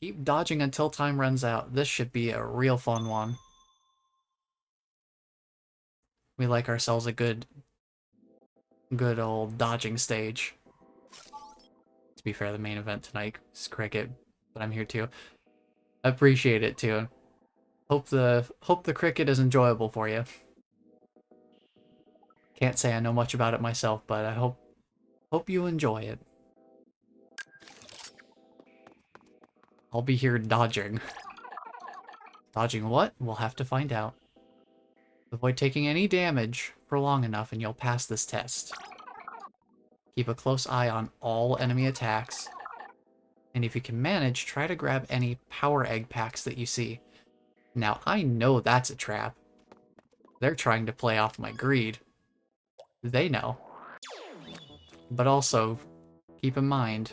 Keep dodging until time runs out. This should be a real fun one. We like ourselves a good old dodging stage. To be fair, the main event tonight is cricket, but I'm here too. I appreciate it too. Hope the cricket is enjoyable for you. Can't say I know much about it myself, but I hope you enjoy it. I'll be here dodging. Dodging what? We'll have to find out. Avoid taking any damage for long enough and you'll pass this test. Keep a close eye on all enemy attacks. And if you can manage, try to grab any power egg packs that you see. Now, I know that's a trap. They're trying to play off my greed. They know. But also, keep in mind,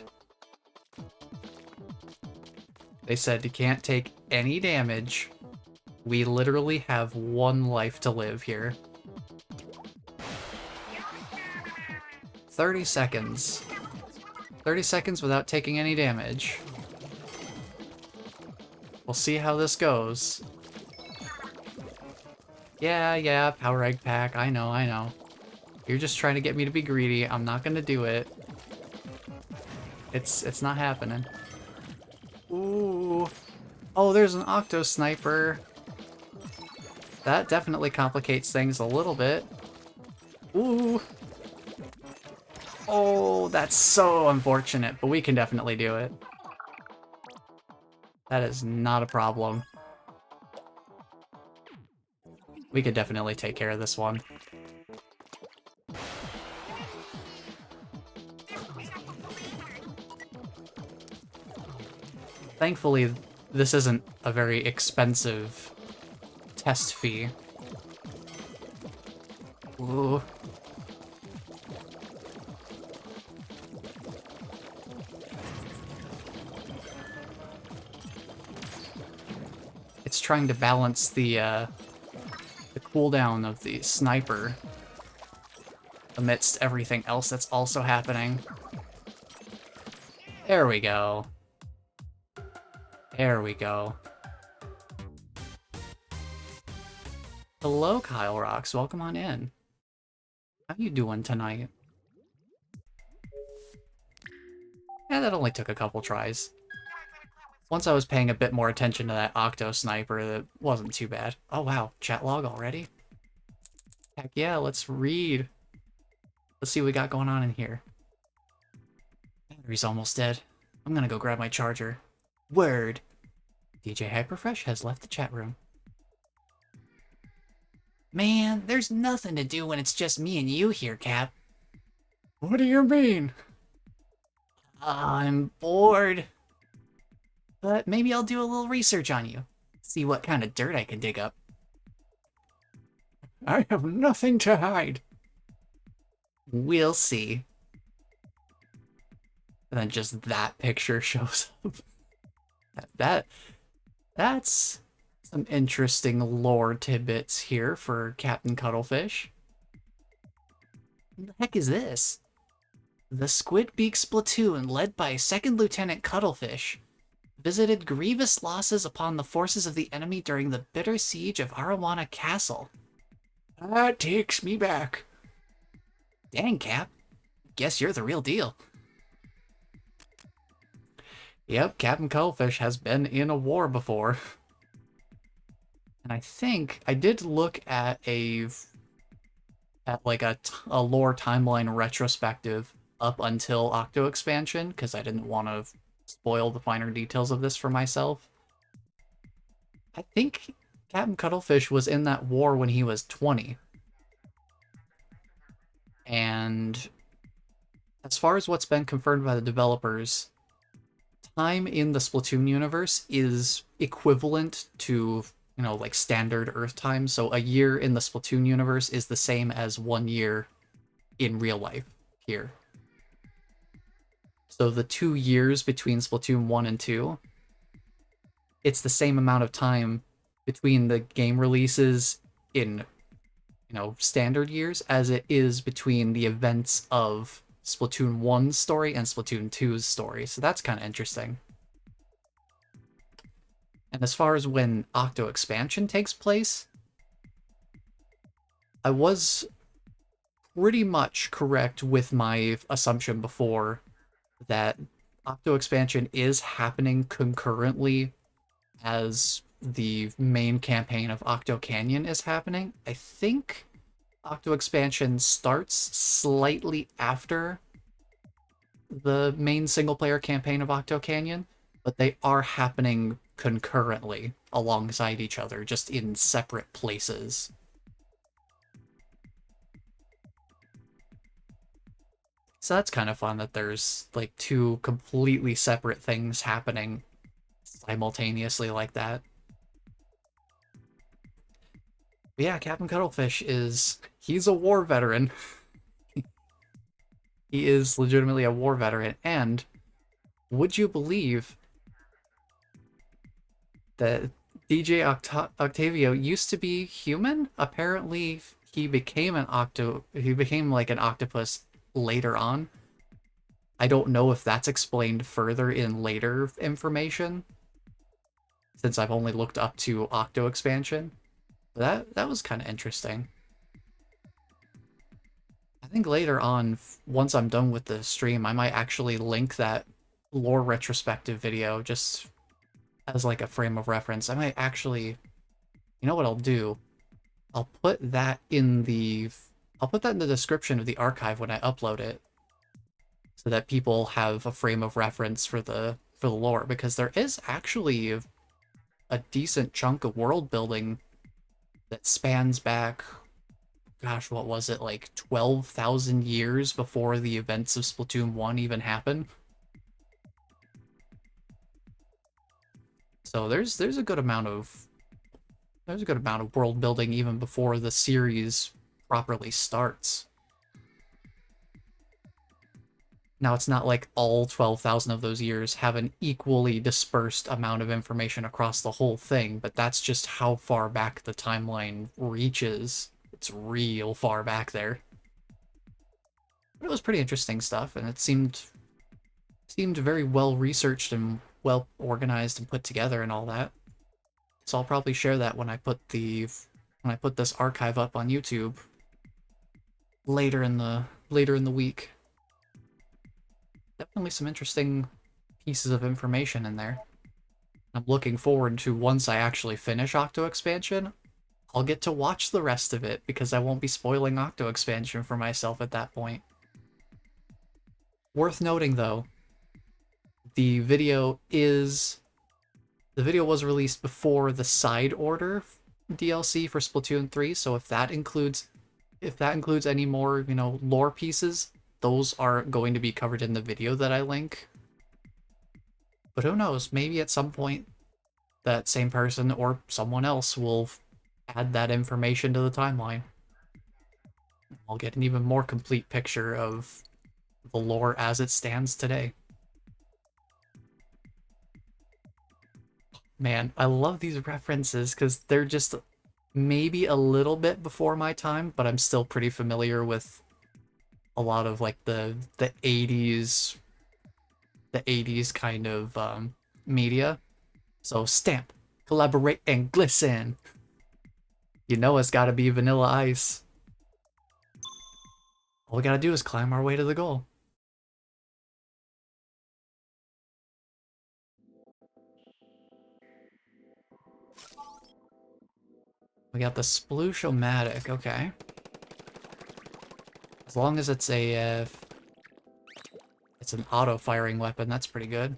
they said you can't take any damage. We literally have 1 life to live here. 30 seconds. 30 seconds without taking any damage. We'll see how this goes. Yeah, power egg pack. I know. You're just trying to get me to be greedy. I'm not gonna do it. It's not happening. Ooh. Oh, there's an Octo Sniper. That definitely complicates things a little bit. Ooh. Oh, that's so unfortunate, but we can definitely do it. That is not a problem. We could definitely take care of this one. Thankfully, this isn't a very expensive test fee. Ooh. It's trying to balance the cooldown of the sniper amidst everything else that's also happening. There we go. There we go. Hello, Kyle Rocks. Welcome on in. How you doing tonight? Yeah, that only took a couple tries. Once I was paying a bit more attention to that Octo Sniper, that wasn't too bad. Oh wow, chat log already? Heck yeah, let's read. Let's see what we got going on in here. Battery's almost dead. I'm gonna go grab my charger. Word! DJ Hyperfresh has left the chat room. Man, there's nothing to do when it's just me and you here, Cap. What do you mean? I'm bored. But maybe I'll do a little research on you. See what kind of dirt I can dig up. I have nothing to hide. We'll see. And then just that picture shows up. That's some interesting lore tidbits here for Captain Cuttlefish. What the heck is this? The Squidbeak Splatoon, led by 2nd Lieutenant Cuttlefish, visited grievous losses upon the forces of the enemy during the bitter siege of Arowana Castle. That takes me back. Dang, Cap. Guess you're the real deal. Yep, Captain Cuttlefish has been in a war before. And I think I did look at like a lore timeline retrospective up until Octo Expansion, because I didn't want to spoil the finer details of this for myself. I think Captain Cuttlefish was in that war when he was 20. And as far as what's been confirmed by the developers, time in the Splatoon universe is equivalent to, you know, like standard Earth time. So a year in the Splatoon universe is the same as 1 year in real life here. So the 2 years between Splatoon 1 and 2, it's the same amount of time between the game releases in, you know, standard years as it is between the events of Splatoon 1's story and Splatoon 2's story. So that's kind of interesting. And as far as when Octo Expansion takes place, I was pretty much correct with my assumption before that Octo Expansion is happening concurrently as the main campaign of Octo Canyon is happening. I think Octo Expansion starts slightly after the main single-player campaign of Octo Canyon, but they are happening concurrently alongside each other, just in separate places. So that's kind of fun that there's like two completely separate things happening simultaneously like that. But yeah, Captain Cuttlefish he's a war veteran. He is legitimately a war veteran, and would you believe that DJ Octavio used to be human? Apparently, he became like an octopus later on. I don't know if that's explained further in later information, since I've only looked up to Octo Expansion. That was kind of interesting. I think later on, once I'm done with the stream, I might actually link that lore retrospective video just as like a frame of reference. I might actually, you know what I'll do? I'll put that in the description of the archive when I upload it, so that people have a frame of reference for the lore, because there is actually a decent chunk of world building that spans back, gosh, what was it, like 12,000 years before the events of Splatoon 1 even happened. So there's a good amount of world building even before the series properly starts. Now, it's not like all 12,000 of those years have an equally dispersed amount of information across the whole thing, but that's just how far back the timeline reaches. It's real far back there. But it was pretty interesting stuff, and it seemed very well researched and well organized and put together and all that. So I'll probably share that when I put this archive up on YouTube later in the week. Definitely some interesting pieces of information in there. I'm looking forward to, once I actually finish Octo Expansion, I'll get to watch the rest of it, because I won't be spoiling Octo Expansion for myself at that point. Worth noting though, the video was released before the Side Order DLC for Splatoon 3, so if that includes any more, lore pieces, those are going to be covered in the video that I link. But who knows, maybe at some point that same person or someone else will add that information to the timeline. I'll get an even more complete picture of the lore as it stands today. Man, I love these references because they're just maybe a little bit before my time, but I'm still pretty familiar with a lot of like the 80s kind of media. So stamp, collaborate, and glisten. You know it's gotta be Vanilla Ice. All we gotta do is climb our way to the goal. We got the Sploosh-O-Matic, okay. As long as it's a it's an auto-firing weapon, that's pretty good.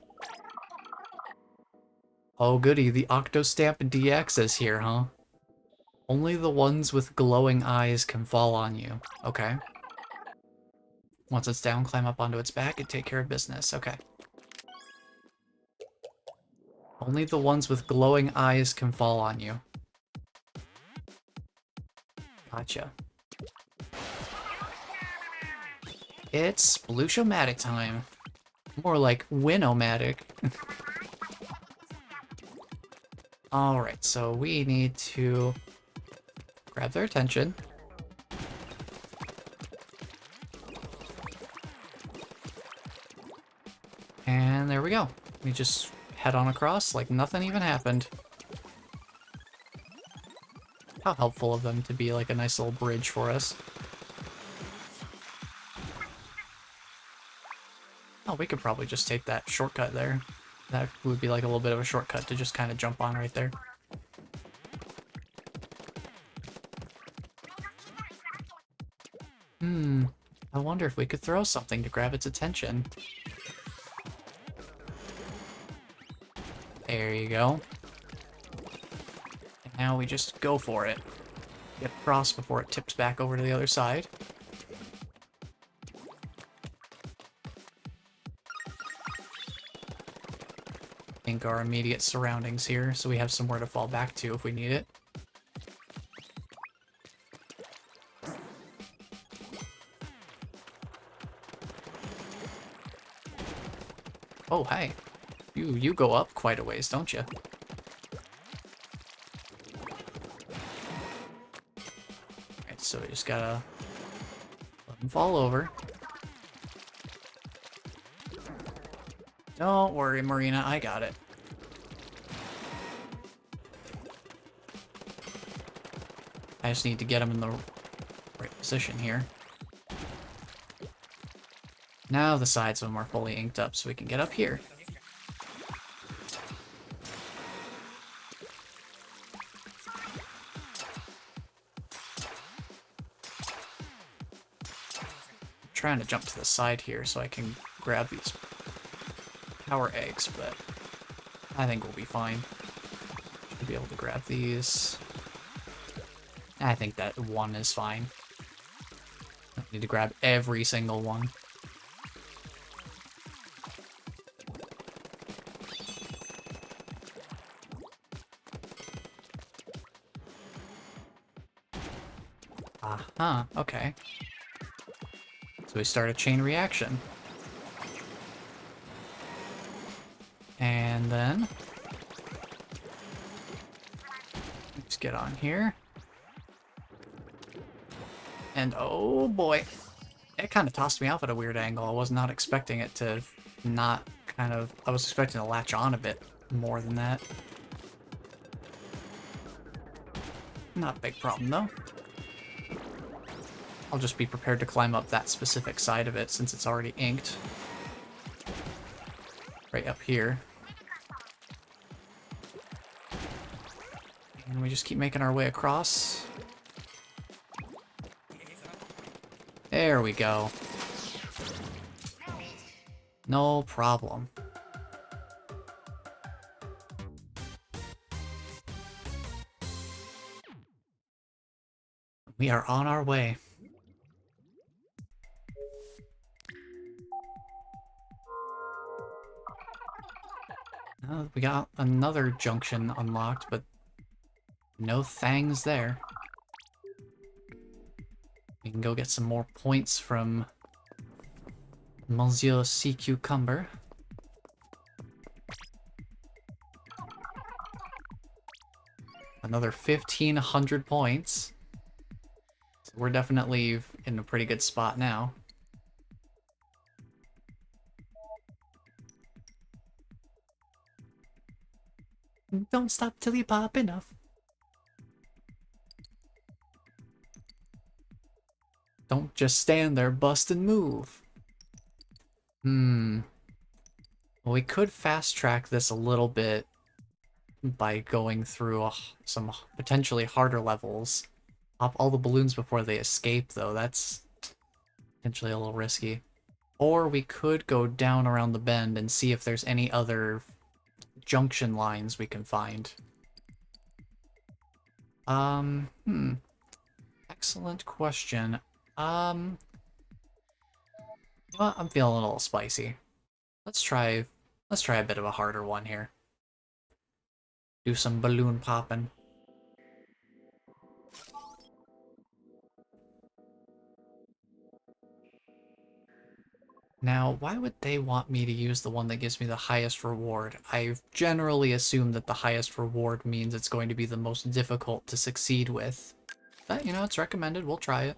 Oh goody, the Octostamp DX is here, huh? Only the ones with glowing eyes can fall on you. Okay. Once it's down, climb up onto its back and take care of business. Okay. Only the ones with glowing eyes can fall on you. Gotcha. It's Sploosh-O-Matic time. More like Win-O-Matic. Alright, so we need to grab their attention. And there we go. We just head on across like nothing even happened. How helpful of them to be like a nice little bridge for us. Oh, we could probably just take that shortcut there. That would be like a little bit of a shortcut to just kind of jump on right there. I wonder if we could throw something to grab its attention. There you go. And now we just go for it. Get across before it tips back over to the other side. Think our immediate surroundings here, so we have somewhere to fall back to if we need it. Oh, hey. You go up quite a ways, don't you? Alright, so we just gotta let them fall over. Don't worry, Marina, I got it. I just need to get them in the right position here. Now the sides of them are fully inked up, so we can get up here. I'm trying to jump to the side here so I can grab these power eggs, but I think we'll be fine. Should be able to grab these. I think that one is fine. I need to grab every single one. Huh, okay. So we start a chain reaction. And then... let's get on here. And oh boy. It kind of tossed me off at a weird angle. I was not expecting it to not kind of... I was expecting to latch on a bit more than that. Not a big problem though. I'll just be prepared to climb up that specific side of it since it's already inked. Right up here. And we just keep making our way across. There we go. No problem. We are on our way. We got another junction unlocked, but no Thangs there. We can go get some more points from Monsieur Sea Cucumber. Another 1,500 points. So we're definitely in a pretty good spot now. Don't stop till you pop enough. Don't just stand there, bust and move. Well, we could fast track this a little bit by going through some potentially harder levels. Pop all the balloons before they escape, though. That's potentially a little risky. Or we could go down around the bend and see if there's any other junction lines we can find. Excellent question. Well, I'm feeling a little spicy. Let's try a bit of a harder one here. Do some balloon popping. Now, why would they want me to use the one that gives me the highest reward? I've generally assumed that the highest reward means it's going to be the most difficult to succeed with. But, you know, it's recommended. We'll try it.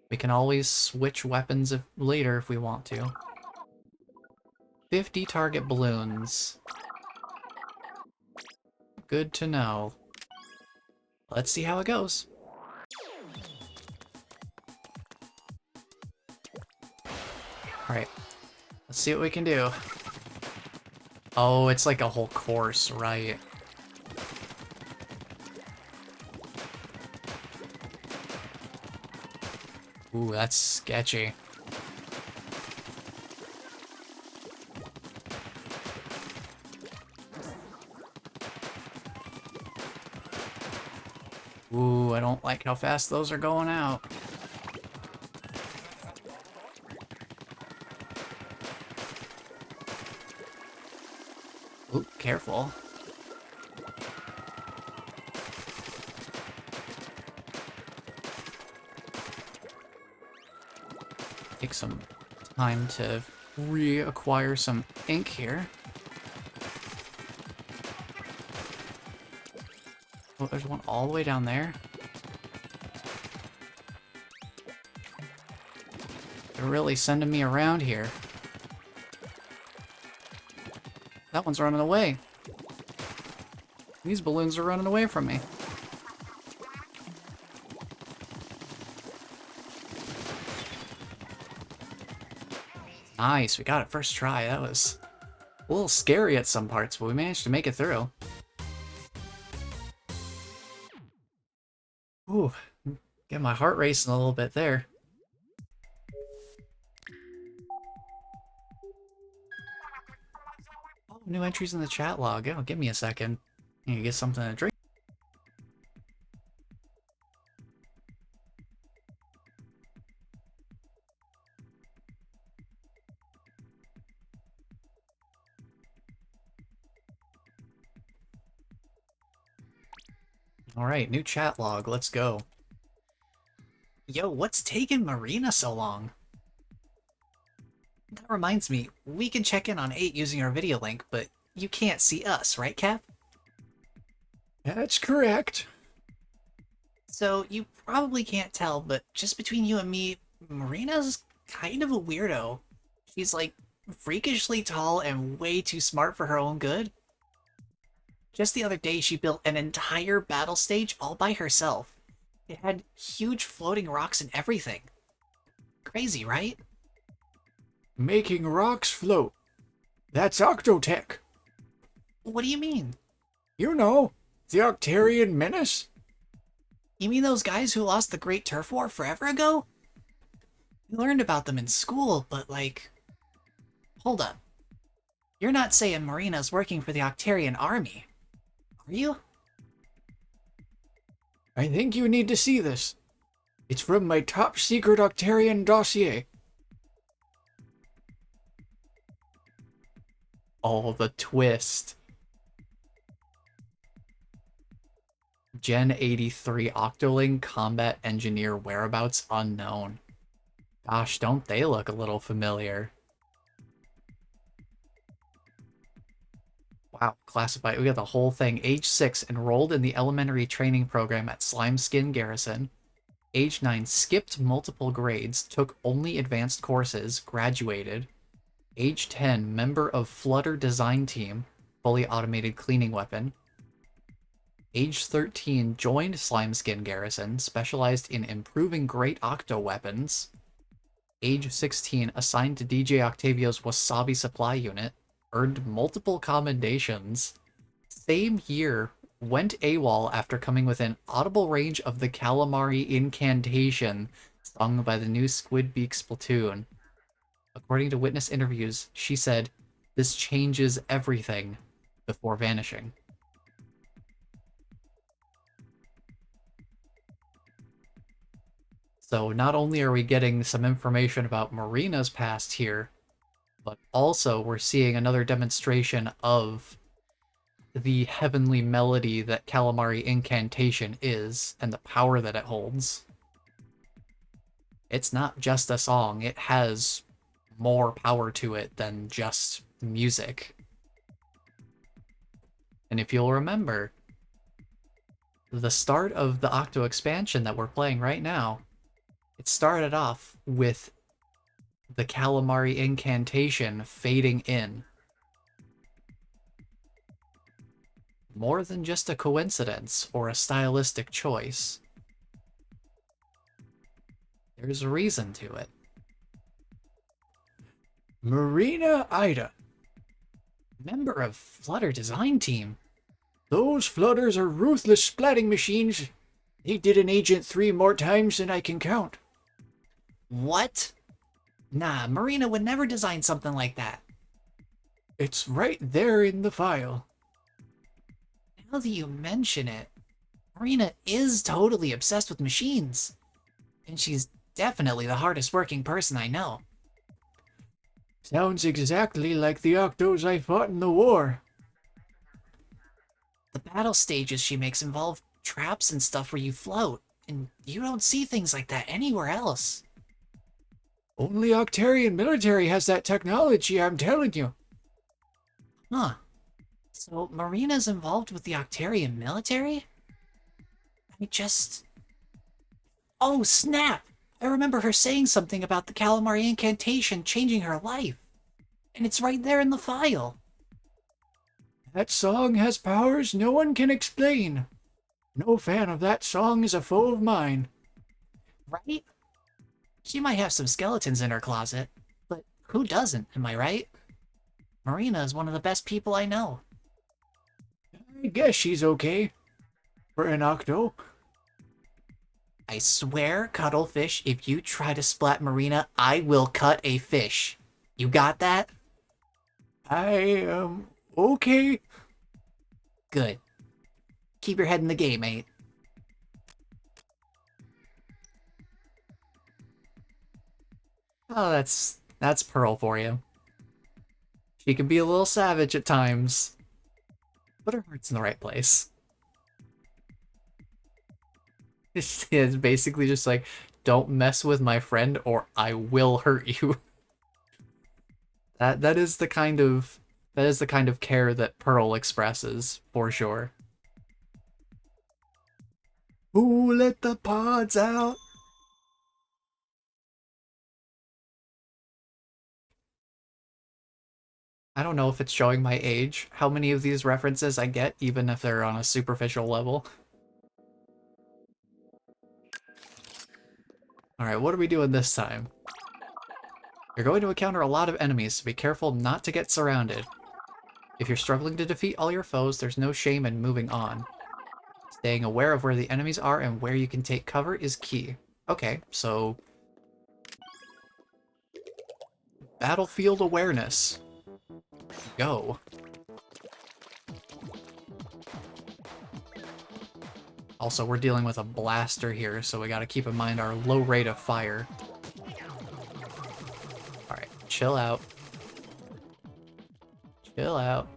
We can always switch weapons later if we want to. 50 target balloons. Good to know. Let's see how it goes. Alright. Let's see what we can do. Oh, it's like a whole course, right? Ooh, that's sketchy. Ooh, I don't like how fast those are going out. Ooh, careful. Take some time to reacquire some ink here. Oh, there's one all the way down there. They're really sending me around here. That one's running away. These balloons are running away from me. Nice, we got it first try. That was a little scary at some parts, but we managed to make it through. Ooh, get my heart racing a little bit there. Oh, new entries in the chat log. Oh, give me a second. I need to get something to drink. Alright, new chat log. Let's go. Yo, what's taking Marina so long? That reminds me, we can check in on 8 using our video link, but you can't see us, right, Cap? That's correct. So, you probably can't tell, but just between you and me, Marina's kind of a weirdo. She's, like, freakishly tall and way too smart for her own good. Just the other day, she built an entire battle stage all by herself. It had huge floating rocks and everything. Crazy, right? Making rocks float. That's Octotech. What do you mean? You know, the Octarian menace. You mean those guys who lost the Great Turf War forever ago? We learned about them in school, but like... Hold up. You're not saying Marina's working for the Octarian army, are you? I think you need to see this. It's from my top secret Octarian dossier. Oh, the twist. Gen 83 Octoling Combat Engineer whereabouts unknown. Gosh, don't they look a little familiar? Wow, classified. We got the whole thing. Age 6, enrolled in the elementary training program at Slimeskin Garrison. Age 9, skipped multiple grades, took only advanced courses, graduated. Age 10, member of Flutter Design Team, fully automated cleaning weapon. Age 13, joined Slimeskin Garrison, specialized in improving great octo weapons. Age 16, assigned to DJ Octavio's Wasabi Supply Unit, earned multiple commendations. Same year, went AWOL after coming within audible range of the Calamari Incantation, sung by the new Squidbeak Splatoon. According to witness interviews, she said, "This changes everything," before vanishing. So not only are we getting some information about Marina's past here, but also we're seeing another demonstration of the heavenly melody that Calamari Incantation is, and the power that it holds. It's not just a song, it has more power to it than just music. And if you'll remember, the start of the Octo Expansion that we're playing right now, it started off with the Calamari Incantation fading in. more than just a coincidence or a stylistic choice. There's a reason to it. Marina Ida. Member of Flutter Design Team. Those flutters are ruthless splatting machines. They did an Agent 3 more times than I can count. What? Nah, Marina would never design something like that. It's right there in the file. Now that you mention it, Marina is totally obsessed with machines. And she's definitely the hardest working person I know. Sounds exactly like the Octos I fought in the war. The battle stages she makes involve traps and stuff where you float, and you don't see things like that anywhere else. Only Octarian military has that technology, I'm telling you. Huh. So Marina's involved with the Octarian military? I just... Oh, snap! I remember her saying something about the calamari incantation changing her life. And it's right there in the file. That song has powers no one can explain. No fan of that song is a foe of mine. Right? She might have some skeletons in her closet, but who doesn't, am I right? Marina is one of the best people I know. I guess she's okay. For an Octo. I swear, Cuttlefish, if you try to splat Marina, I will cut a fish. You got that? Okay. Good. Keep your head in the game, mate. Oh, that's Pearl for you. She can be a little savage at times, but her heart's in the right place. It's basically just like, don't mess with my friend or I will hurt you. That is the kind of care that Pearl expresses, for sure. Who let the pods out? I don't know if it's showing my age, how many of these references I get, even if they're on a superficial level. Alright, what are we doing this time? You're going to encounter a lot of enemies, so be careful not to get surrounded. If you're struggling to defeat all your foes, there's no shame in moving on. Staying aware of where the enemies are and where you can take cover is key. Okay, so... Battlefield awareness. Go. Also, we're dealing with a blaster here, so we gotta keep in mind our low rate of fire. Alright, chill out. Chill out.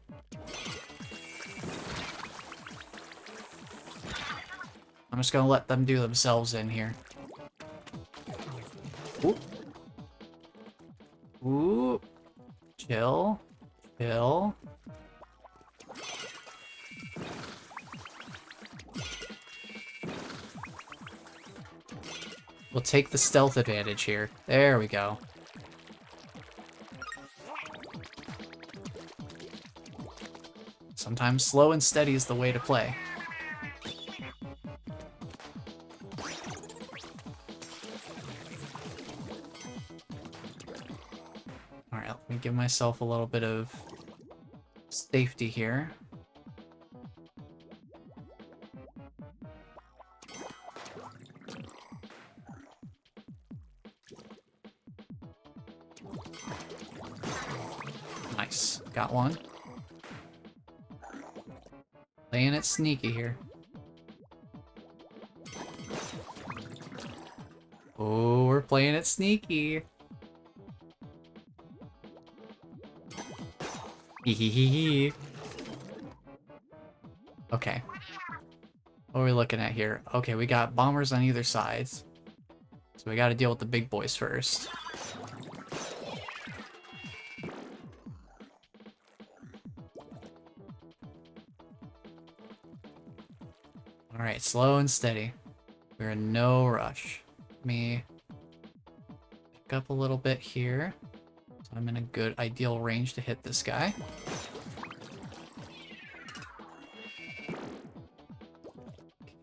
I'm just gonna let them do themselves in here. Ooh. Ooh. Chill. Chill. We'll take the stealth advantage here. There we go. Sometimes slow and steady is the way to play. Alright, let me give myself a little bit of safety here. Nice. Got one. Playing it sneaky here. Oh, we're playing it sneaky. Hee. Okay. What are we looking at here? Okay, we got bombers on either side. So we gotta deal with the big boys first. Alright, slow and steady. We're in no rush. Let me pick up a little bit here. So I'm in a good ideal range to hit this guy.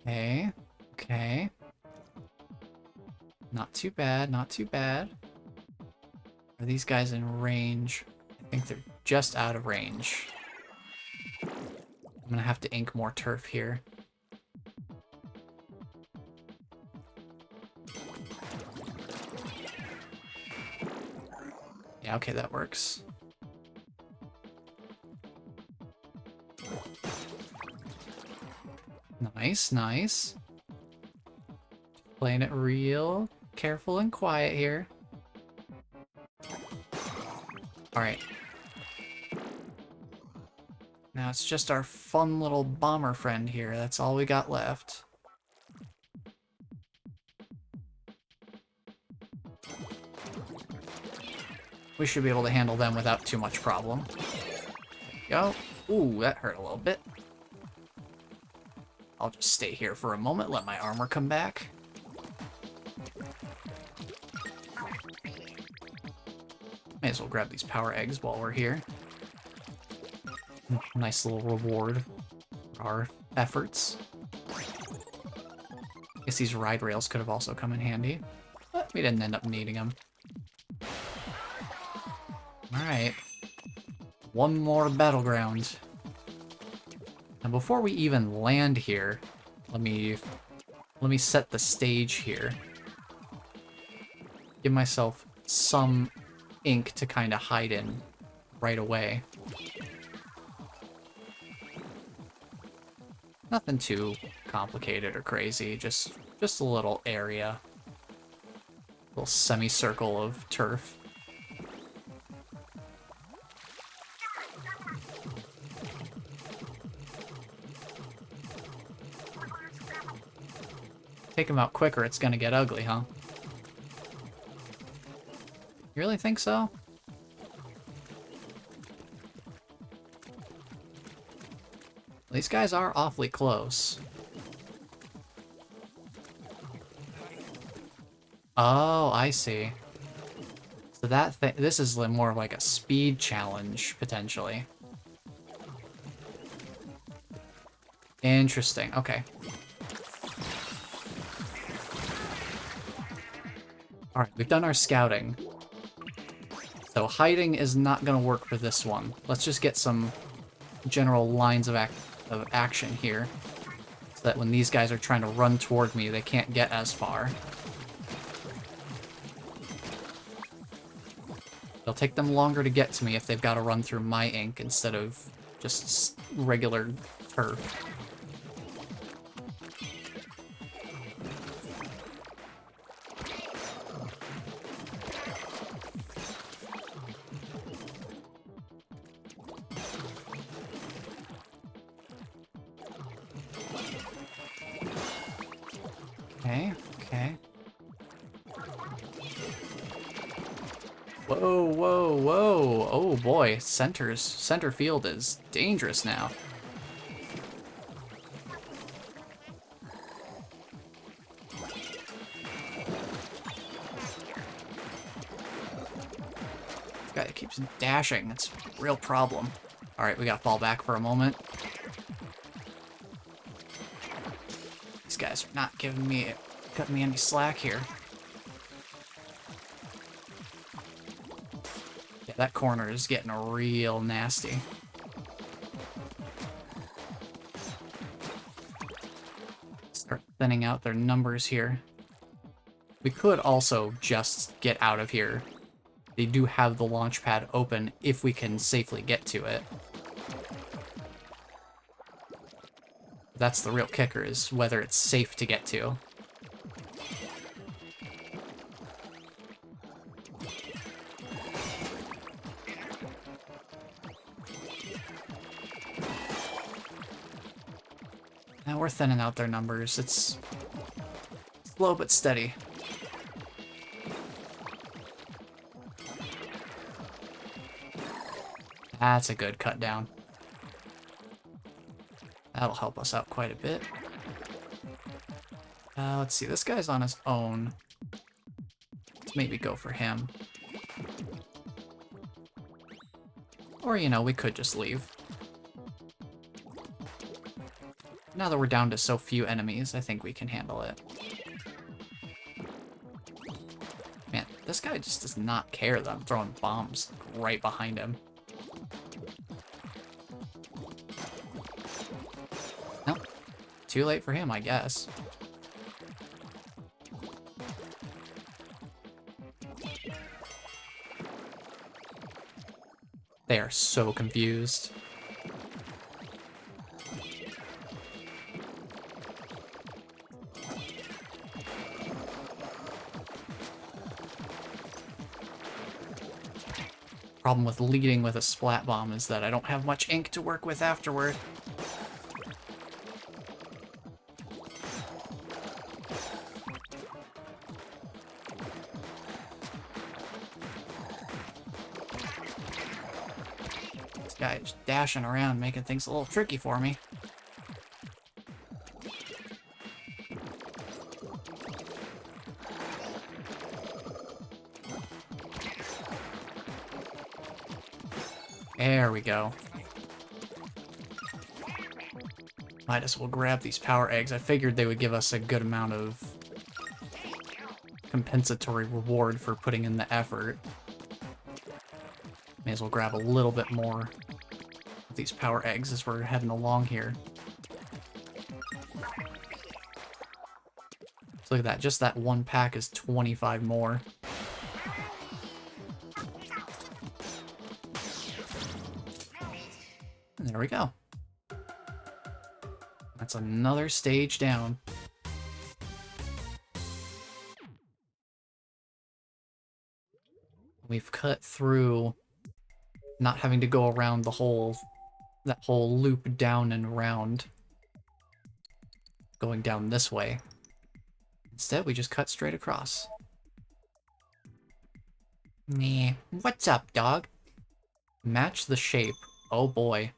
Okay. Okay. Not too bad, not too bad. Are these guys in range? I think they're just out of range. I'm gonna have to ink more turf here. Yeah, okay, that works. Nice, nice. Playing it real careful and quiet here. Alright. Now it's just our fun little bomber friend here. That's all we got left. We should be able to handle them without too much problem. There we go. Ooh, that hurt a little bit. I'll just stay here for a moment, let my armor come back. May as well grab these power eggs while we're here. Nice little reward for our efforts. Guess these ride rails could have also come in handy, but we didn't end up needing them. Alright. One more battleground. Now before we even land here, let me set the stage here. Give myself some ink to kind of hide in right away. Nothing too complicated or crazy, just a little area. Little semicircle of turf. Take him out quicker, it's gonna get ugly, huh? You really think so? These guys are awfully close. Oh, I see. So this is more of like a speed challenge, potentially. Interesting, okay. Alright, we've done our scouting. So hiding is not gonna work for this one. Let's just get some general lines of action here, so that when these guys are trying to run toward me, they can't get as far. It'll take them longer to get to me if they've got to run through my ink instead of just regular turf. Okay, okay. Whoa, whoa, whoa. Oh boy, center field is dangerous now. This guy keeps dashing. It's a real problem. Alright, we gotta fall back for a moment. These guys are not cutting me any slack here. Yeah, that corner is getting real nasty. Start thinning out their numbers here. We could also just get out of here. They do have the launch pad open if we can safely get to it. That's the real kicker, is whether it's safe to get to. Now we're thinning out their numbers. It's slow but steady. That's a good cut down. That'll help us out quite a bit. Let's see, this guy's on his own. Let's maybe go for him. Or, you know, we could just leave. Now that we're down to so few enemies, I think we can handle it. Man, this guy just does not care that I'm throwing bombs right behind him. Nope. Too late for him, I guess. They are so confused. Problem with leading with a splat bomb is that I don't have much ink to work with afterward. This guy's dashing around, making things a little tricky for me. There we go. Might as well grab these power eggs. I figured they would give us a good amount of compensatory reward for putting in the effort. May as well grab a little bit more of these power eggs as we're heading along here. So look at that. Just that one pack is 25 more. And there we go. That's another stage down. We've cut through not having to go around the whole, that whole loop down and around, going down this way. Instead, we just cut straight across. Nah. What's up, dog? Match the shape. Oh boy.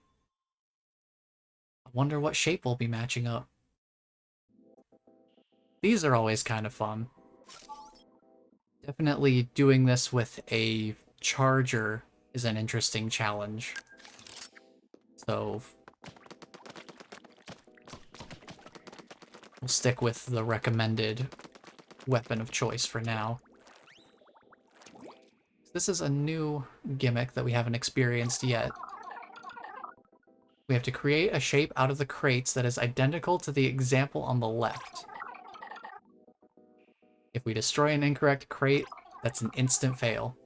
I wonder what shape we'll be matching up. These are always kind of fun. Definitely doing this with a charger is an interesting challenge. So we'll stick with the recommended weapon of choice for now. This is a new gimmick that we haven't experienced yet. We have to create a shape out of the crates that is identical to the example on the left. If we destroy an incorrect crate, that's an instant fail.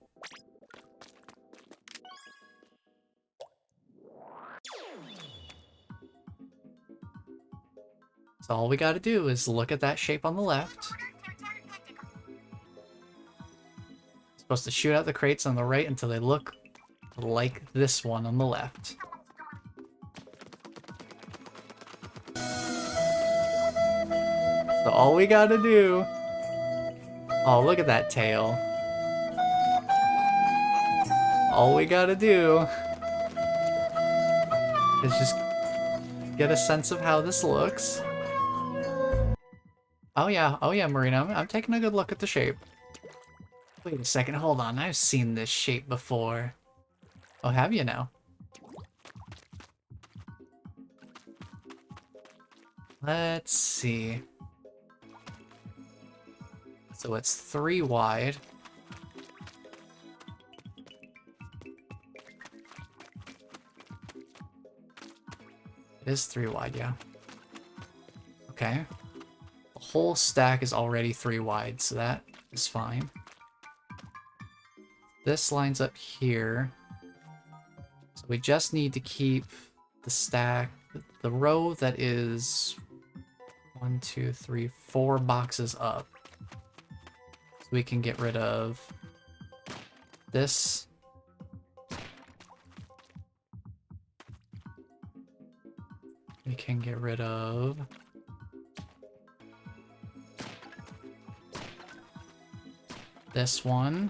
So all we gotta do is look at that shape on the left. Supposed to shoot out the crates on the right until they look like this one on the left. So all we gotta do... Oh, look at that tail. All we gotta do is just get a sense of how this looks. Oh yeah, Marina, I'm taking a good look at the shape. Wait a second, hold on, I've seen this shape before. Oh, have you now? Let's see. So it's 3 wide. It is 3 wide, yeah. Okay. The whole stack is already 3 wide, so that is fine. This lines up here. So we just need to keep the stack, the row that is 1, 2, 3, 4 boxes up. So we can get rid of this. We can get rid of this one.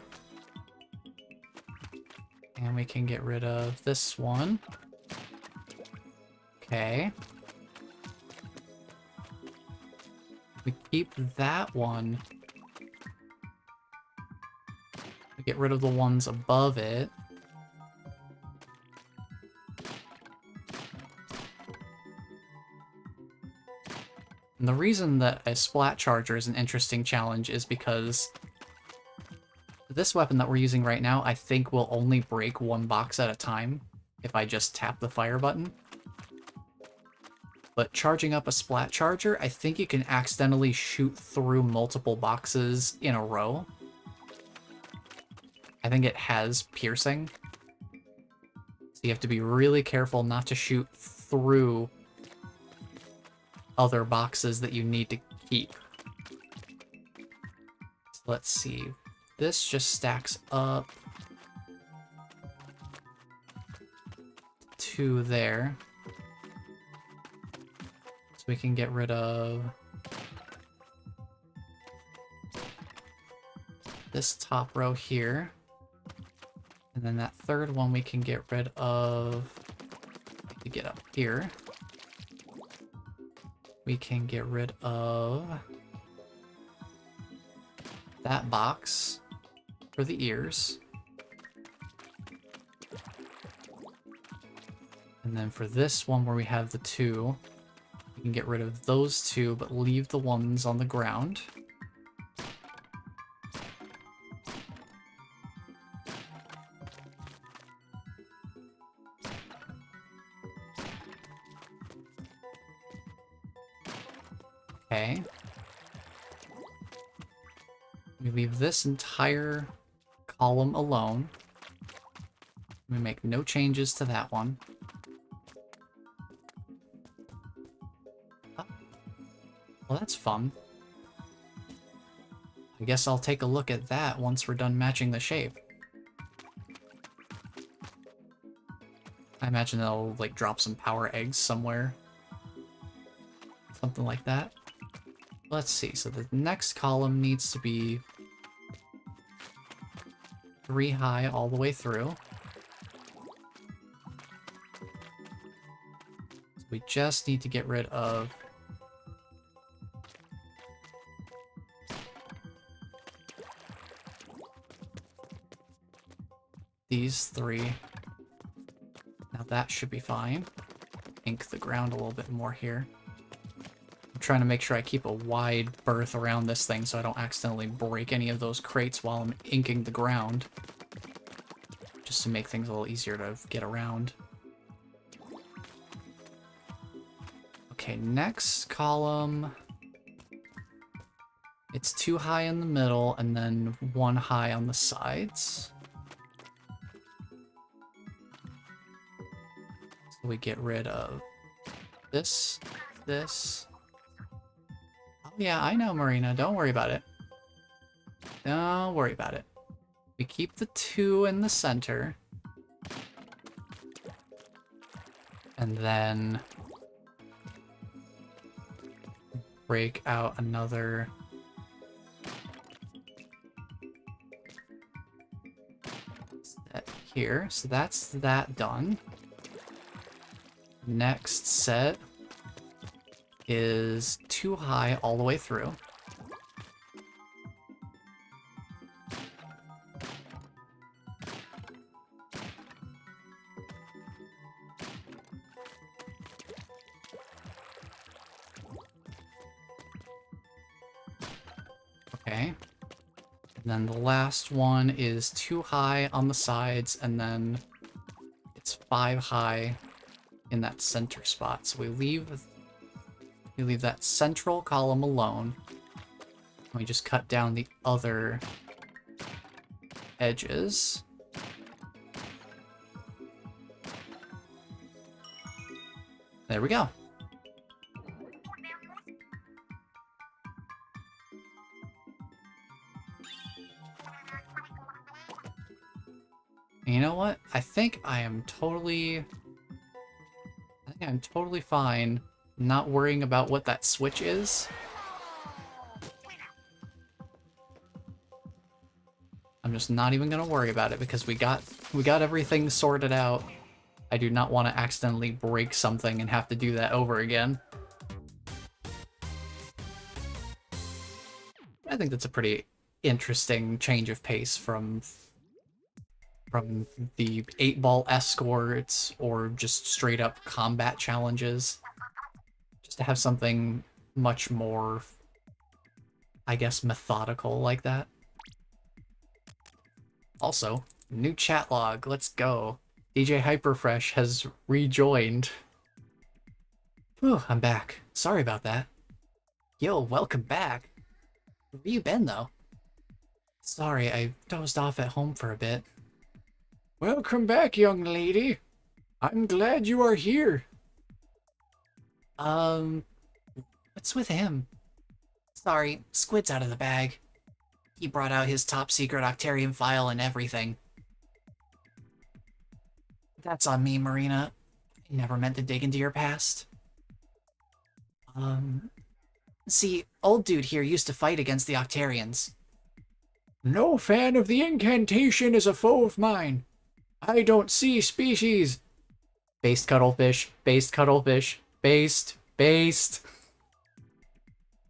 And we can get rid of this one. Okay. We keep that one. We get rid of the ones above it. And the reason that a splat charger is an interesting challenge is because this weapon that we're using right now, I think will only break one box at a time if I just tap the fire button. But charging up a splat charger, I think you can accidentally shoot through multiple boxes in a row. I think it has piercing. So you have to be really careful not to shoot through other boxes that you need to keep. So let's see. This just stacks up to there. So we can get rid of this top row here. And then that third one we can get rid of to get up here. We can get rid of that box for the ears. And then for this one where we have the two, we can get rid of those two, but leave the ones on the ground. Okay. We leave this entire column alone. We make no changes to that one. Oh. Well, that's fun. I guess I'll take a look at that once we're done matching the shape. I imagine they'll, like, drop some power eggs somewhere. Something like that. Let's see, so the next column needs to be 3 high all the way through. So we just need to get rid of these 3. Now that should be fine. Ink the ground a little bit more here. I'm trying to make sure I keep a wide berth around this thing so I don't accidentally break any of those crates while I'm inking the ground. Just to make things a little easier to get around. Okay, next column. It's 2 high in the middle and then 1 high on the sides. So we get rid of this, this. Oh yeah, I know, Marina. Don't worry about it. Don't worry about it. We keep the 2 in the center. And then break out another set here. So that's that done. Next set is 2 high all the way through. Okay. And then the last one is 2 high on the sides, and then it's 5 high in that center spot. So we leave that central column alone. We just cut down the other edges. There we go. And you know what? I think I'm totally fine not worrying about what that switch is. I'm just not even gonna worry about it because we got everything sorted out. I do not want to accidentally break something and have to do that over again. I think that's a pretty interesting change of pace from the 8-ball escorts or just straight up combat challenges. Just to have something much more, I guess, methodical like that. Also, new chat log. Let's go. DJ Hyperfresh has rejoined. Whew, I'm back. Sorry about that. Yo, welcome back. Where you been, though? Sorry, I dozed off at home for a bit. Welcome back, young lady. I'm glad you are here. What's with him? Sorry, Squid's out of the bag. He brought out his top secret Octarian file and everything. That's on me, Marina. I never meant to dig into your past. See, old dude here used to fight against the Octarians. No fan of the incantation is a foe of mine. I don't see species. Based cuttlefish, based cuttlefish, based.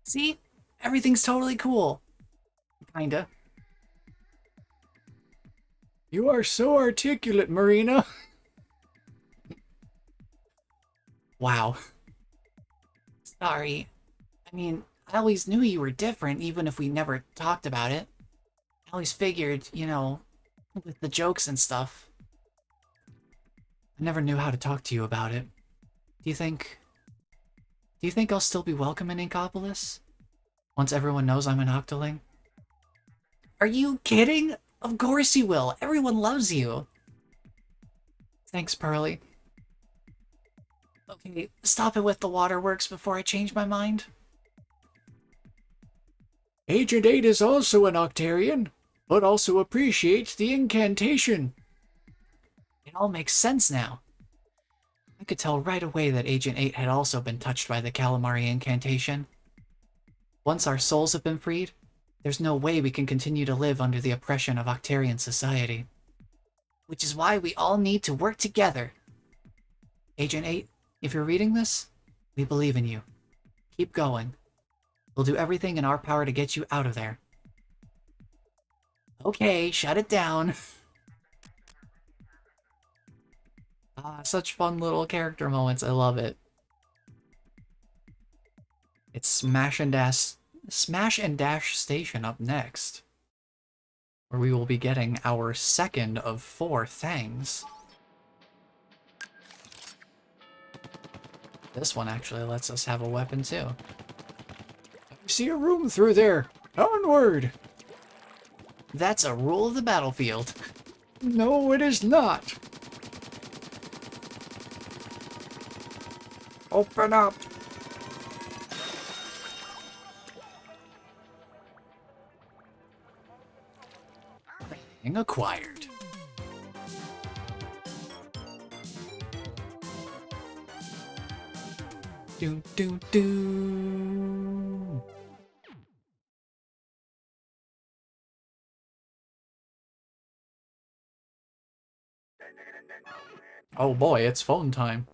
See? Everything's totally cool. Kinda. You are so articulate, Marina. Wow. Sorry. I mean, I always knew you were different, even if we never talked about it. I always figured, you know, with the jokes and stuff. I never knew how to talk to you about it. Do you think I'll still be welcome in Inkopolis? Once everyone knows I'm an Octoling? Are you kidding? Of course you will. Everyone loves you. Thanks, Pearly. Okay, stop it with the waterworks before I change my mind. Agent 8 is also an Octarian, but also appreciates the incantation. It all makes sense now. I could tell right away that Agent 8 had also been touched by the Calamari incantation. Once our souls have been freed, there's no way we can continue to live under the oppression of Octarian society. Which is why we all need to work together. Agent 8, if you're reading this, we believe in you. Keep going. We'll do everything in our power to get you out of there. Okay, shut it down. Such fun little character moments. I love it. It's Smash and Dash Station up next, where we will be getting our second of 4 Thangs. This one actually lets us have a weapon too. I see a room through there. Onward! That's a rule of the battlefield. No, it is not. Open up. Thing acquired. Do do do. Oh boy, it's phone time.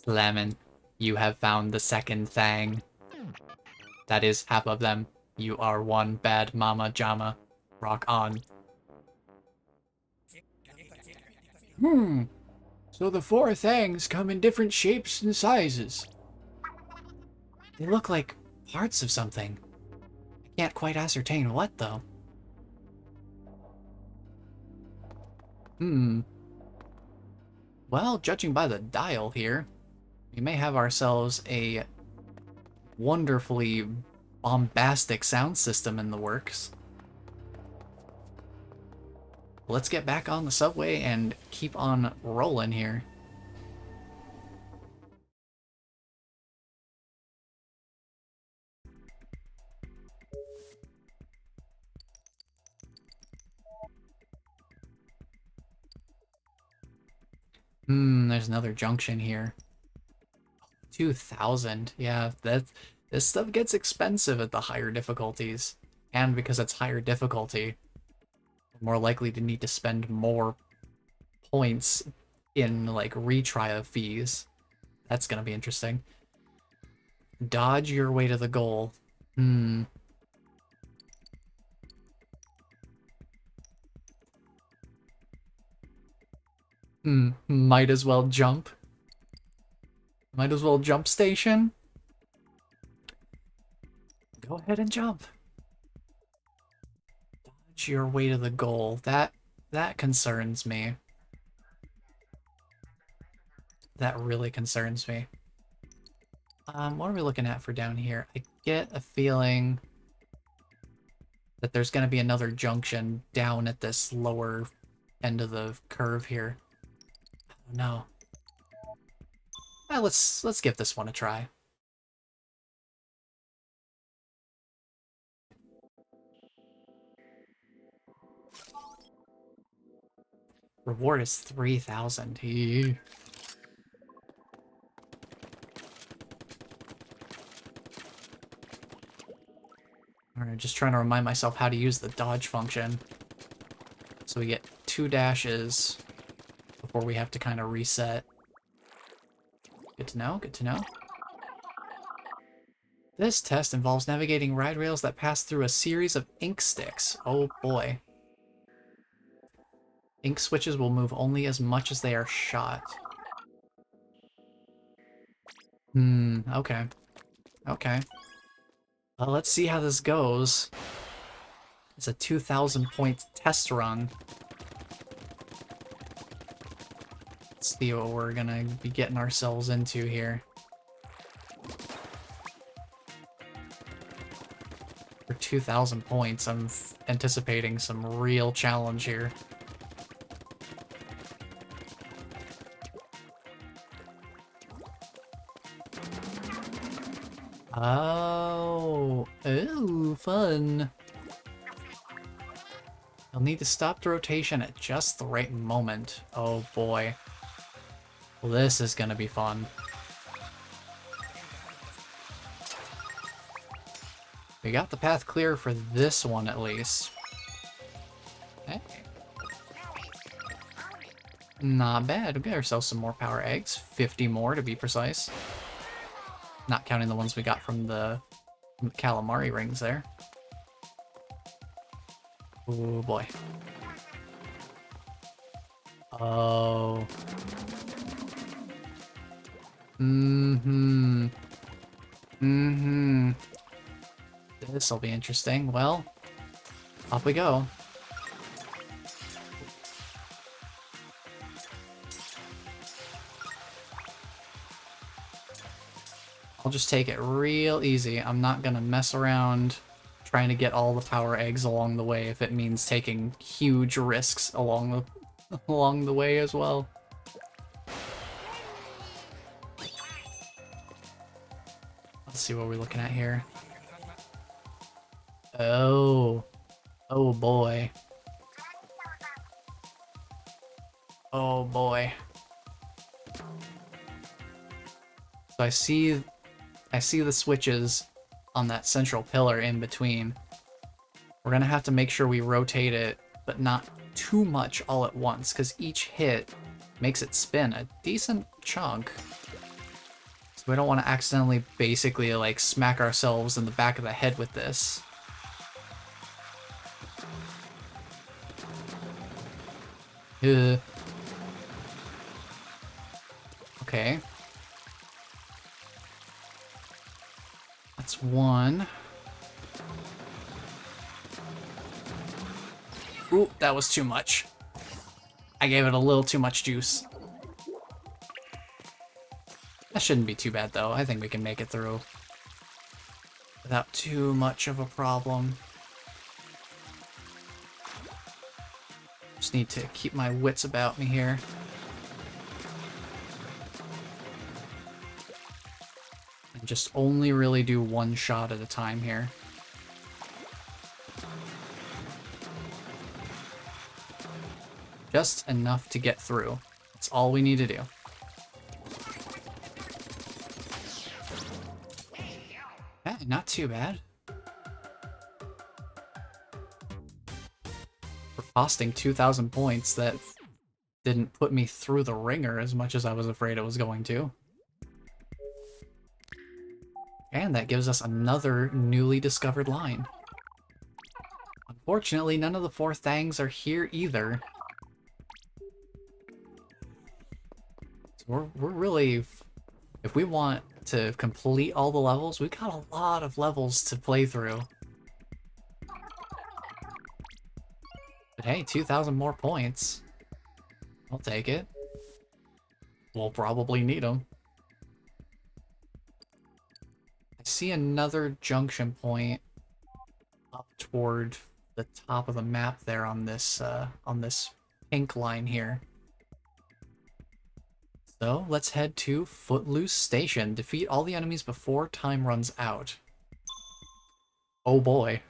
Lemon, you have found the second Thang. That is half of them. You are one bad mama jama. Rock on. So the 4 Thangs come in different shapes and sizes. They look like parts of something. I can't quite ascertain what, though. Well, judging by the dial here, we may have ourselves a wonderfully bombastic sound system in the works. Let's get back on the subway and keep on rolling here. There's another junction here. 2,000. Yeah, this stuff gets expensive at the higher difficulties. And because it's higher difficulty, we're more likely to need to spend more points in, like, retry fees. That's gonna be interesting. Dodge your way to the goal. Might as well jump. Might as well jump station. Go ahead and jump. Dodge your way to the goal. That concerns me. That really concerns me. What are we looking at for down here? I get a feeling that there's going to be another junction down at this lower end of the curve here. Oh, no. Let's give this one a try. Reward is 3,000. Alright, just trying to remind myself how to use the dodge function. So we get 2 dashes before we have to kind of reset. Good to know, good to know. This test involves navigating ride rails that pass through a series of ink sticks. Oh boy. Ink switches will move only as much as they are shot. Okay. Okay. Well, let's see how this goes. It's a 2,000 point test run. Let's see what we're gonna be getting ourselves into here. For 2,000 points, I'm anticipating some real challenge here. Oh, ooh, fun. You'll need to stop the rotation at just the right moment. Oh boy. Well, this is gonna be fun. We got the path clear for this one at least. Okay. Not bad. We'll get ourselves some more power eggs. 50 more to be precise. Not counting the ones we got from the calamari rings there. Oh boy. Oh. This'll be interesting. Well, off we go. I'll just take it real easy. I'm not gonna mess around trying to get all the power eggs along the way if it means taking huge risks along the way as well. Let's see what we're looking at here. Oh. Oh boy. Oh boy. So I see the switches on that central pillar in between. We're gonna have to make sure we rotate it, but not too much all at once, because each hit makes it spin a decent chunk. So we don't want to accidentally basically like smack ourselves in the back of the head with this. Okay. That's one. Ooh, that was too much. I gave it a little too much juice. That shouldn't be too bad, though. I think we can make it through without too much of a problem. Just need to keep my wits about me here. And just only really do one shot at a time here. Just enough to get through. That's all we need to do. Yeah, not too bad. For costing 2,000 points, that didn't put me through the ringer as much as I was afraid it was going to. And that gives us another newly discovered line. Unfortunately, none of the 4 Thangs are here either. So we're really... If we want to complete all the levels. We got a lot of levels to play through. But hey, 2,000 more points. I'll take it. We'll probably need them. I see another junction point up toward the top of the map there on this pink line here. So let's head to Footloose Station. Defeat all the enemies before time runs out. Oh boy.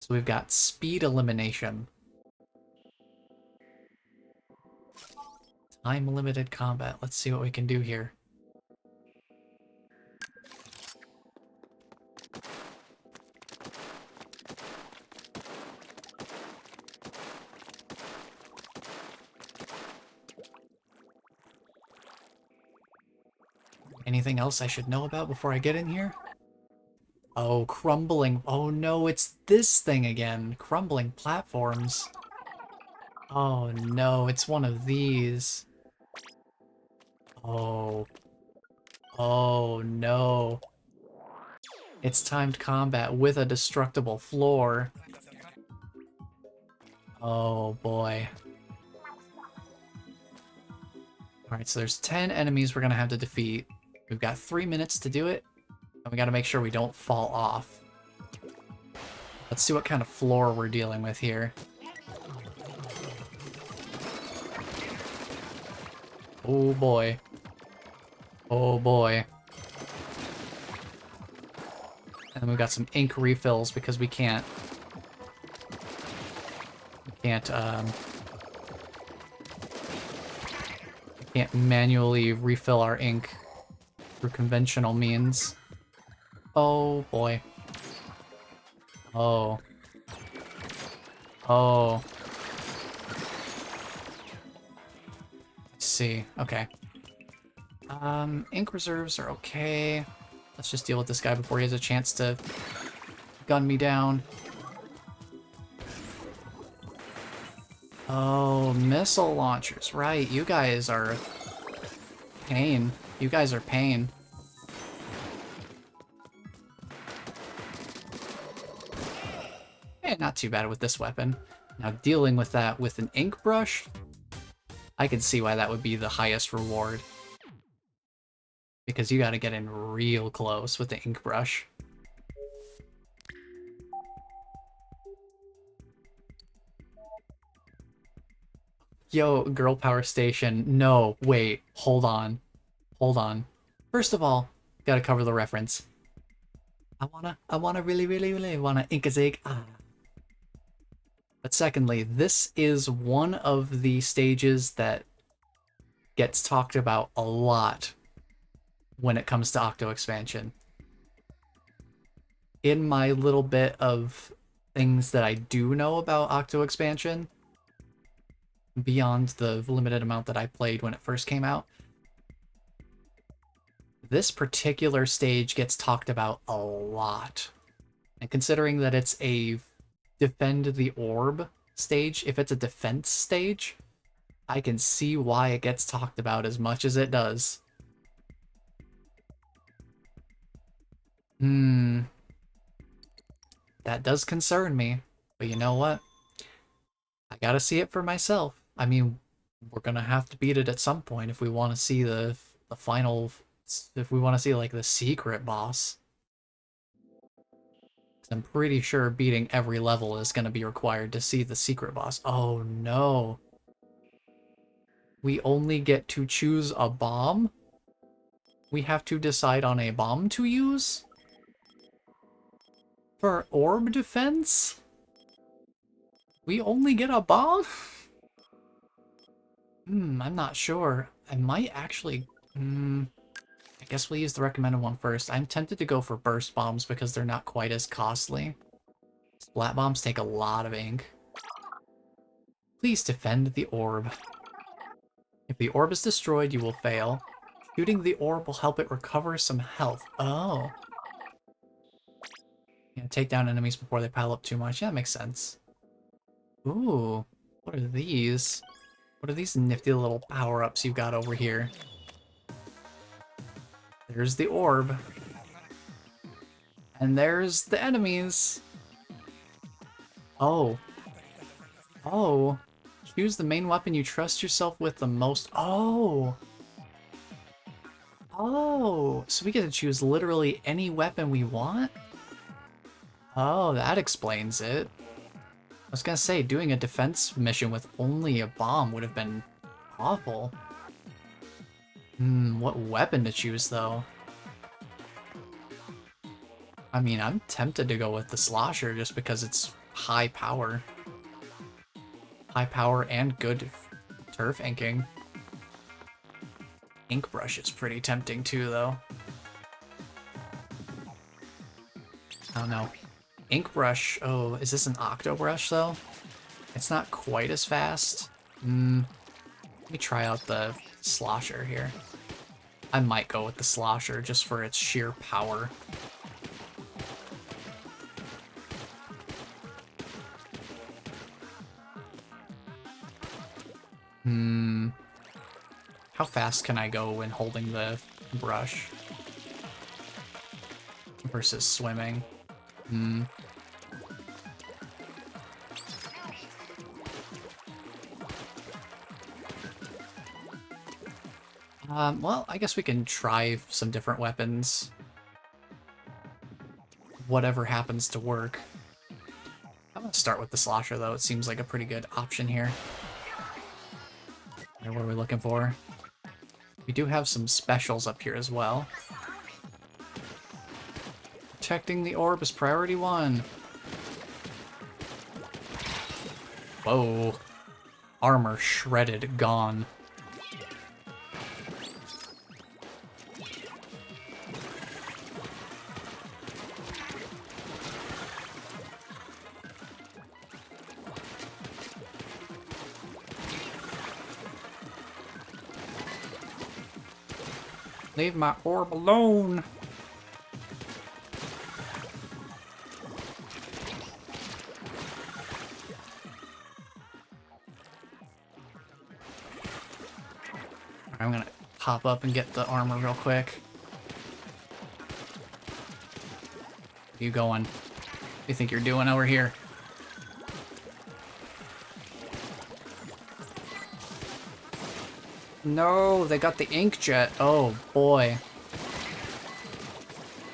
So we've got speed elimination. Time limited combat. Let's see what we can do here. Anything else I should know about before I get in here? Oh, crumbling. Oh no, it's this thing again. Crumbling platforms. Oh no, it's one of these. Oh. Oh no. It's timed combat with a destructible floor. Oh boy. Alright, so there's 10 enemies we're gonna have to defeat. We've got 3 minutes to do it, and we gotta make sure we don't fall off. Let's see what kind of floor we're dealing with here. Oh boy. Oh boy. And then we've got some ink refills because we can't manually refill our ink through conventional means. Oh boy. Oh. Oh. Let's see. Okay. Ink reserves are okay. Let's just deal with this guy before he has a chance to gun me down. Oh, missile launchers. Right, you guys are pain. You guys are pain. Eh, not too bad with this weapon. Now, dealing with that with an ink brush, I can see why that would be the highest reward. Because you gotta get in real close with the ink brush. Yo, girl power station. No, wait, hold on. Hold on. First of all, gotta cover the reference. I wanna really wanna ink a zig. Ah. But secondly, this is one of the stages that gets talked about a lot when it comes to Octo Expansion. In my little bit of things that I do know about Octo Expansion, beyond the limited amount that I played when it first came out, this particular stage gets talked about a lot. And considering that it's a defend the orb stage, if it's a defense stage, I can see why it gets talked about as much as it does. That does concern me, but you know what? I gotta see it for myself. I mean, we're gonna have to beat it at some point if we want to see the final, if we want to see like the secret boss. 'Cause I'm pretty sure beating every level is gonna be required to see the secret boss. Oh no. We only get to choose a bomb? We have to decide on a bomb to use? For orb defense? We only get a bomb? I'm not sure. I might actually... I guess we'll use the recommended one first. I'm tempted to go for burst bombs because they're not quite as costly. Splat bombs take a lot of ink. Please defend the orb. If the orb is destroyed, you will fail. Shooting the orb will help it recover some health. Oh. Yeah, take down enemies before they pile up too much. Yeah, that makes sense. Ooh, what are these? What are these nifty little power-ups you've got over here? There's the orb. And there's the enemies. Oh. Oh. Choose the main weapon you trust yourself with the most. Oh. Oh. So we get to choose literally any weapon we want? Oh, that explains it. I was gonna say, doing a defense mission with only a bomb would have been awful. What weapon to choose, though? I mean, I'm tempted to go with the Slosher just because it's high power. High power and good turf inking. Ink Brush is pretty tempting too, though. I don't know. Ink Brush, oh, is this an Octo Brush, though? It's not quite as fast. Let me try out the Slosher here. I might go with the Slosher just for its sheer power. How fast can I go when holding the brush versus swimming? Well, I guess we can try some different weapons. Whatever happens to work. I'm gonna start with the Slosher, though. It seems like a pretty good option here. What are we looking for? We do have some specials up here as well. Protecting the orb is priority 1. Whoa. Armor shredded, gone. Leave my orb alone! I'm gonna pop up and get the armor real quick. Where you going? What do you think you're doing over here? No, they got the inkjet. Oh boy.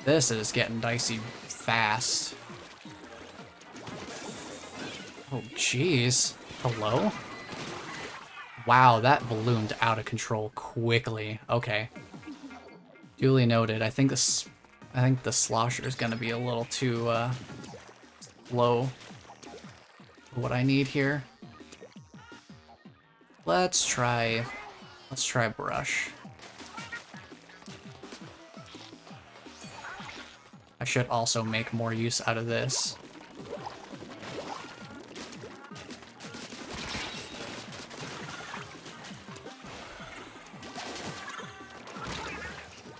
This is getting dicey fast. Oh jeez. Hello? Wow, that ballooned out of control quickly. Okay. Duly noted. I think the Slosher is gonna be a little too low for what I need here. Let's try Brush. I should also make more use out of this.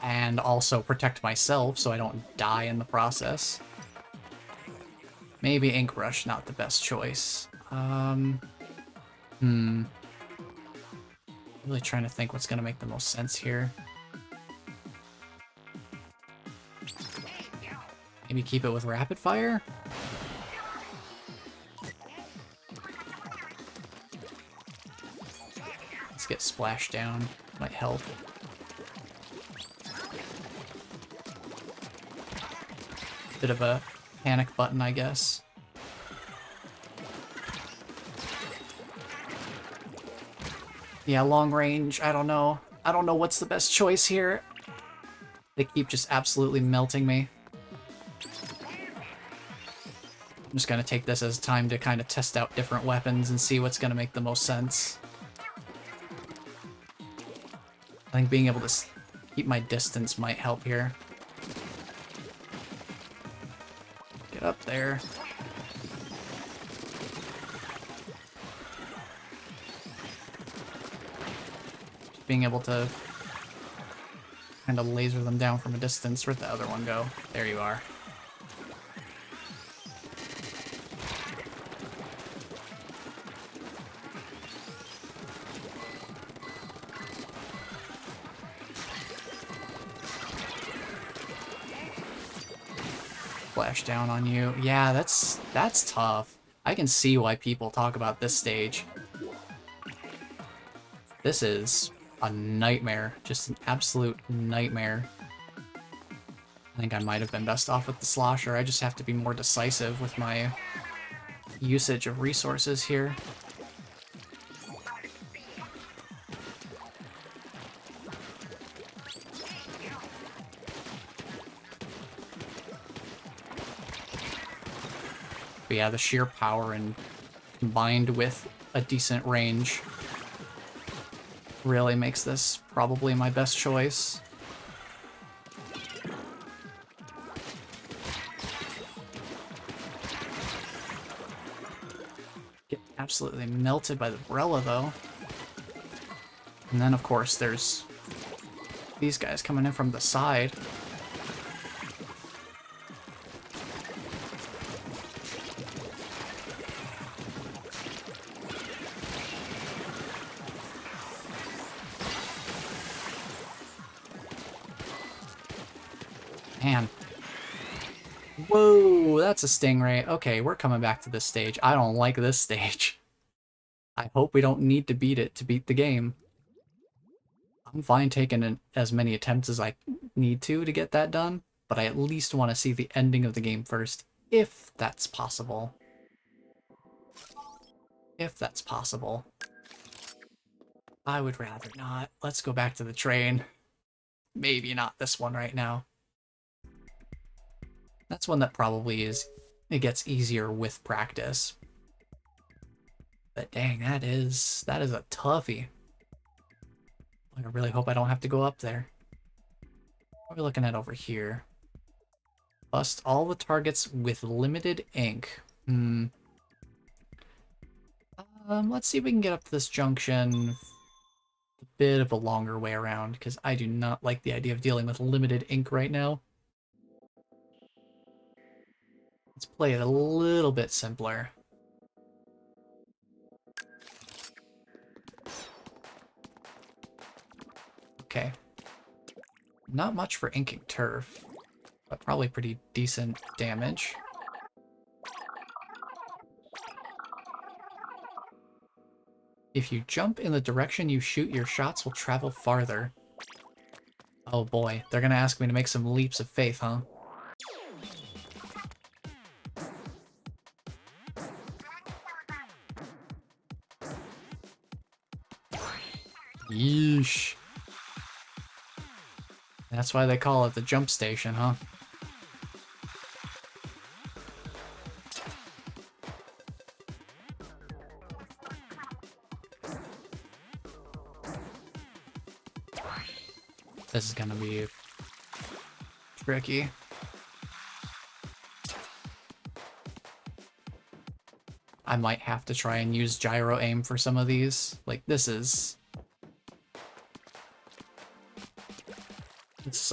And also protect myself so I don't die in the process. Maybe Ink Brush, not the best choice. Really trying to think what's gonna make the most sense here. Maybe keep it with Rapid Fire? Let's get Splash Down. Might help. Bit of a panic button, I guess. Yeah, long range, I don't know. I don't know what's the best choice here. They keep just absolutely melting me. I'm just gonna take this as time to kind of test out different weapons and see what's gonna make the most sense. I think being able to keep my distance might help here. Get up there. Being able to kind of laser them down from a distance. Where'd the other one go? There you are. splash down on you. Yeah, that's tough. I can see why people talk about this stage. This is a nightmare. Just an absolute nightmare. I think I might have been best off with the slosher. I just have to be more decisive with my usage of resources here. But yeah, the sheer power and combined with a decent range really makes this probably my best choice. Get absolutely melted by the umbrella though. And then of course there's these guys coming in from the side. Man. Whoa, that's a stingray. Okay, we're coming back to this stage. I don't like this stage. I hope we don't need to beat it to beat the game. I'm fine taking as many attempts as I need to get that done, but I at least want to see the ending of the game first, if that's possible. If that's possible. I would rather not. Let's go back to the train. Maybe not this one right now. That's one that probably it gets easier with practice. But dang, that is a toughie. I really hope I don't have to go up there. What are we looking at over here? Bust all the targets with limited ink. Let's see if we can get up to this junction a bit of a longer way around, because I do not like the idea of dealing with limited ink right now. Let's play it a little bit simpler. Okay. Not much for inking turf, but probably pretty decent damage. If you jump in the direction you shoot, your shots will travel farther. Oh boy, they're gonna ask me to make some leaps of faith, huh? Yeesh. That's why they call it the jump station, huh? This is gonna be tricky. I might have to try and use gyro aim for some of these. Like, this is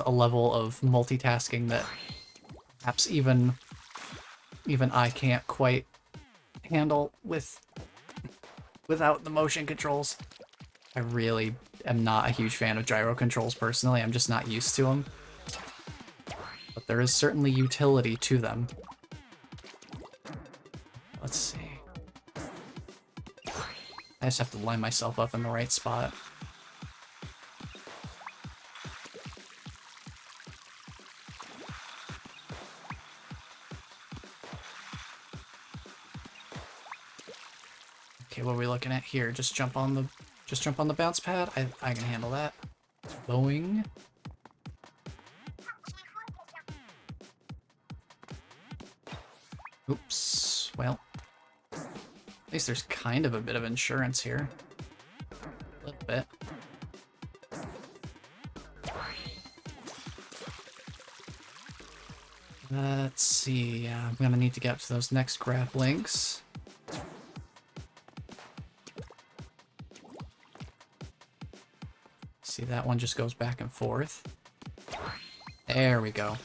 a level of multitasking that perhaps even I can't quite handle without the motion controls. I really am not a huge fan of gyro controls personally. I'm just not used to them. But there is certainly utility to them. Let's see. I just have to line myself up in the right spot. Okay, what are we looking at here? Just jump on the bounce pad. I can handle that. Boing. Oops. Well, at least there's kind of a bit of insurance here. A little bit. Let's see. I'm gonna need to get up to those next grab links. See, that one just goes back and forth. There we go.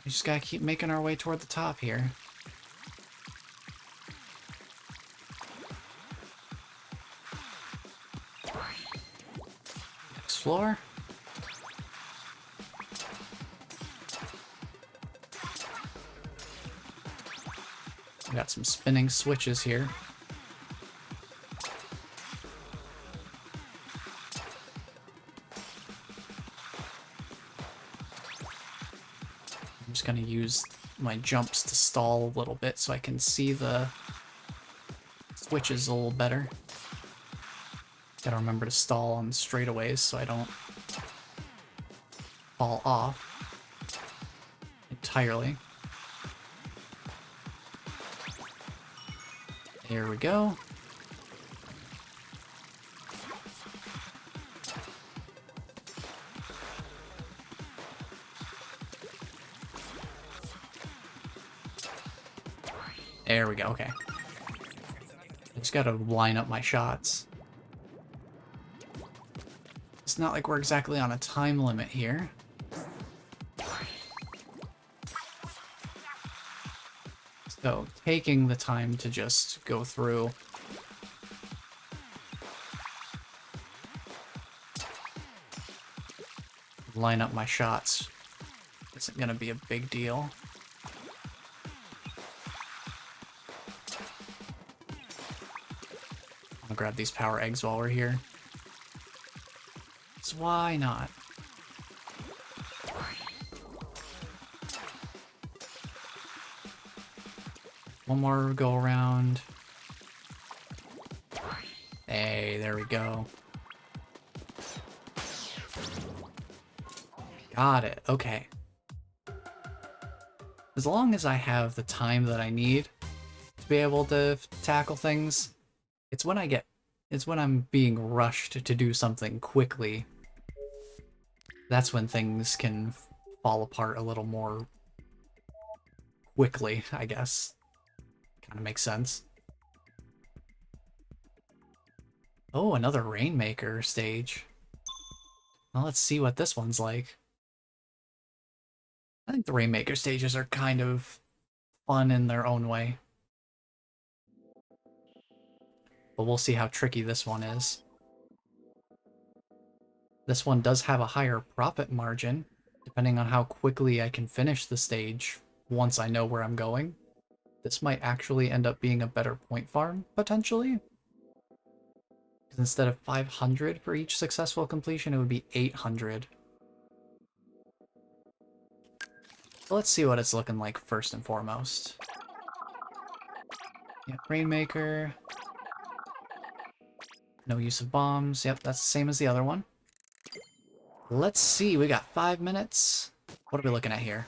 We just gotta keep making our way toward the top here. Next floor. Got some spinning switches here. I'm just gonna use my jumps to stall a little bit so I can see the switches a little better. Gotta remember to stall on straightaways so I don't fall off entirely. There we go. There we go, okay. I just gotta line up my shots. It's not like we're exactly on a time limit here. So, taking the time to just go through. Line up my shots isn't gonna be a big deal. I'll grab these power eggs while we're here. So why not? One more go around. Hey, there we go. Got it, okay. As long as I have the time that I need to be able to tackle things, it's when I'm being rushed to do something quickly. That's when things can fall apart a little more quickly, I guess. Kind of makes sense. Oh, another Rainmaker stage. Well, let's see what this one's like. I think the Rainmaker stages are kind of fun in their own way. But we'll see how tricky this one is. This one does have a higher profit margin, depending on how quickly I can finish the stage once I know where I'm going. This might actually end up being a better point farm, potentially. Because instead of 500 for each successful completion, it would be 800. So let's see what it's looking like first and foremost. Yeah, Rainmaker. No use of bombs. Yep, that's the same as the other one. Let's see, we got 5 minutes. What are we looking at here?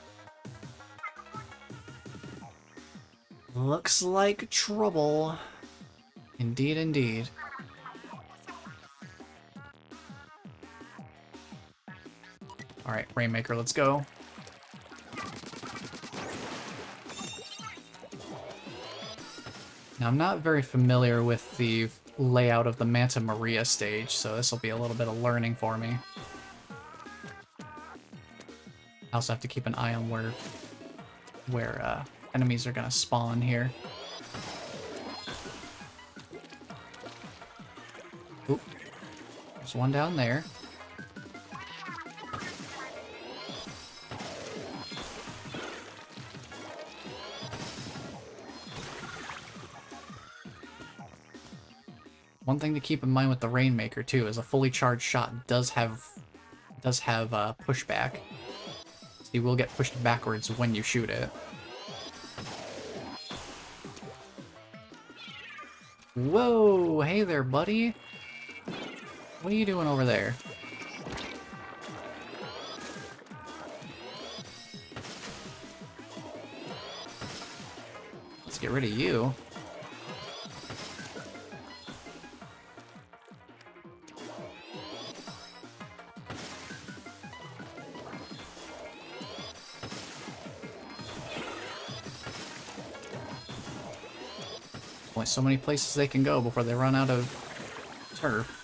Looks like trouble. Indeed, indeed. Alright, Rainmaker, let's go. Now, I'm not very familiar with the layout of the Manta Maria stage, so this will be a little bit of learning for me. I also have to keep an eye on where enemies are gonna spawn here. Oop. There's one down there. One thing to keep in mind with the Rainmaker too is a fully charged shot does have pushback. So you will get pushed backwards when you shoot it. Whoa! Hey there, buddy! What are you doing over there? Let's get rid of you. Only so many places they can go before they run out of turf.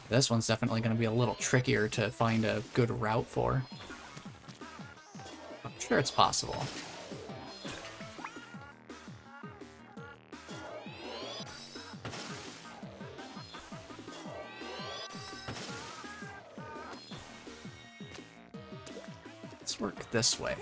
This one's definitely going to be a little trickier to find a good route for. I'm sure it's possible. Let's work this way.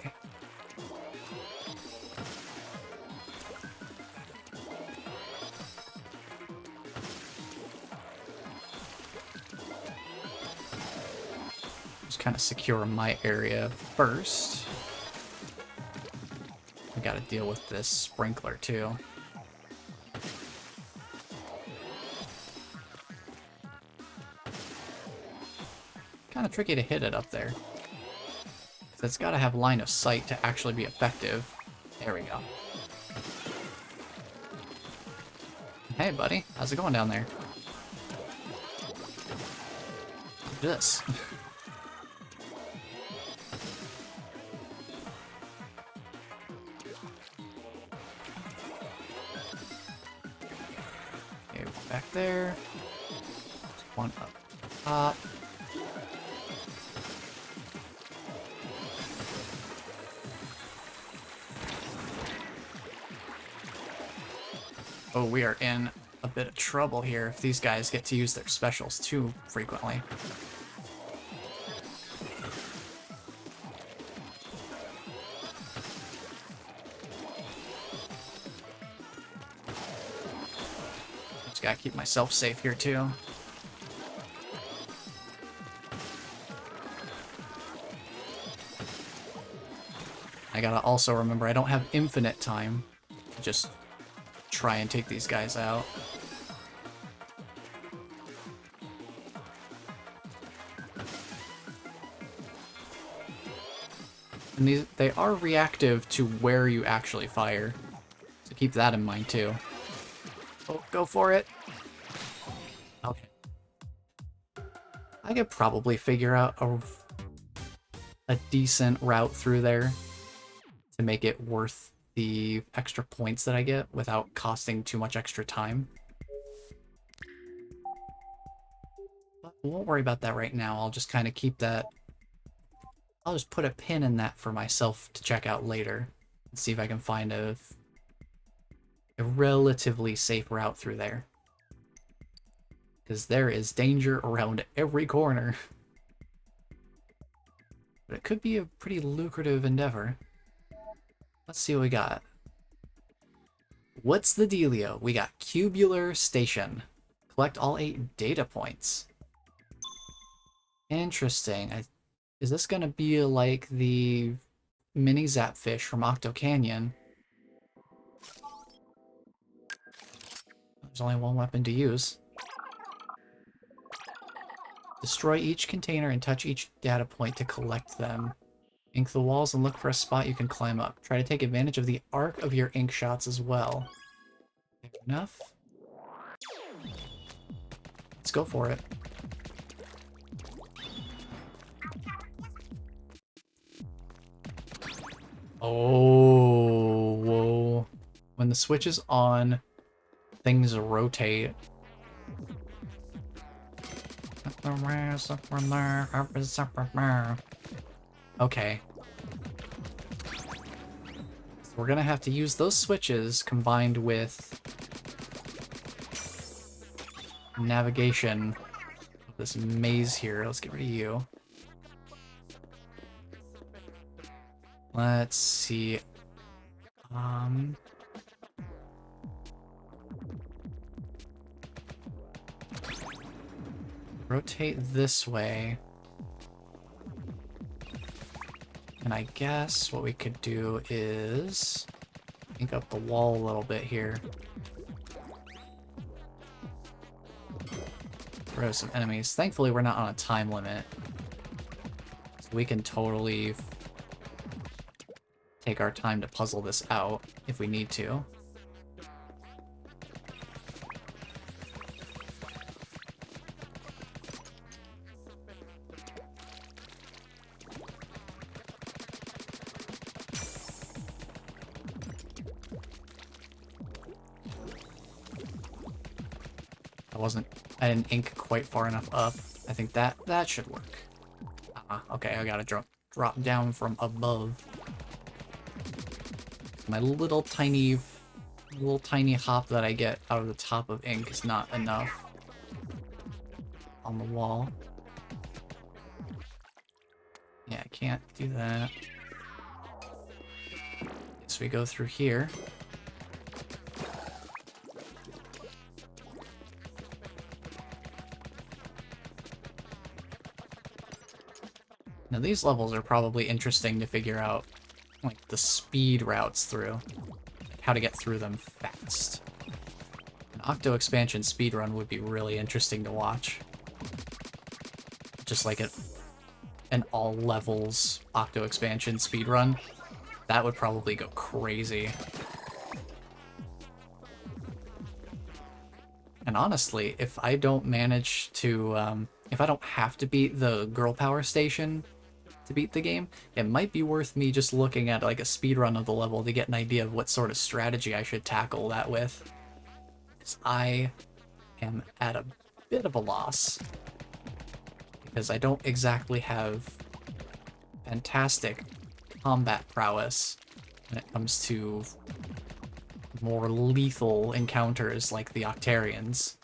Just kind of secure my area first. We gotta deal with this sprinkler too. Kind of tricky to hit it up there. It's got to have line of sight to actually be effective. There we go. Hey, buddy. How's it going down there? Look at this. Okay, back there. There's one up top. Oh, we are in a bit of trouble here if these guys get to use their specials too frequently. Just gotta keep myself safe here too. I gotta also remember I don't have infinite time. Just try and take these guys out. And they are reactive to where you actually fire, so keep that in mind too. Oh, go for it. Okay. I could probably figure out a decent route through there to make it worth the extra points that I get without costing too much extra time. But we won't worry about that right now. I'll just kind of keep that. I'll just put a pin in that for myself to check out later and see if I can find a relatively safe route through there. Because there is danger around every corner. But it could be a pretty lucrative endeavor. Let's see what we got. What's the dealio? We got Cubular Station. Collect all 8 data points. Interesting. Is this gonna be like the mini Zapfish from Octo Canyon? There's only one weapon to use. Destroy each container and touch each data point to collect them. Ink the walls and look for a spot you can climb up. Try to take advantage of the arc of your ink shots as well. Fair enough. Let's go for it. Oh, whoa. When the switch is on, things rotate. Okay. So we're gonna have to use those switches combined with navigation of this maze here. Let's get rid of you. Let's see. Rotate this way. And I guess what we could do is ink up the wall a little bit here. Throw some enemies. Thankfully, we're not on a time limit. So we can totally take our time to puzzle this out if we need to. I didn't ink quite far enough up. I think that should work. Okay, I gotta drop down from above. My little tiny hop that I get out of the top of ink is not enough on the wall. Yeah, I can't do that. So we go through here. Now these levels are probably interesting to figure out, like, the speed routes through. Like, how to get through them fast. An Octo Expansion speedrun would be really interesting to watch. Just like an all levels Octo Expansion speedrun. That would probably go crazy. And honestly, if I don't manage to, if I don't have to beat the girl power station to beat the game, it might be worth me just looking at like a speedrun of the level to get an idea of what sort of strategy I should tackle that with. Because I am at a bit of a loss. Because I don't exactly have fantastic combat prowess when it comes to more lethal encounters like the Octarians.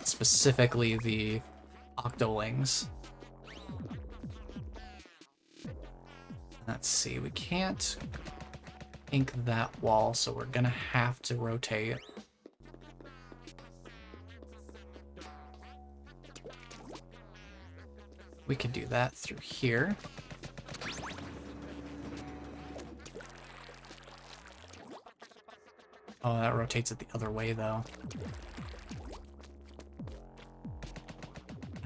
Specifically the Octolings. Let's see, we can't ink that wall, so we're gonna have to rotate. We could do that through here. Oh, that rotates it the other way, though.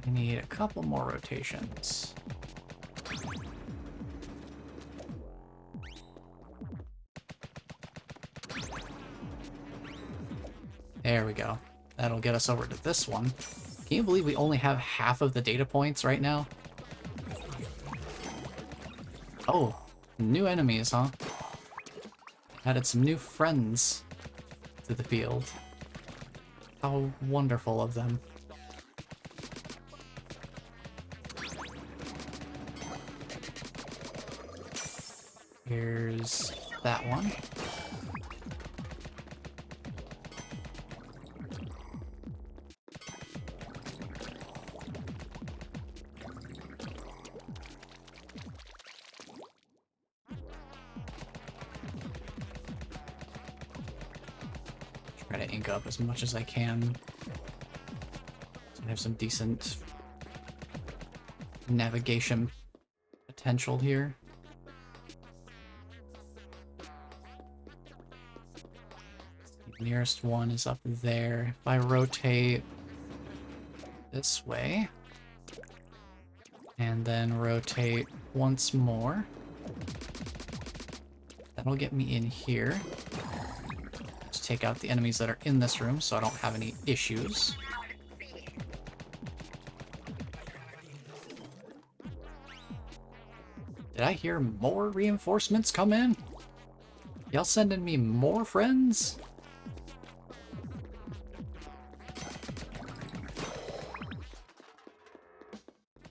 I need a couple more rotations. There we go. That'll get us over to this one. Can you believe we only have half of the data points right now? Oh, new enemies, huh? Added some new friends to the field. How wonderful of them. Here's that one. Try to ink up as much as I can. So I have some decent navigation potential here. The nearest one is up there. If I rotate this way, and then rotate once more, that'll get me in here. Just take out the enemies that are in this room so I don't have any issues. Did I hear more reinforcements come in? Y'all sending me more friends?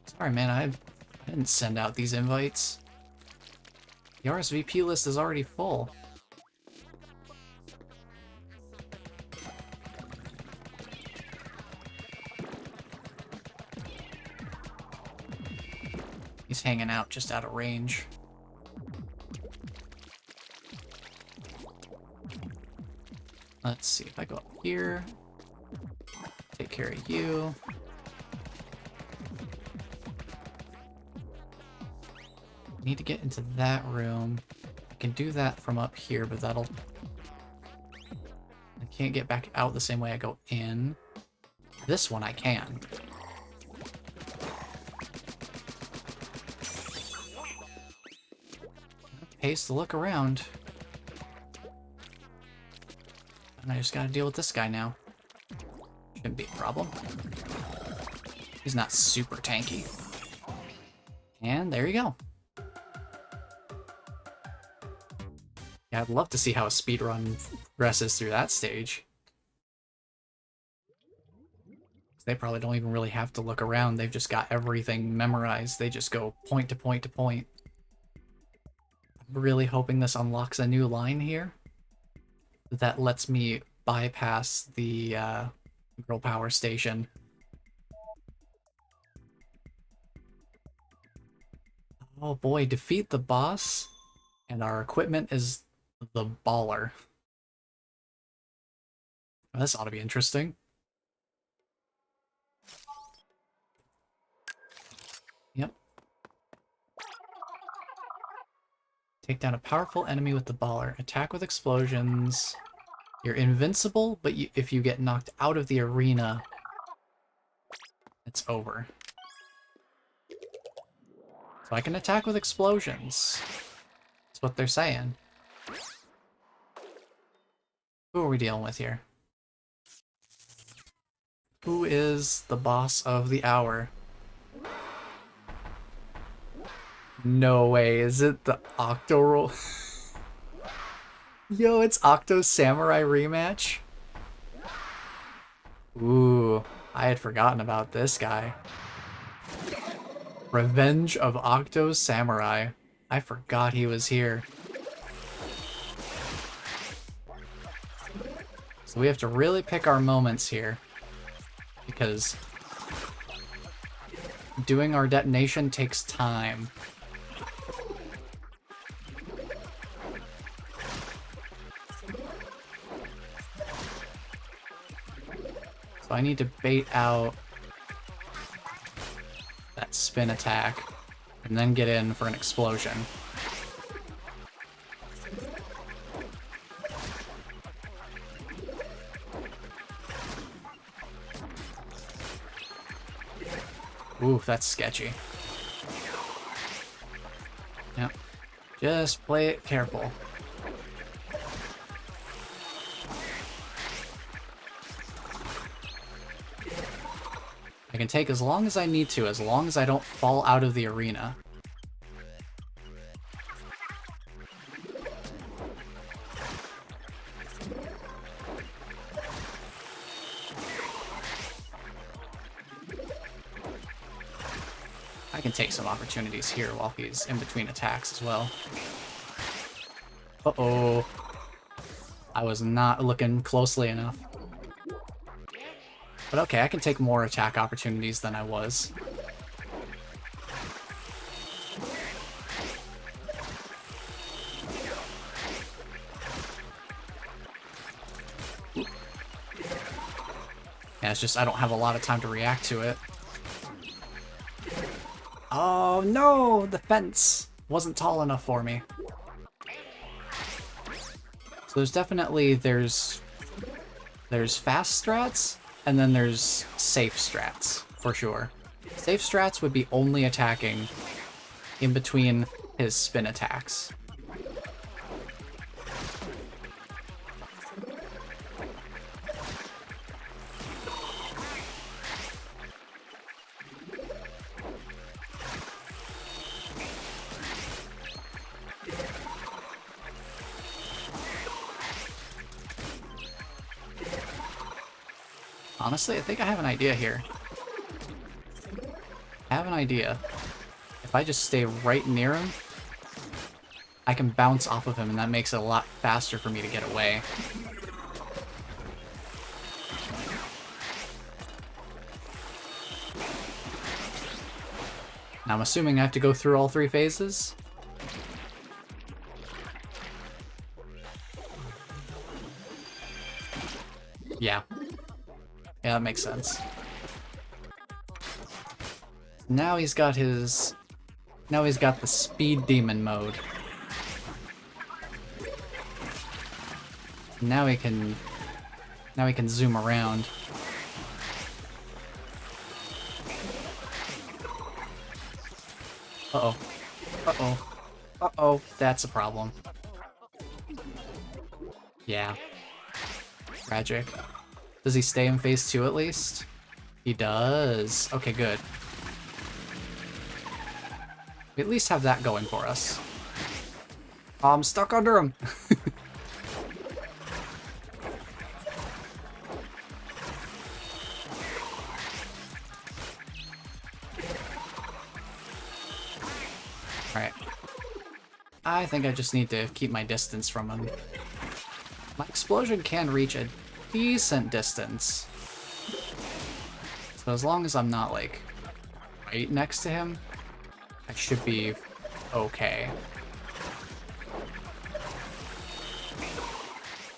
Sorry, man, I didn't send out these invites. The RSVP list is already full. He's hanging out just out of range. Let's see if I go up here. Take care of you. Need to get into that room. I can do that from up here, but that'll... I can't get back out the same way I go in. This one I can. Pays to look around. And I just gotta deal with this guy now. Shouldn't be a problem. He's not super tanky. And there you go. Yeah, I'd love to see how a speedrun progresses through that stage. They probably don't even really have to look around. They've just got everything memorized. They just go point to point to point. I'm really hoping this unlocks a new line here that lets me bypass the girl power station. Oh boy, defeat the boss, and our equipment is the baller. Well, this ought to be interesting. Take down a powerful enemy with the baller. Attack with explosions. You're invincible, but if you get knocked out of the arena, it's over. So I can attack with explosions. That's what they're saying. Who are we dealing with here? Who is the boss of the hour? No way, is it the Octo roll? Yo, it's Octo Samurai rematch? Ooh, I had forgotten about this guy. Revenge of Octo Samurai. I forgot he was here. So we have to really pick our moments here, because doing our detonation takes time. So I need to bait out that spin attack and then get in for an explosion. Ooh, that's sketchy. Yep. Just play it careful. I can take as long as I need to, as long as I don't fall out of the arena. I can take some opportunities here while he's in between attacks as well. Uh-oh. I was not looking closely enough. But okay, I can take more attack opportunities than I was. Yeah, it's just I don't have a lot of time to react to it. Oh no! The fence wasn't tall enough for me. So there's definitely, there's fast strats, and then there's safe strats, for sure. Safe strats would be only attacking in between his spin attacks. Honestly, I think I have an idea here. I have an idea. If I just stay right near him, I can bounce off of him, and that makes it a lot faster for me to get away. Now I'm assuming I have to go through all three phases. Yeah. Yeah, that makes sense. Now he's got his... Now he's got the speed demon mode. Now he can zoom around. Uh-oh. Uh-oh. Uh-oh. That's a problem. Yeah. Tragic. Does he stay in phase 2 at least? He does. Okay, good. We at least have that going for us. Oh, I'm stuck under him. Alright. I think I just need to keep my distance from him. My explosion can reach a decent distance. So as long as I'm not, like, right next to him, I should be okay.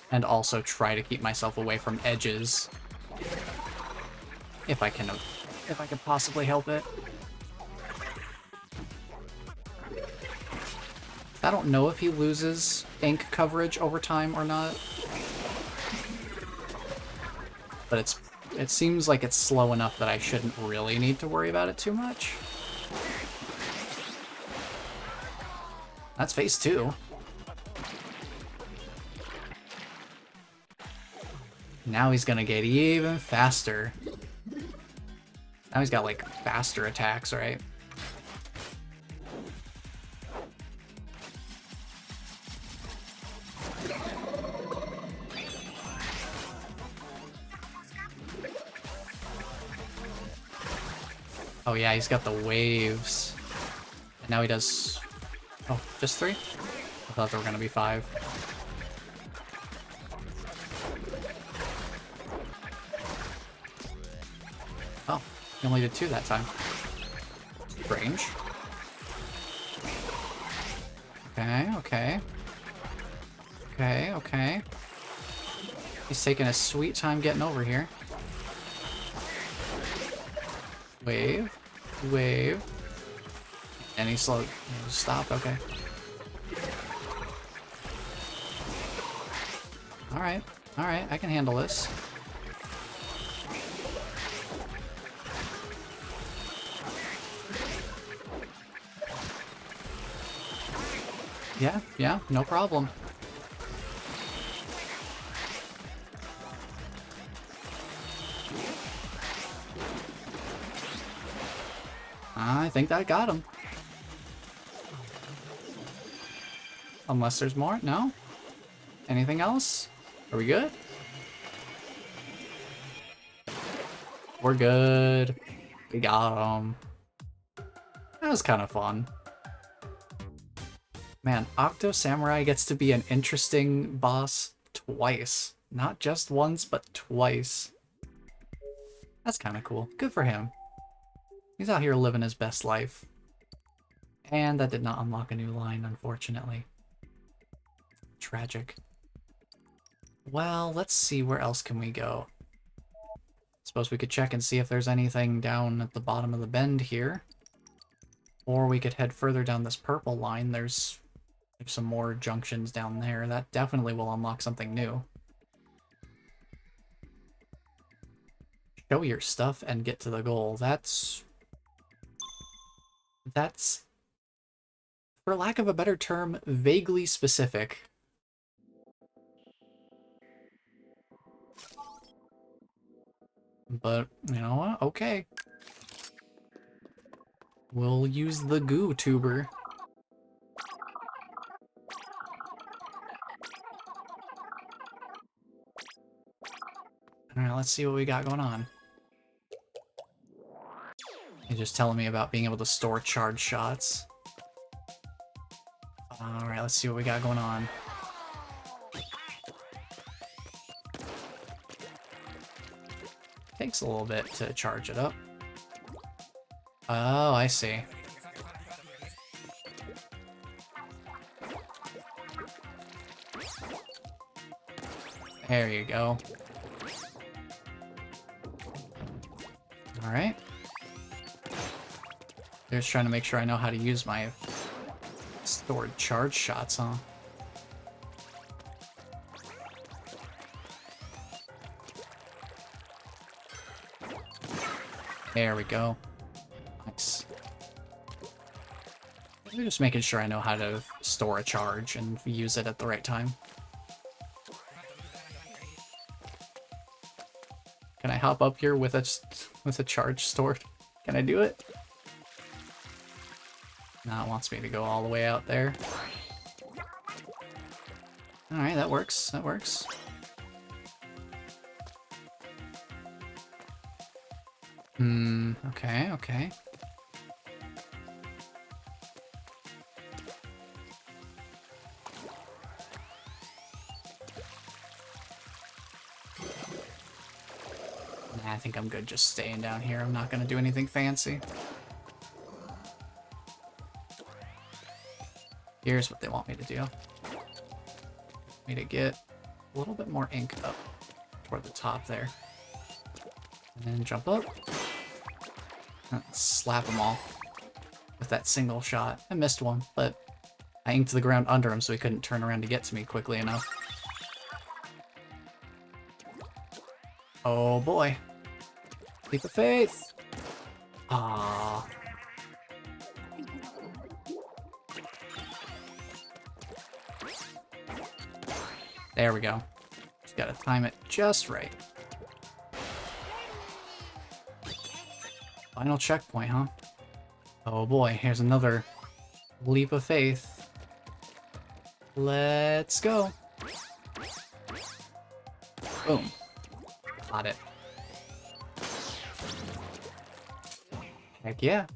And also try to keep myself away from edges. If I can possibly help it. I don't know if he loses ink coverage over time or not. But it seems like it's slow enough that I shouldn't really need to worry about it too much. That's phase 2. Now he's gonna get even faster. Now he's got, like, faster attacks, right? Oh yeah, he's got the waves. And now he does... Oh, just 3? I thought there were gonna be 5. Oh, he only did 2 that time. Strange. Okay, okay. Okay, okay. He's taking a sweet time getting over here. Wave. Wave. And he slowed. Stopped, okay. Alright, alright, I can handle this. Yeah, yeah, no problem. I think that got him. Unless there's more? No? Anything else? Are we good? We're good. We got him. That was kind of fun. Man, Octo Samurai gets to be an interesting boss twice. Not just once, but twice. That's kind of cool. Good for him. He's out here living his best life. And that did not unlock a new line, unfortunately. Tragic. Well, let's see, where else can we go? Suppose we could check and see if there's anything down at the bottom of the bend here. Or we could head further down this purple line. There's some more junctions down there. That definitely will unlock something new. Show your stuff and get to the goal. That's, for lack of a better term, vaguely specific. But, you know what? Okay. We'll use the goo tuber. Alright, let's see what we got going on. You're just telling me about being able to store charge shots. Alright, let's see what we got going on. Takes a little bit to charge it up. Oh, I see. There you go. Alright. They're just trying to make sure I know how to use my stored charge shots, huh? There we go. Nice. They're just making sure I know how to store a charge and use it at the right time. Can I hop up here with a charge stored? Can I do it? No, it wants me to go all the way out there. Alright, that works. That works. Okay, okay. Nah, I think I'm good just staying down here. I'm not gonna do anything fancy. Here's what they want me to do. Me to get a little bit more ink up toward the top there. And then jump up. And slap them all with that single shot. I missed one, but I inked the ground under him so he couldn't turn around to get to me quickly enough. Oh boy. Leap of faith. Ah. There we go. Just gotta time it just right. Final checkpoint, huh? Oh boy, here's another leap of faith. Let's go. Boom. Got it. Heck yeah.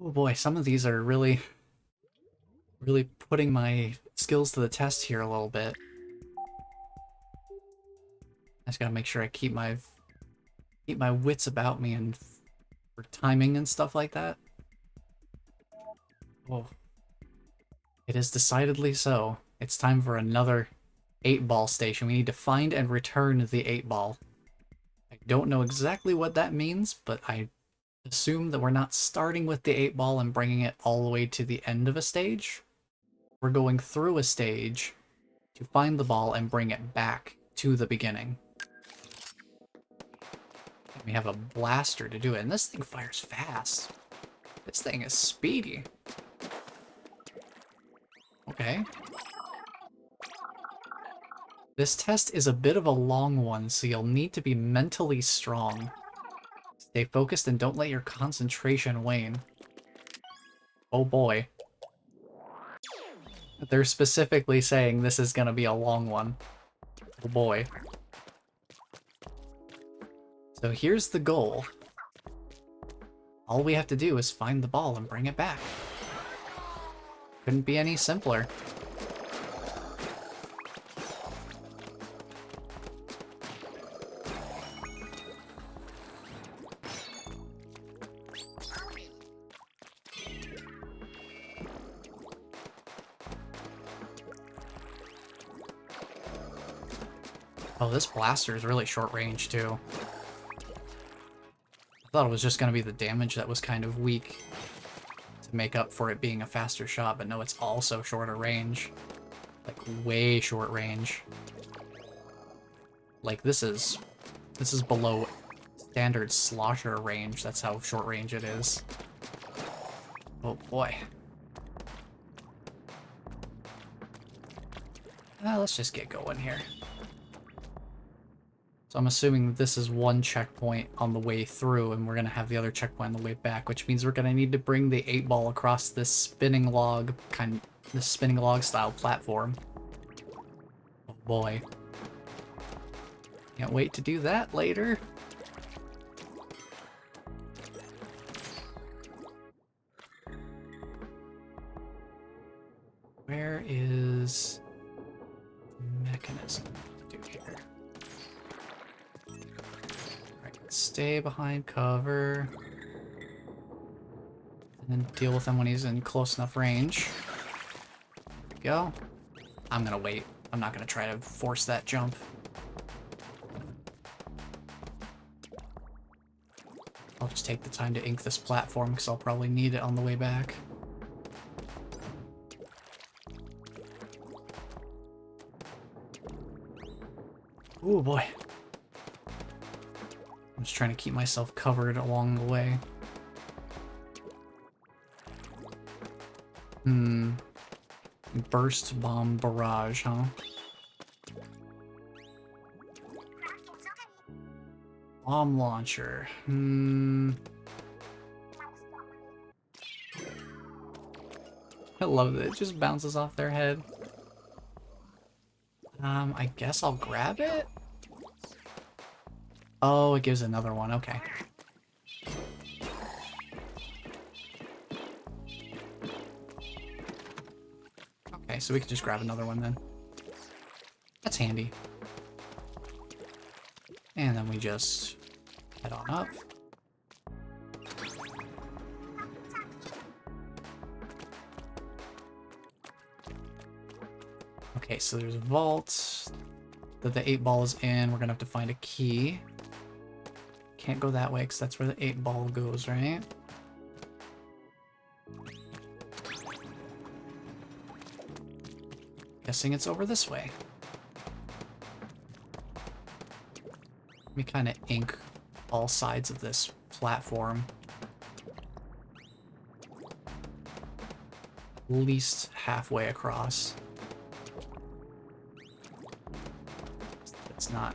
Oh boy, some of these are really putting my skills to the test here a little bit. I just gotta make sure I keep my wits about me and for timing and stuff like that. Oh, it is decidedly so. It's time for another 8-ball station. We need to find and return the 8-ball. I don't know exactly what that means, but I assume that we're not starting with the 8-ball and bringing it all the way to the end of a stage. We're going through a stage to find the ball and bring it back to the beginning. We have a blaster to do it, and this thing fires fast. This thing is speedy. Okay. This test is a bit of a long one, so you'll need to be mentally strong. Stay focused and don't let your concentration wane. Oh boy. They're specifically saying this is gonna be a long one. Oh boy. So here's the goal. All we have to do is find the ball and bring it back. Couldn't be any simpler. Oh, this blaster is really short range too. I thought it was just going to be the damage that was kind of weak to make up for it being a faster shot, but no, it's also shorter range. Like, way short range. Like, this is below standard slosher range. That's how short range it is. Oh boy. Let's just get going here. So I'm assuming this is one checkpoint on the way through, and we're going to have the other checkpoint on the way back, which means we're going to need to bring the 8-ball across this spinning log style platform. Oh boy. Can't wait to do that later. Where is the mechanism to do here? Stay behind cover. And then deal with him when he's in close enough range. There we go. I'm gonna wait. I'm not gonna try to force that jump. I'll just take the time to ink this platform because I'll probably need it on the way back. Ooh boy. I'm just trying to keep myself covered along the way. Burst bomb barrage, huh? Bomb launcher. I love that it just bounces off their head. I guess I'll grab it? Oh, it gives another one, okay. Okay, so we can just grab another one then. That's handy. And then we just head on up. Okay, so there's a vault that the 8-ball is in. We're gonna have to find a key. can't go that way because that's where the 8-ball goes, right? Guessing it's over this way. Let me kind of ink all sides of this platform. At least halfway across. It's not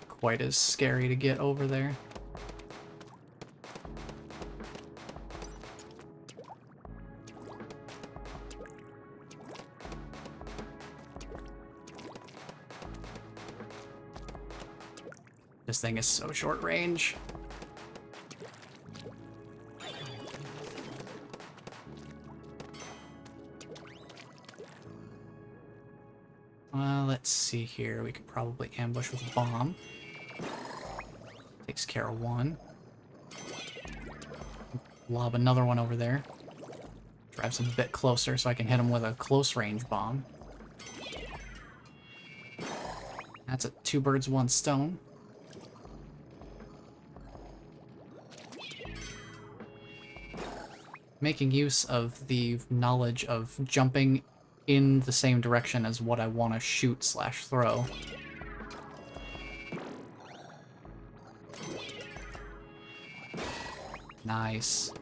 quite as scary to get over there. This thing is so short range. Let's see here. We could probably ambush with a bomb. Takes care of one. Lob another one over there. Drives him a bit closer so I can hit him with a close range bomb. That's a 2 birds, 1 stone. Making use of the knowledge of jumping in the same direction as what I want to shoot / throw. Nice.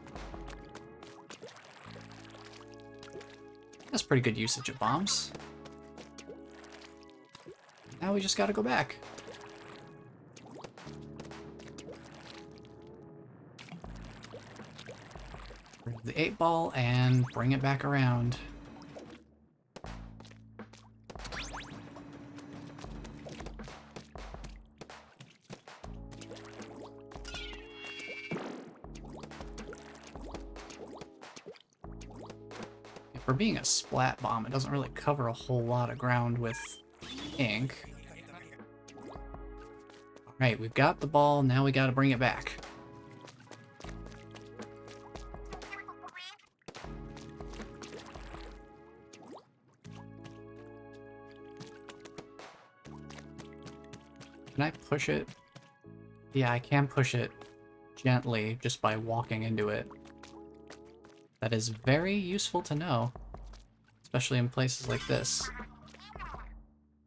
That's pretty good usage of bombs. Now we just gotta go back. Grab the 8-ball and bring it back around. For being a splat bomb, it doesn't really cover a whole lot of ground with ink. Alright, we've got the ball, now we gotta bring it back. Can I push it? Yeah, I can push it gently just by walking into it. That is very useful to know, especially in places like this.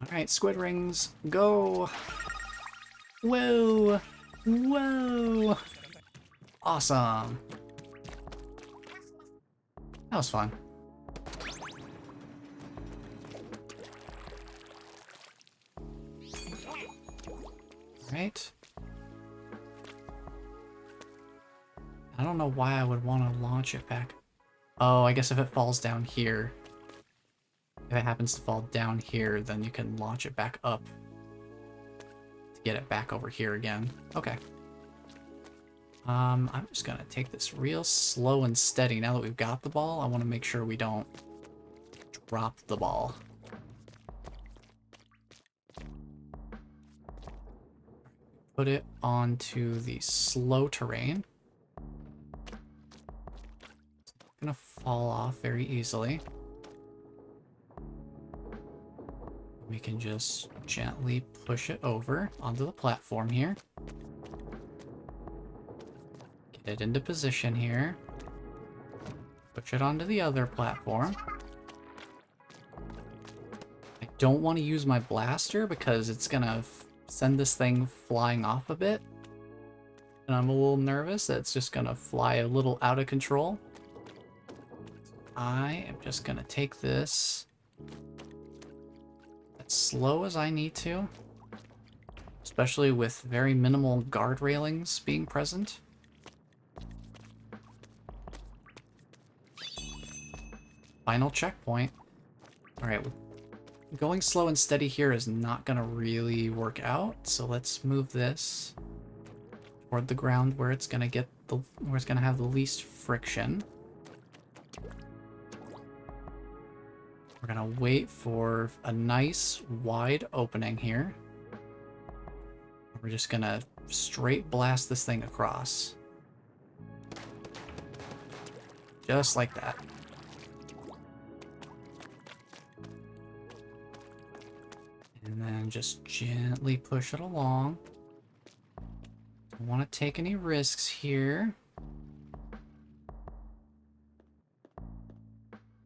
Alright, squid rings, go! Whoa! Whoa! Awesome! That was fun. Alright. I don't know why I would want to launch it back. Oh, I guess if it falls down here, if it happens to fall down here, then you can launch it back up to get it back over here again. Okay. I'm just gonna take this real slow and steady. Now that we've got the ball, I want to make sure we don't drop the ball. Put it onto the slow terrain. Gonna fall off very easily. We can just gently push it over onto the platform here. Get it into position here. Push it onto the other platform. I don't want to use my blaster because it's gonna send this thing flying off a bit. And I'm a little nervous that it's just gonna fly a little out of control. I am just gonna take this as slow as I need to, especially with very minimal guard railings being present. Final checkpoint. Alright, going slow and steady here is not gonna really work out, so let's move this toward the ground where it's gonna get where it's gonna have the least friction. We're gonna wait for a nice wide opening here. We're just gonna straight blast this thing across. Just like that. And then just gently push it along. want to take any risks here.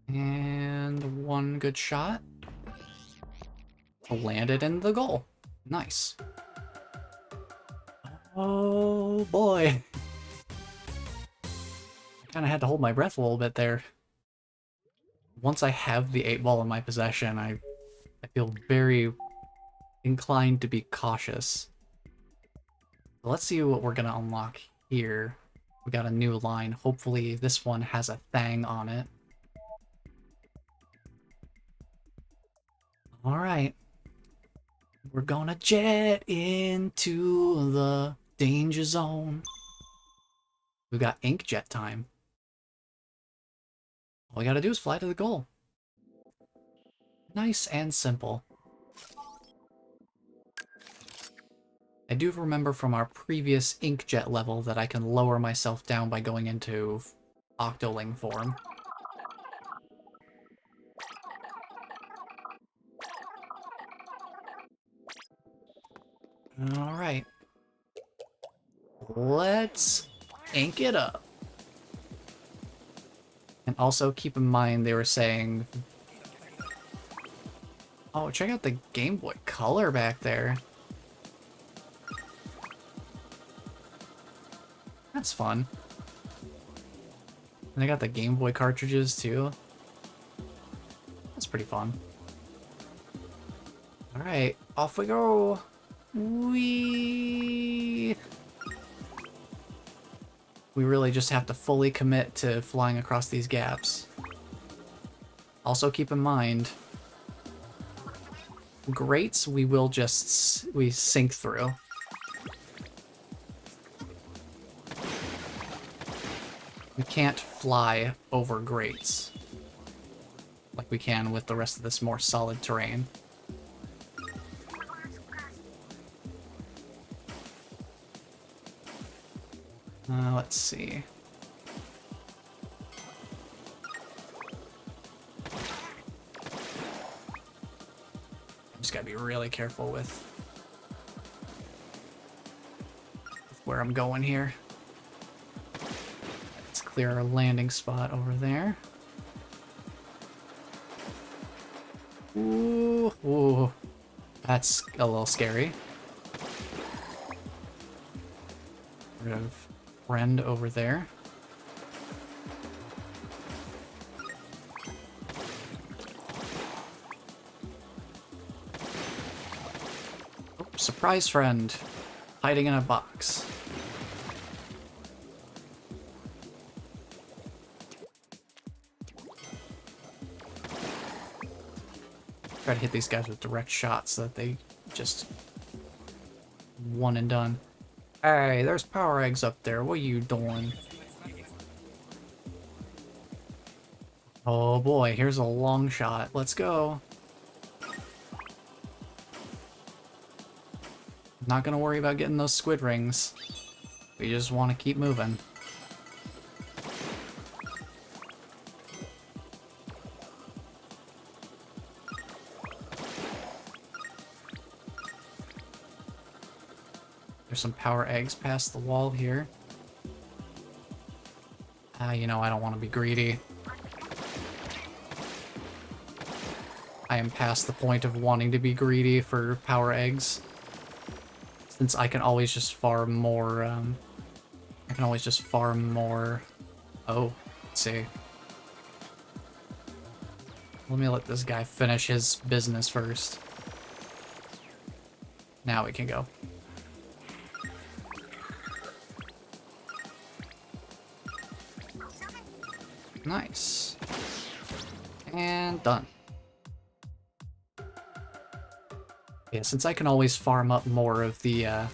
And one good shot. Landed in the goal. Nice. Oh boy. I kind of had to hold my breath a little bit there. Once I have the 8-ball in my possession, I feel very inclined to be cautious. Let's see what we're gonna unlock here. We got a new line. Hopefully this one has a Thang on it. Alright. We're gonna jet into the danger zone. We've got inkjet time. All we gotta do is fly to the goal. Nice and simple. I do remember from our previous inkjet level that I can lower myself down by going into Octoling form. Alright. Let's ink it up. And also keep in mind they were saying... Oh, check out the Game Boy Color back there. That's fun. And they got the Game Boy cartridges too. That's pretty fun. Alright, off we go. We really just have to fully commit to flying across these gaps. Also keep in mind, grates we sink through. We can't fly over grates like we can with the rest of this more solid terrain. Let's see. Just gotta be really careful with where I'm going here. Let's clear our landing spot over there. Ooh, ooh. That's a little scary. We have a friend over there. Oh, surprise friend. Hiding in a box. Try to hit these guys with direct shots so that they just one and done. Hey, there's power eggs up there. What are you doing? Oh boy, here's a long shot. Let's go. Not gonna worry about getting those squid rings. We just want to keep moving. There's some power eggs past the wall here. You know, I don't want to be greedy. I am past the point of wanting to be greedy for power eggs. Since I can always just farm more, Oh, let's see. Let me let this guy finish his business first. Now we can go. Nice. And done. Yeah, since I can always farm up more of the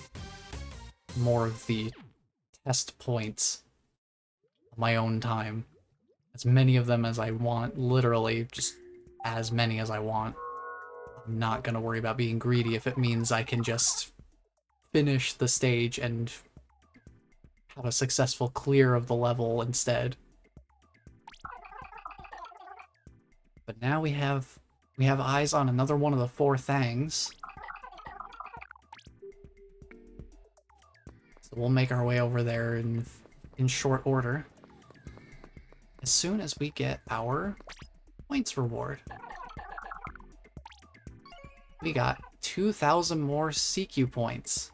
test points on my own time, as many of them as I want, literally just as many as I want. I'm not gonna worry about being greedy if it means I can just finish the stage and have a successful clear of the level instead. But now we have eyes on another one of the 4 Thangs. So we'll make our way over there in short order. As soon as we get our points reward. We got 2,000 more CQ points.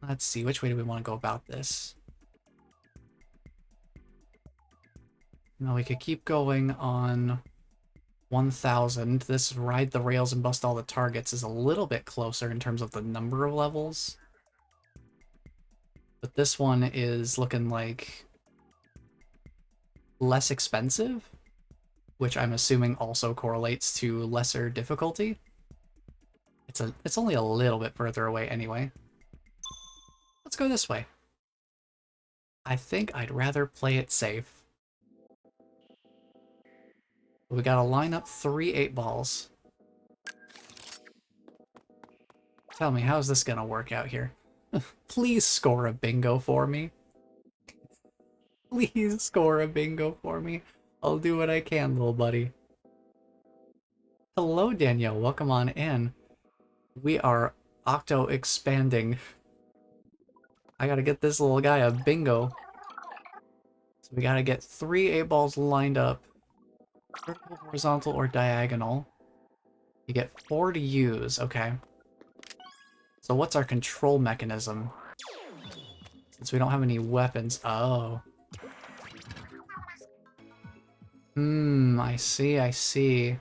Let's see, which way do we want to go about this? No, we could keep going on 1,000. This ride the rails and bust all the targets is a little bit closer in terms of the number of levels. But this one is looking like less expensive, which I'm assuming also correlates to lesser difficulty. It's only a little bit further away anyway. Let's go this way. I think I'd rather play it safe. We gotta line up 3 8-balls. Tell me, how's this gonna work out here? Please score a bingo for me. Please score a bingo for me. I'll do what I can, little buddy. Hello, Danielle. Welcome on in. We are Octo Expanding. I gotta get this little guy a bingo. So we gotta get 3 8-balls lined up. Vertical, horizontal, or diagonal. You get 4 to use. Okay. So what's our control mechanism? Since we don't have any weapons. Oh. I see, I see.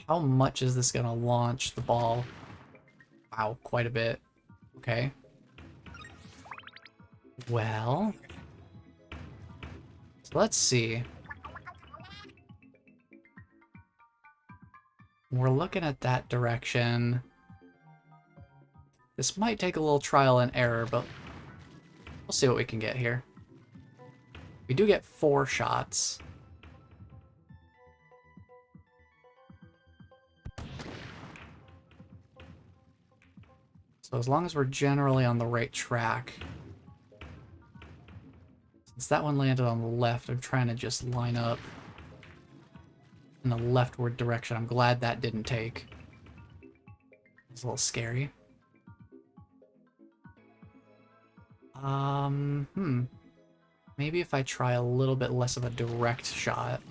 How much is this gonna launch the ball? Wow, quite a bit. Okay. Well. So let's see. We're looking at that direction. This might take a little trial and error, but we'll see what we can get here. We do get 4 shots. So as long as we're generally on the right track. Since that one landed on the left, I'm trying to just line up in the leftward direction. I'm glad that didn't take. It's a little scary. Maybe if I try a little bit less of a direct shot.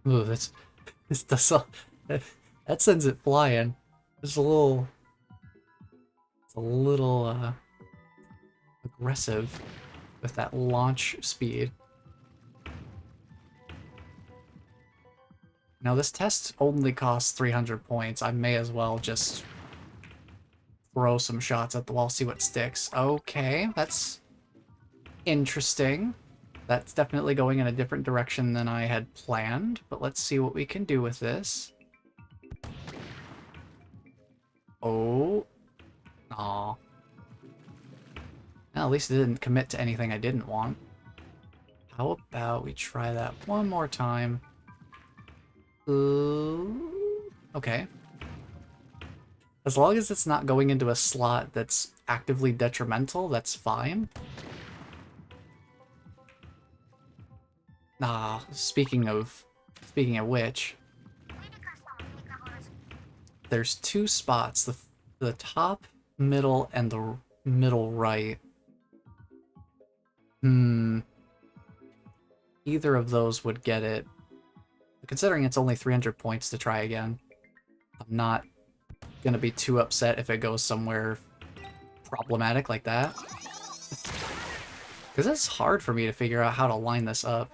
Ooh, this does that sends it flying. It's a little aggressive with that launch speed. Now this test only costs 300 points. I may as well just throw some shots at the wall, see what sticks. Okay, that's interesting. That's definitely going in a different direction than I had planned, but let's see what we can do with this. Oh. Aw. Well, at least it didn't commit to anything I didn't want. How about we try that one more time? Okay. As long as it's not going into a slot that's actively detrimental, that's fine. Speaking of which, there's 2 spots, the top, middle, and the middle right. Either of those would get it. Considering it's only 300 points to try again, I'm not gonna be too upset if it goes somewhere problematic like that. Because it's hard for me to figure out how to line this up.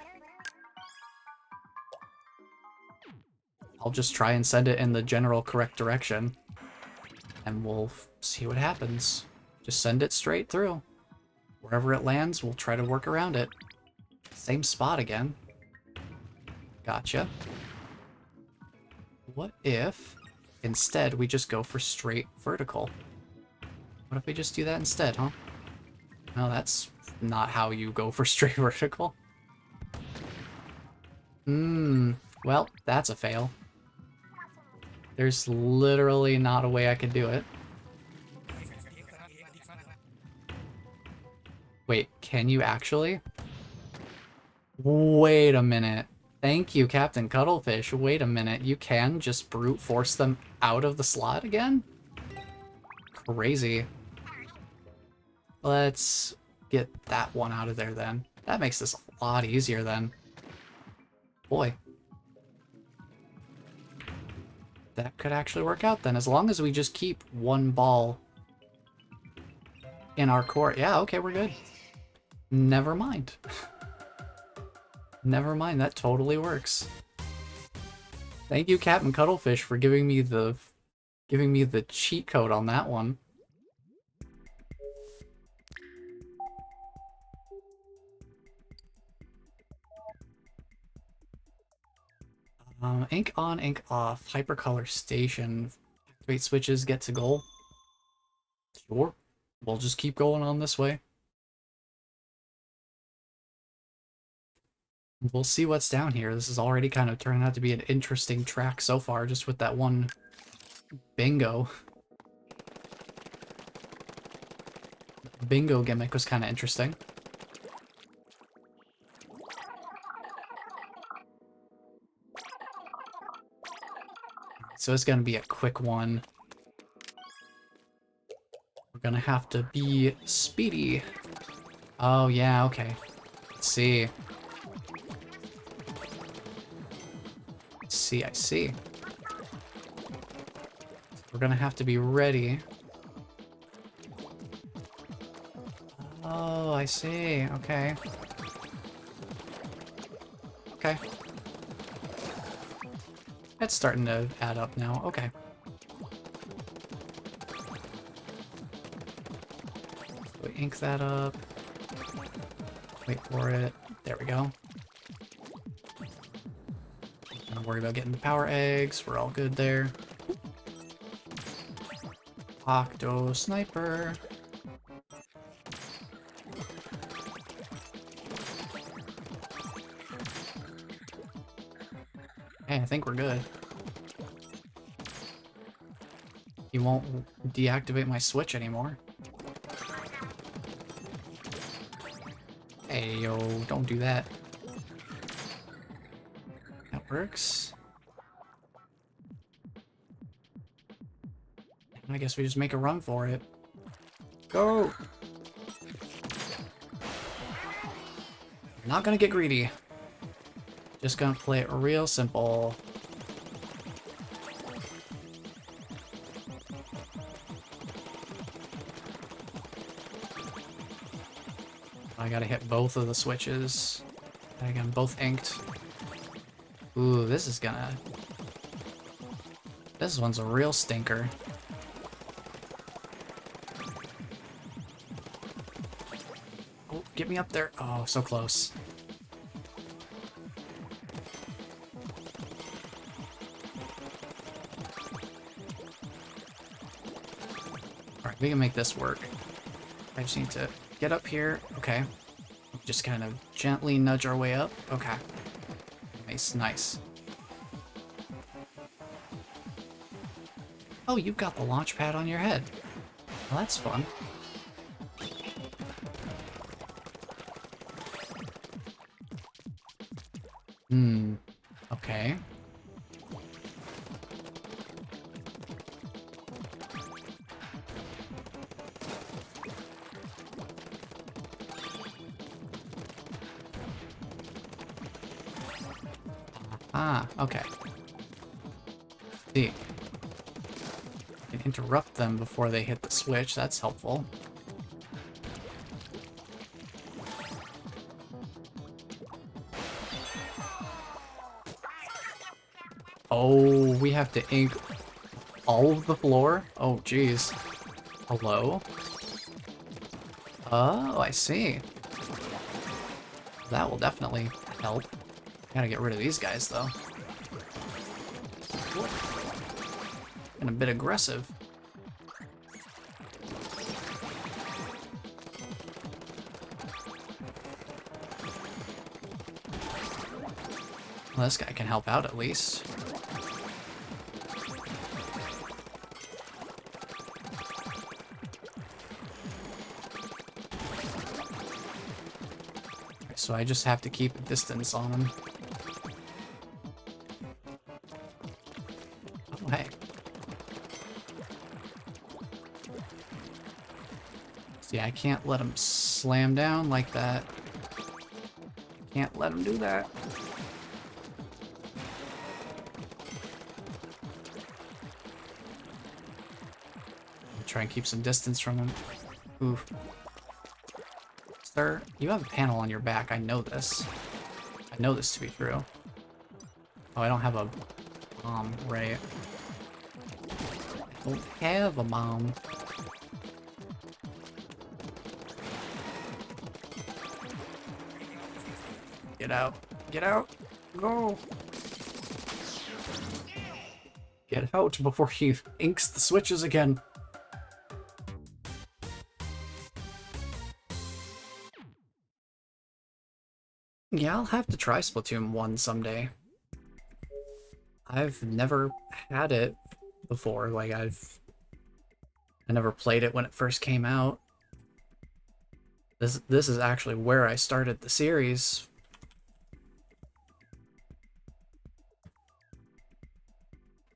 I'll just try and send it in the general correct direction. And we'll see what happens. Just send it straight through. Wherever it lands, we'll try to work around it. Same spot again. Gotcha. What if instead we just go for straight vertical? What if we just do that instead, huh? No, that's not how you go for straight vertical. Well, that's a fail. There's literally not a way I could do it. Wait, can you actually? Wait a minute. Thank you, Captain Cuttlefish. Wait a minute. You can just brute force them out of the slot again? crazy. Let's get that one out of there then. That makes this a lot easier then. Boy. That could actually work out then, as long as we just keep one ball in our court. Yeah, okay, we're good. Never mind. Never mind, that totally works. Thank you, Captain Cuttlefish, for giving me the cheat code on that one. Ink on, ink off. Hypercolor station. Activate switches, get to goal. Sure. We'll just keep going on this way. We'll see what's down here. This is already kind of turning out to be an interesting track so far, just with that one bingo. Bingo gimmick was kind of interesting. So it's going to be a quick one. We're going to have to be speedy. Oh, yeah, okay. Let's see. I see. We're going to have to be ready. Oh, I see. Okay. Okay. It's starting to add up now. Okay. We ink that up. Wait for it. There we go. Don't worry about getting the power eggs. We're all good there. Octo Sniper. Hey, I think we're good. He won't deactivate my switch anymore. Hey, yo, don't do that. That works. I guess we just make a run for it. Go! Not gonna get greedy. Just gonna play it real simple. I gotta hit both of the switches. Again, both inked. Ooh, this is gonna... This one's a real stinker. Oh, get me up there. Oh, so close. Alright, we can make this work. I just need to get up here. Okay. Just kind of gently nudge our way up. Okay. Nice, nice. Oh, you've got the launch pad on your head. Well, that's fun. Okay. Ah, okay. See. You can interrupt them before they hit the switch. That's helpful. Oh, we have to ink all of the floor? Oh, jeez. Hello? Oh, I see. That will definitely help. Gotta get rid of these guys, though. And a bit aggressive. Well, this guy can help out at least. So I just have to keep a distance on him. Oh, hey. See, I can't let him slam down like that. Can't let him do that. Try and keep some distance from him. Oof. Sir, you have a panel on your back. I know this. I know this to be true. Oh, I don't have a bomb, right? I don't have a bomb. Get out. Get out. Go. Get out before he inks the switches again. Yeah, I'll have to try Splatoon 1 someday. I've never had it before. Like, I never played it when it first came out. This is actually where I started the series.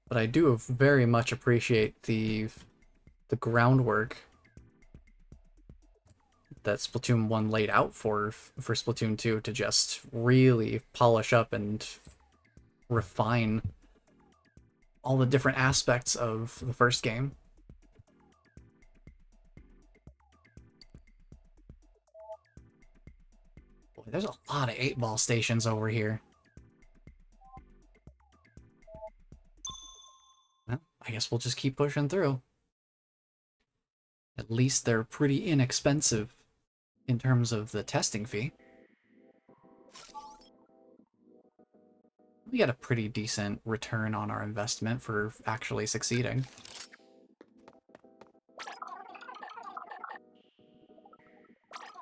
But I do very much appreciate the groundwork that Splatoon 1 laid out for Splatoon 2 to just really polish up and refine all the different aspects of the first game. Boy, there's a lot of 8-ball stations over here. Well, I guess we'll just keep pushing through. At least they're pretty inexpensive in terms of the testing fee. We got a pretty decent return on our investment for actually succeeding.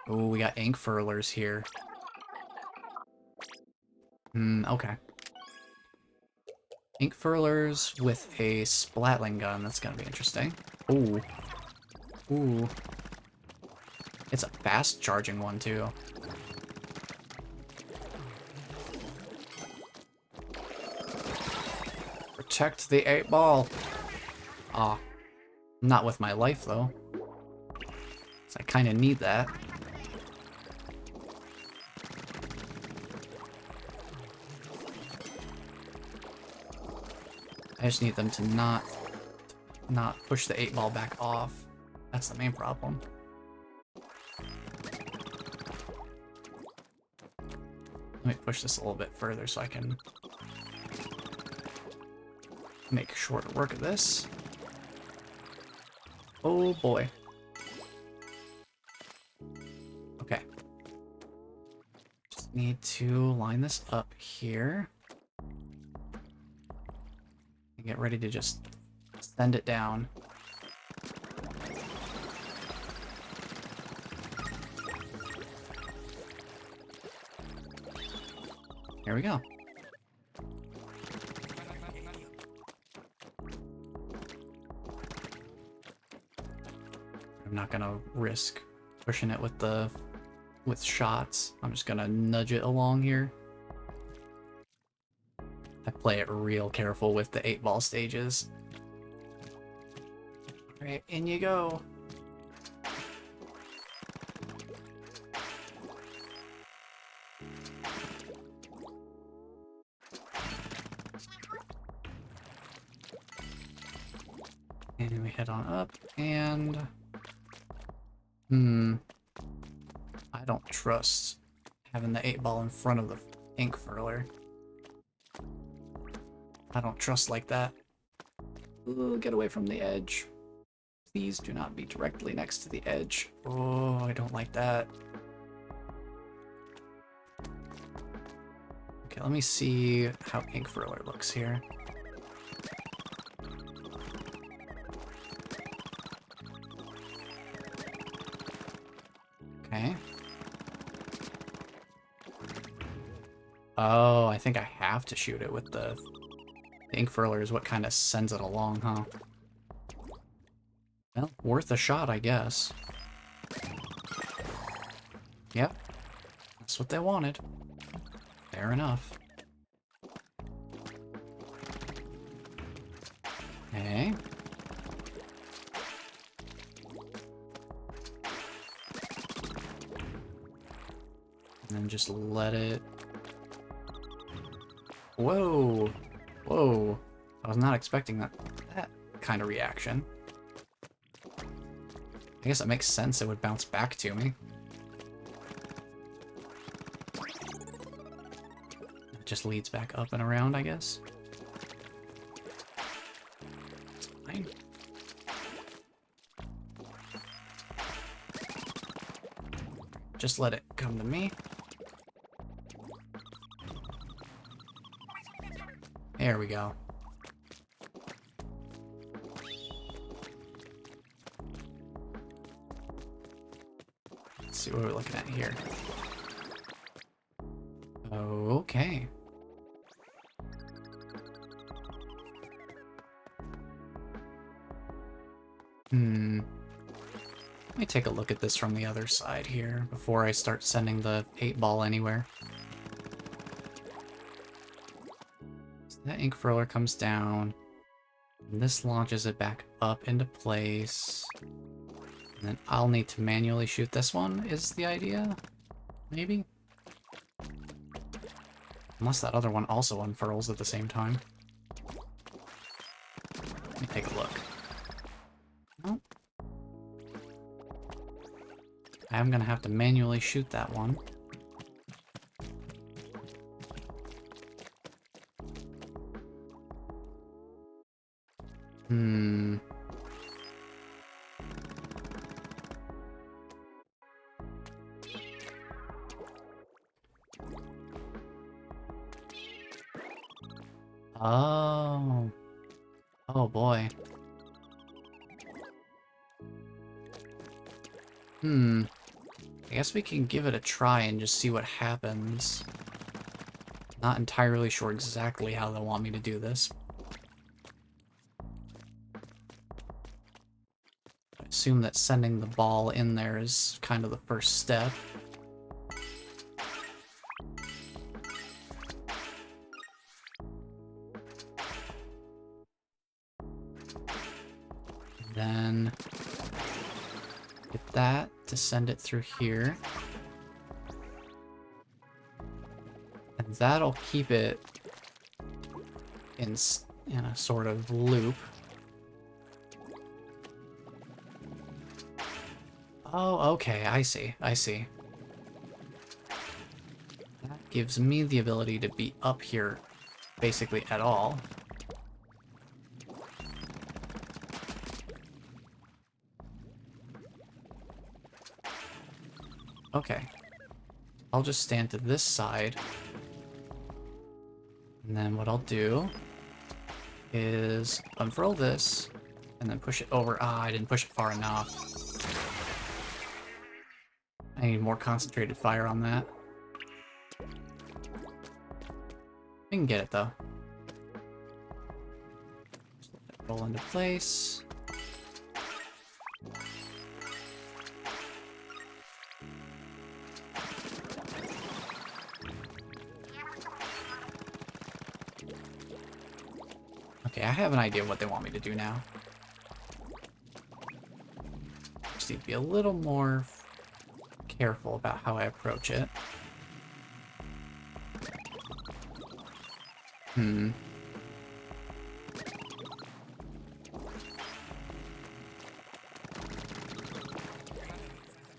Oh, we got ink furlers here. Okay. Ink furlers with a splatling gun. That's gonna be interesting. Ooh. Ooh. It's a fast charging one, too. Protect the 8-ball. Ah. Not with my life, though. So I kind of need that. I just need them to not push the 8-ball back off. That's the main problem. Let me push this a little bit further so I can make shorter work of this. Oh boy. Okay. Just need to line this up here. And get ready to just send it down. Here we go. I'm not gonna risk pushing it with shots. I'm just gonna nudge it along here. I play it real careful with the 8-ball stages. Alright, in you go. And we head on up, and... I don't trust having the 8-ball in front of the ink furler. I don't trust like that. Ooh, get away from the edge. Please do not be directly next to the edge. Oh, I don't like that. Okay, let me see how ink furler looks here. Okay. Oh, I think I have to shoot it with the ink furler is what kind of sends it along, huh? Well, worth a shot, I guess. Yep. That's what they wanted. Fair enough. Okay. then just let it... Whoa! Whoa! I was not expecting that kind of reaction. I guess it makes sense it would bounce back to me. It just leads back up and around, I guess. It's fine. Just let it come to me. There we go. Let's see what we're looking at here. Okay. Let me take a look at this from the other side here before I start sending the 8-ball anywhere. So that ink furler comes down, and this launches it back up into place. And then I'll need to manually shoot this one, is the idea? Maybe? Unless that other one also unfurls at the same time. Let me take a look. Nope. I'm gonna have to manually shoot that one. Oh. Oh boy. I guess we can give it a try and just see what happens. Not entirely sure exactly how they want me to do this. I assume that sending the ball in there is kind of the first step. Then get that to send it through here. And that'll keep it in a sort of loop. Oh, okay, I see, I see. That gives me the ability to be up here basically at all. Okay. I'll just stand to this side. And then what I'll do is unfurl this and then push it over. Ah, I didn't push it far enough. I need more concentrated fire on that. We can get it though. Just let it roll into place. Okay, I have an idea of what they want me to do now. Just need to be a little more careful about how I approach it.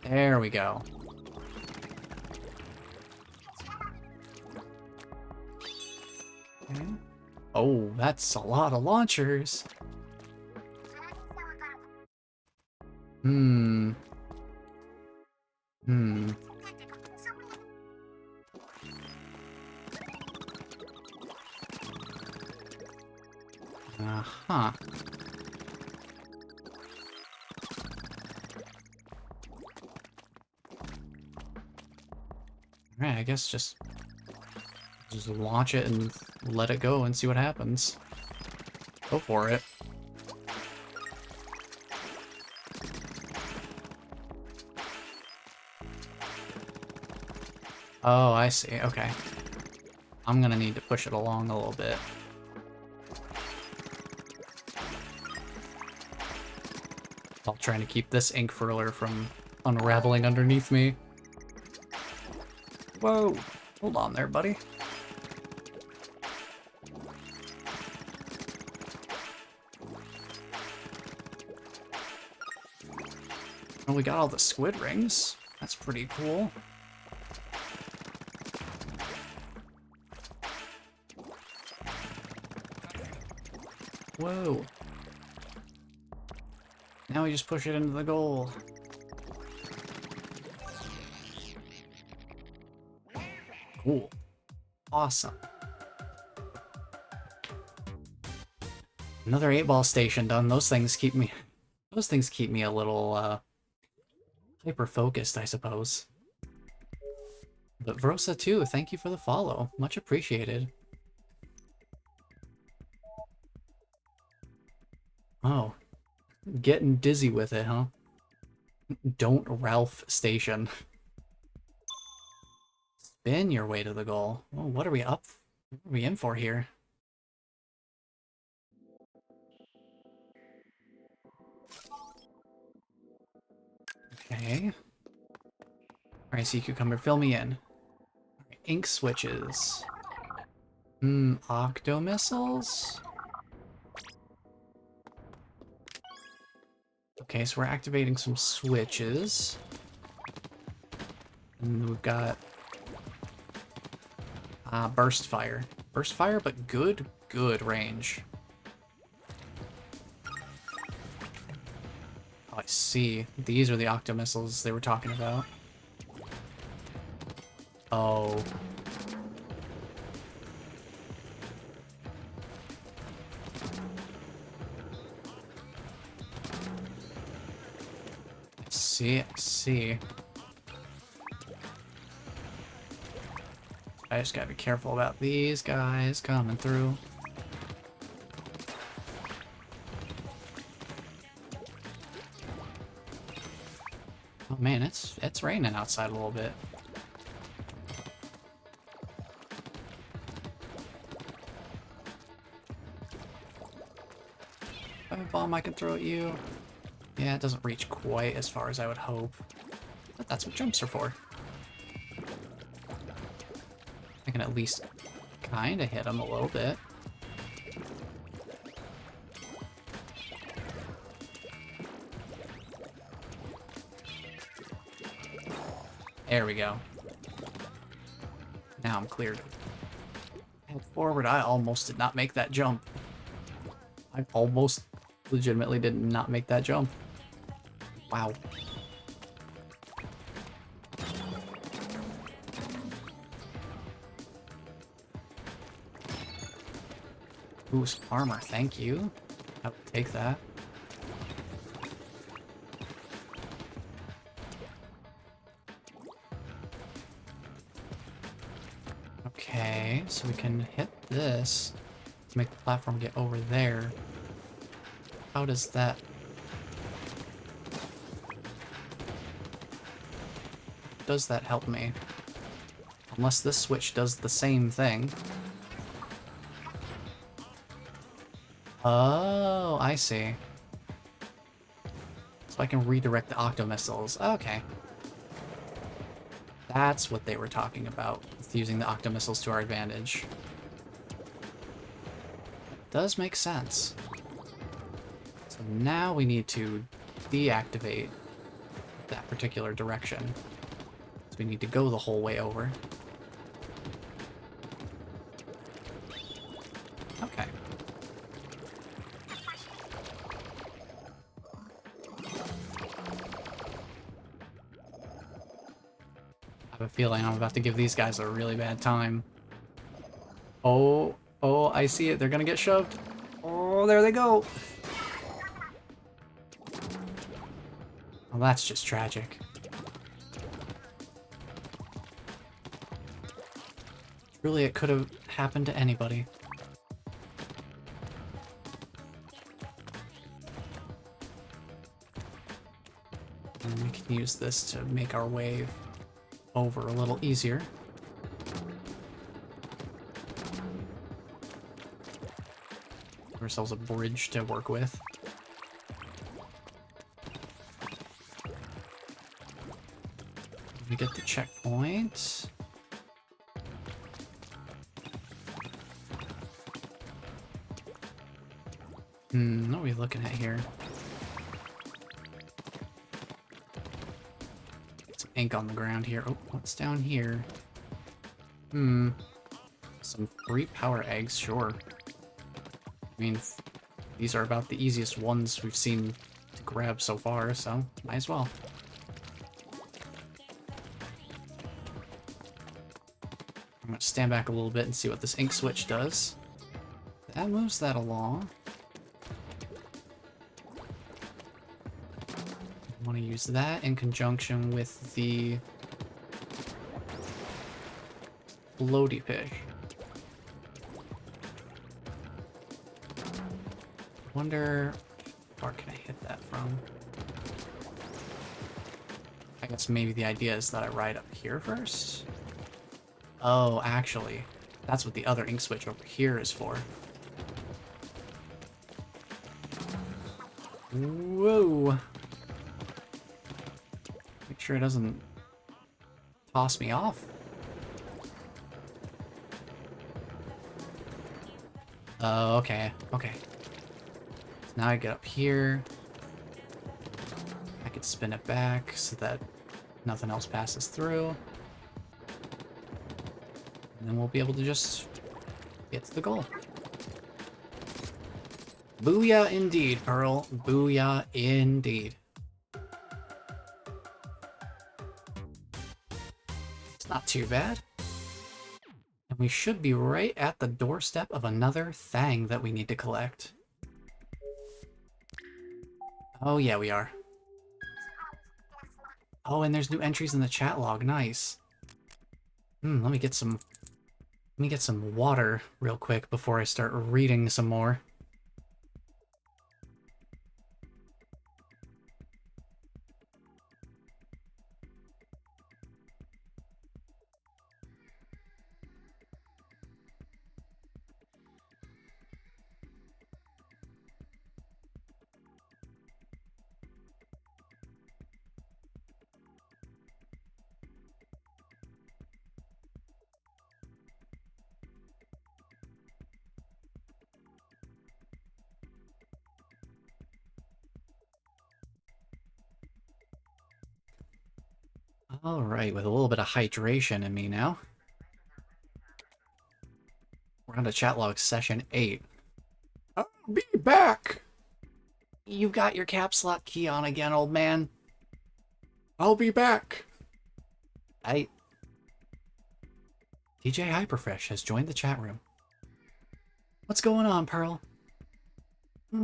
There we go. Okay. Oh, that's a lot of launchers. Uh-huh. Alright, I guess just launch it and let it go and see what happens. Go for it. Oh, I see. Okay. I'm gonna need to push it along a little bit. While trying to keep this ink furler from unraveling underneath me. Whoa! Hold on there, buddy. Well, we got all the squid rings. That's pretty cool. Whoa. Now we just push it into the goal. Cool. Awesome. Another 8-ball station done. Those things keep me a little hyper focused, I suppose. But Vrosa too, thank you for the follow. Much appreciated. Oh. Getting dizzy with it, huh? Don't Ralph station. Spin your way to the goal. Oh, what are we up? What are we in for here? Okay. Alright, Sea Cucumber, fill me in. Right, ink switches. Octo missiles? Okay, so we're activating some switches. And we've got burst fire. Burst fire, but good range. Oh, I see. These are the octo missiles they were talking about. Oh. I see. I just gotta be careful about these guys coming through. Oh man, it's raining outside a little bit. I have a bomb I can throw at you. Yeah, it doesn't reach quite as far as I would hope. But that's what jumps are for. I can at least kind of hit him a little bit. There we go. Now I'm cleared. Head forward, I almost did not make that jump. I almost legitimately did not make that jump. Wow. Ooh, some armor, thank you. I would take that. Okay, so we can hit this to make the platform get over there. How does that... Does that help me? Unless this switch does the same thing. Oh, I see. So I can redirect the octo missiles. Okay. That's what they were talking about, with using the octo missiles to our advantage. Does make sense. So now we need to deactivate that particular direction. So we need to go the whole way over. Okay. I have a feeling I'm about to give these guys a really bad time. Oh, I see it. They're gonna get shoved. Oh, there they go. Well, that's just tragic. Really, it could have happened to anybody. And we can use this to make our way over a little easier. Give ourselves a bridge to work with. We get the checkpoint. What are we looking at here? Get some ink on the ground here. Oh, what's down here? Some free power eggs, sure. I mean, these are about the easiest ones we've seen to grab so far, so might as well. I'm gonna stand back a little bit and see what this ink switch does. That moves that along. I want to use that in conjunction with the floaty fish. Wonder how far can I hit that from? I guess maybe the idea is that I ride up here first? Oh, actually, that's what the other ink switch over here is for. Whoa! Make sure it doesn't toss me off. Oh, okay, okay. So now I get up here. I could spin it back so that nothing else passes through. And then we'll be able to just get to the goal. Booyah indeed, Pearl. Booyah indeed. It's not too bad. And we should be right at the doorstep of another Thang that we need to collect. Oh yeah, we are. Oh, and there's new entries in the chat log. Nice. Let me get some water real quick before I start reading some more. Alright, with a little bit of hydration in me now. We're on to chat log session 8. I'll be back. You've got your caps lock key on again, old man. I'll be back. DJ Hyperfresh has joined the chat room. What's going on, Pearl?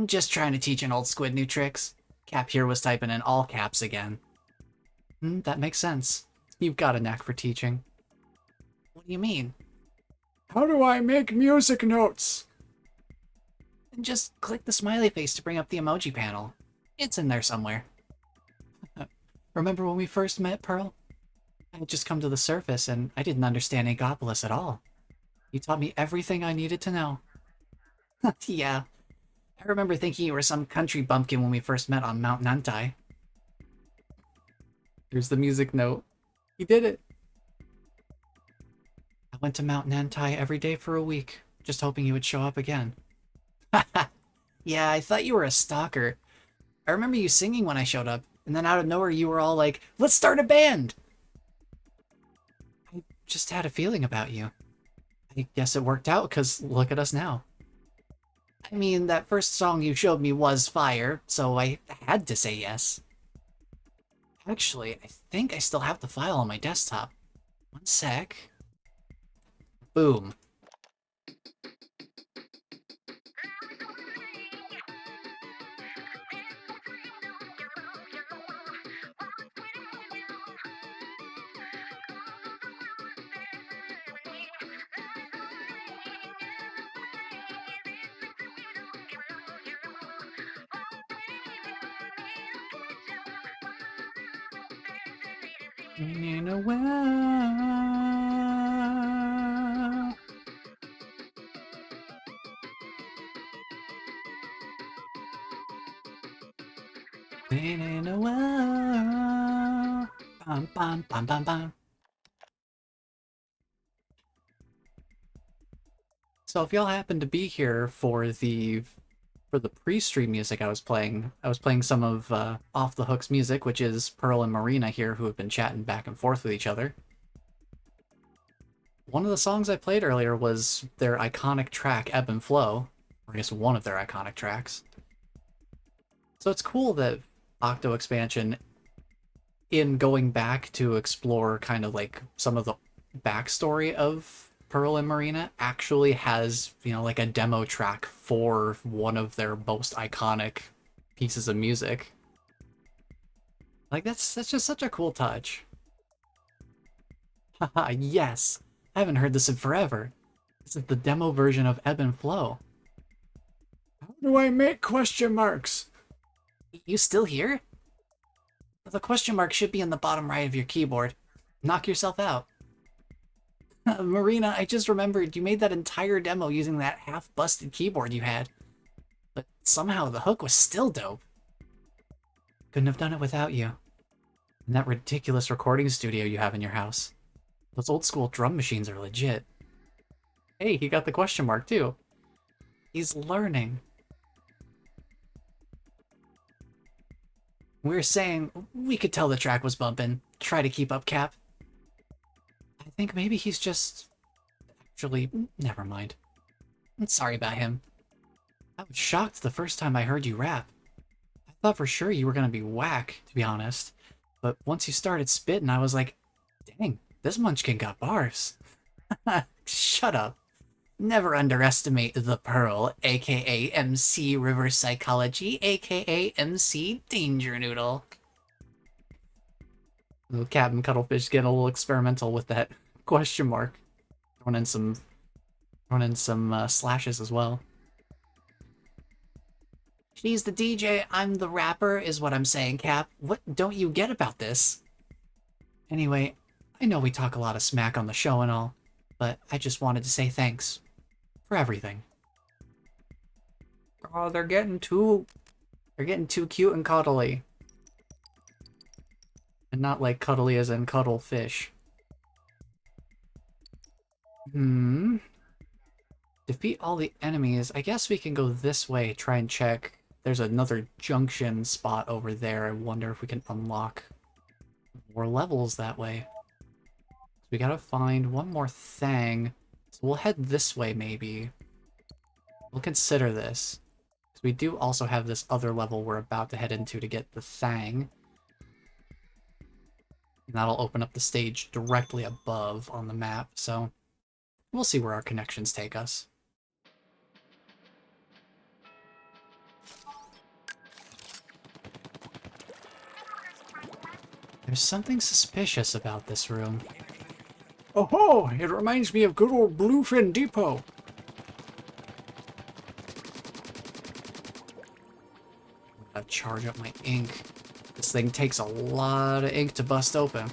Just trying to teach an old squid new tricks. Cap here was typing in all caps again. That makes sense. You've got a knack for teaching. What do you mean? How do I make music notes? Just click the smiley face to bring up the emoji panel. It's in there somewhere. Remember when we first met, Pearl? I had just come to the surface and I didn't understand Agopolis at all. You taught me everything I needed to know. Yeah. I remember thinking you were some country bumpkin when we first met on Mount Nantai. Here's the music note. He did it. I went to Mount Nantai every day for a week, just hoping you would show up again. Yeah, I thought you were a stalker. I remember you singing when I showed up, and then out of nowhere you were all like, let's start a band! I just had a feeling about you. I guess it worked out, because look at us now. I mean, that first song you showed me was fire, so I had to say yes. Actually, I think I still have the file on my desktop. One sec. Boom. In a while. In a while. Bum, bum, bum, bum, bum. So if y'all happen to be here for the for the pre-stream music I was playing some of Off the Hook's music, which is Pearl and Marina here, who have been chatting back and forth with each other. One of the songs I played earlier was their iconic track, Ebb and Flow, or I guess one of their iconic tracks. So it's cool that Octo Expansion, in going back to explore kind of like some of the backstory of Pearl and Marina, actually has, you know, like a demo track for one of their most iconic pieces of music. Like that's just such a cool touch. Haha, yes. I haven't heard this in forever. This is the demo version of Ebb and Flow. How do I make question marks? You still here? The question mark should be in the bottom right of your keyboard. Knock yourself out. Marina, I just remembered you made that entire demo using that half-busted keyboard you had. But somehow the hook was still dope. Couldn't have done it without you. And that ridiculous recording studio you have in your house. Those old-school drum machines are legit. Hey, he got the question mark, too. He's learning. We were saying we could tell the track was bumping. Try to keep up, Cap. I think maybe he's just... Actually, never mind. I'm sorry about him. I was shocked the first time I heard you rap. I thought for sure you were gonna be whack, to be honest. But once you started spitting, I was like, dang, this munchkin got bars. Shut up. Never underestimate the Pearl, aka MC Reverse Psychology, aka MC Danger Noodle. Little Captain Cuttlefish getting a little experimental with that question mark. Throwing in some slashes as well. She's the DJ, I'm the rapper, is what I'm saying, Cap. What don't you get about this? Anyway, I know we talk a lot of smack on the show and all, but I just wanted to say thanks. For everything. Oh, they're getting too cute and cuddly. And not like cuddly as in cuddle fish. Defeat all the enemies. I guess we can go this way, try and check. There's another junction spot over there. I wonder if we can unlock more levels that way. So we gotta find one more thing. So we'll head this way, maybe. We'll consider this. Because we do also have this other level we're about to head into to get the Thang. And that'll open up the stage directly above on the map, so we'll see where our connections take us. There's something suspicious about this room. Oh ho! It reminds me of good old Bluefin Depot. Gotta charge up my ink. This thing takes a lot of ink to bust open.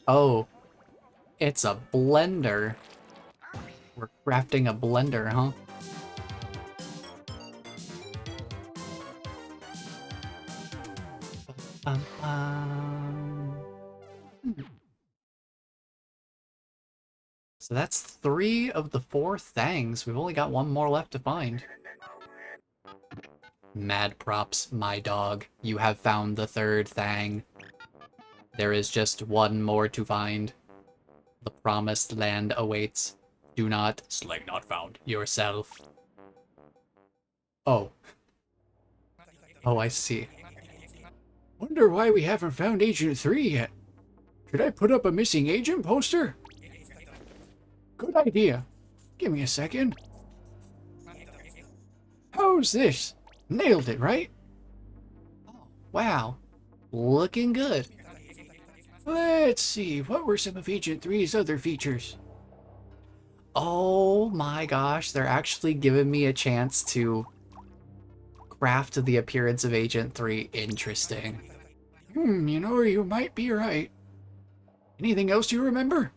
Oh, it's a blender. We're crafting a blender, huh? So that's 3 of the 4 Thangs. We've only got one more left to find. Mad props, my dog. You have found the 3rd Thang. There is just one more to find. The promised land awaits. Do not, slay not found, yourself. Oh. Oh, I see. Wonder why we haven't found Agent 3 yet. Should I put up a missing agent poster? Good idea. Give me a second. How's this? Nailed it, right? Oh, wow. Looking good. Let's see, what were some of Agent 3's other features? Oh my gosh, they're actually giving me a chance to craft the appearance of Agent 3. Interesting. You know, you might be right. Anything else you remember?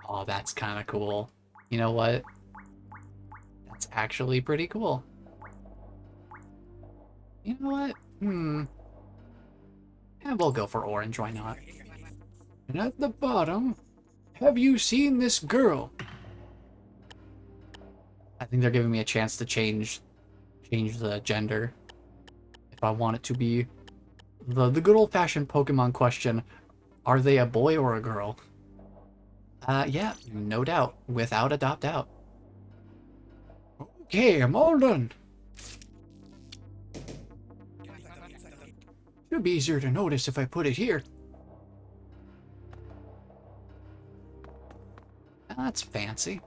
Oh, that's kind of cool. You know what? That's actually pretty cool. You know what? Yeah, we'll go for orange, why not? And at the bottom, have you seen this girl? I think they're giving me a chance to change the gender if I want it to be the good old-fashioned Pokemon question: are they a boy or a girl? Yeah, no doubt, without a doubt. Okay, I'm all done. Should be easier to notice if I put it here. That's fancy.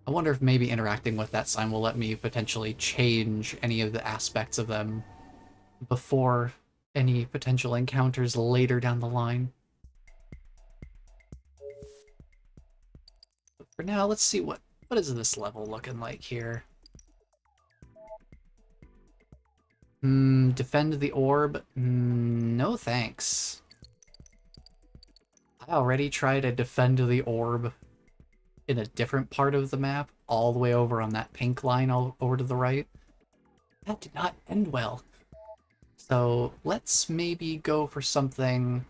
I wonder if maybe interacting with that sign will let me potentially change any of the aspects of them before any potential encounters later down the line. But for now, let's see what is this level looking like here. Defend the orb? No thanks. I already tried to defend the orb in a different part of the map, all the way over on that pink line all over to the right. That did not end well. So let's maybe go for something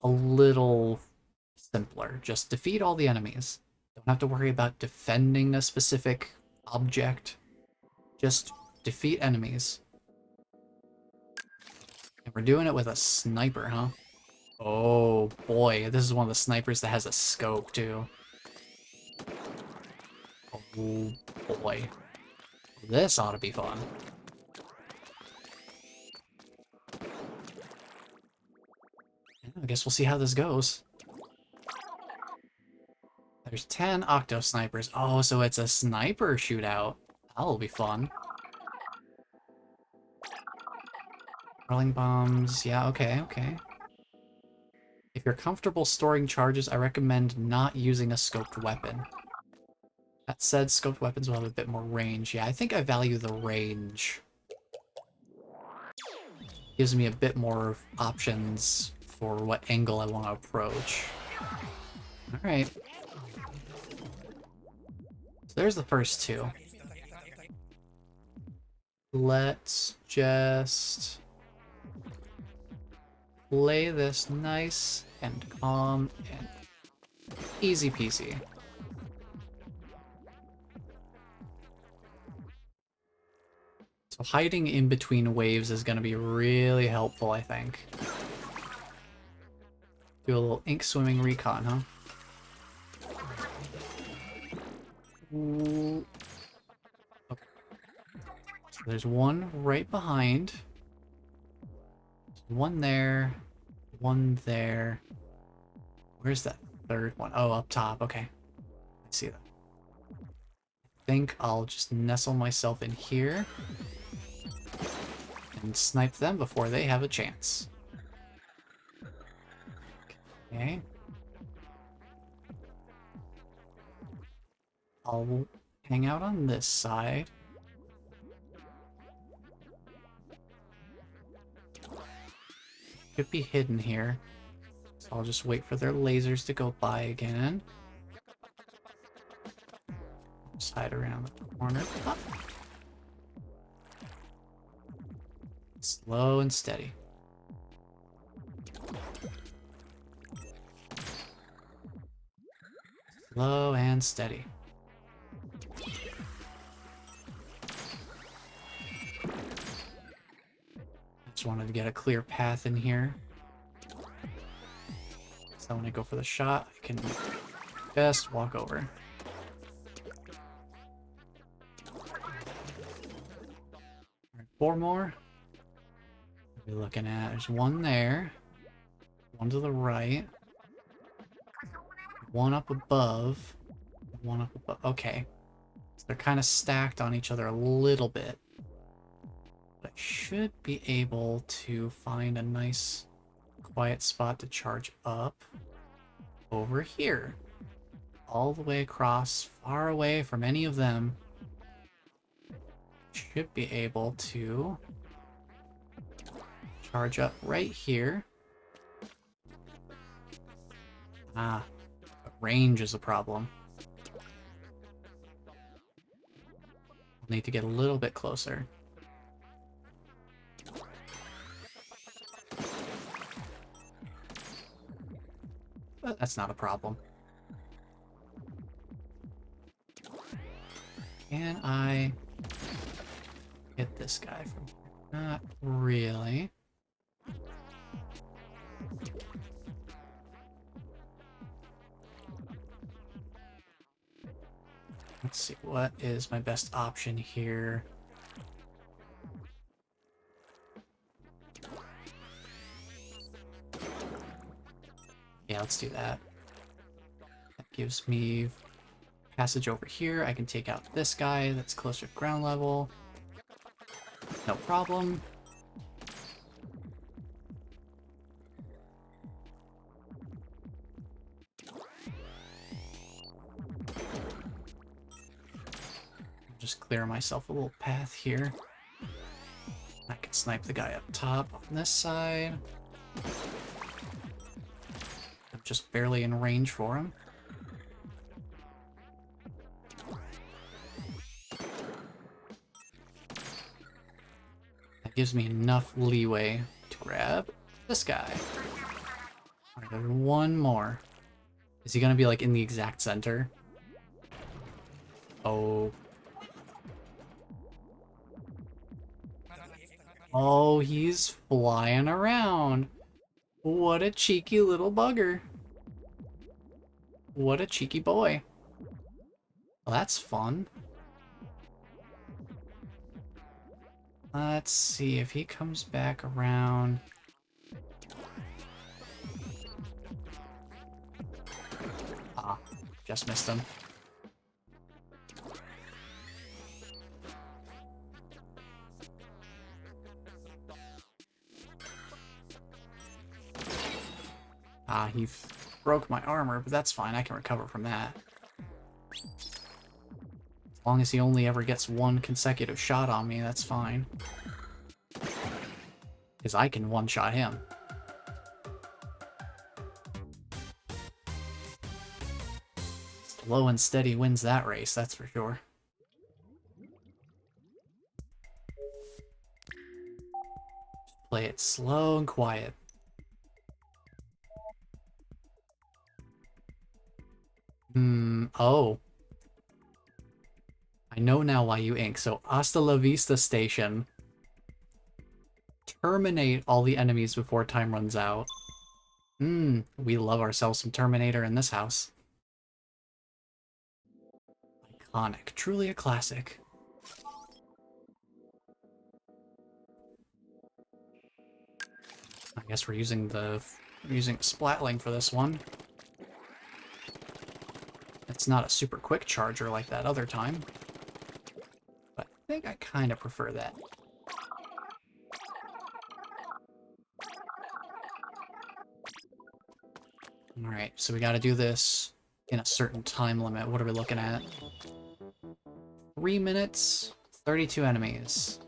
a little simpler. Just defeat all the enemies. Don't have to worry about defending a specific object. Just defeat enemies. And we're doing it with a sniper, huh? Oh boy, this is one of the snipers that has a scope too. Oh boy. This ought to be fun. I guess we'll see how this goes. There's 10 Octo Snipers. Oh, so it's a sniper shootout. That'll be fun. Rolling bombs. Yeah, okay. If you're comfortable storing charges, I recommend not using a scoped weapon. That said, scoped weapons will have a bit more range. Yeah, I think I value the range. Gives me a bit more options for what angle I want to approach. Alright. So there's the first two. Let's just play this nice and calm and easy peasy. So hiding in between waves is going to be really helpful, I think. Do a little ink swimming recon, huh? Ooh. Okay. So there's one right behind. One there. One there. Where's that third one? Oh, up top. Okay. I see that. I think I'll just nestle myself in here and snipe them before they have a chance. Okay. I'll hang out on this side. Could be hidden here. So I'll just wait for their lasers to go by again. Just hide around the corner. Up. Slow and steady. Slow and steady. Just wanted to get a clear path in here. So when I go for the shot, I can just walk over. Alright, 4 more. What are we looking at? There's one there. One to the right. One up above. One up above. Okay. So they're kind of stacked on each other a little bit. But I should be able to find a nice quiet spot to charge up over here. All the way across, far away from any of them. Should be able to charge up right here. Ah, but range is a problem. I'll need to get a little bit closer. But that's not a problem. Can I hit this guy from here? Not really. Let's see, what is my best option here? Yeah, let's do that. That gives me passage over here. I can take out this guy that's closer to ground level. No problem. Just clear myself a little path here. I can snipe the guy up top on this side. I'm just barely in range for him. That gives me enough leeway to grab this guy. Alright, there's one more. Is he gonna be like in the exact center? Oh. Oh, he's flying around. What a cheeky little bugger. What a cheeky boy. Well, that's fun. Let's see if he comes back around. Ah, just missed him. Ah, he broke my armor, but that's fine. I can recover from that. As long as he only ever gets one consecutive shot on me, that's fine. Because I can one-shot him. Slow and steady wins that race, that's for sure. Play it slow and quiet. Oh. I know now why you ink. So, Hasta la Vista Station. Terminate all the enemies before time runs out. We love ourselves some Terminator in this house. Iconic. Truly a classic. I guess we're using Splatling for this one. It's not a super quick charger like that other time. But I think I kind of prefer that. Alright, so we gotta do this in a certain time limit. What are we looking at? 3 minutes, 32 enemies.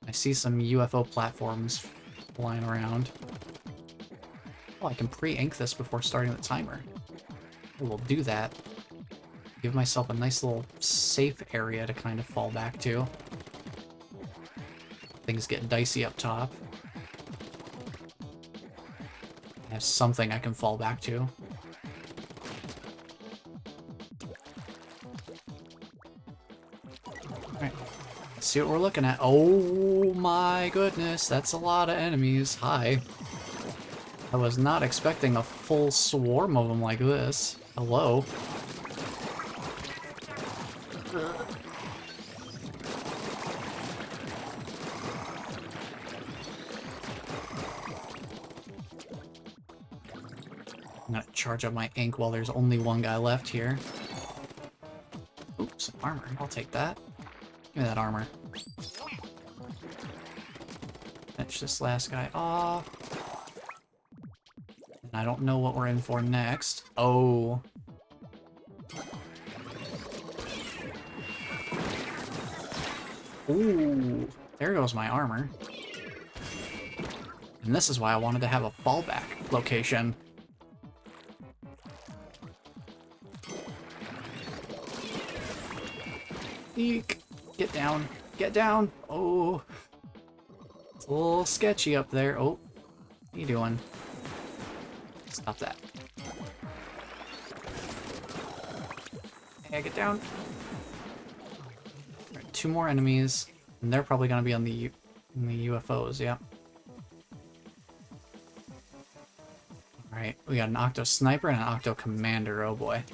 I see some UFO platforms flying around. Oh, I can pre-ink this before starting the timer. We'll do that. Give myself a nice little safe area to kind of fall back to. Things get dicey up top. I have something I can fall back to. Alright, let's see what we're looking at. Oh my goodness, that's a lot of enemies. Hi. I was not expecting a full swarm of them like this. Hello. I'm gonna charge up my ink while there's only one guy left here. Oops, some armor. I'll take that. Give me that armor. Finish this last guy off. And I don't know what we're in for next. Oh. Ooh, there goes my armor. And this is why I wanted to have a fallback location. Eek. Get down. Get down. Oh. It's a little sketchy up there. Oh. What are you doing? Stop that. Hey, get down. 2 more enemies, and they're probably gonna be on the UFOs. Yeah. All right, we got an Octo Sniper and an Octo Commander. Oh boy.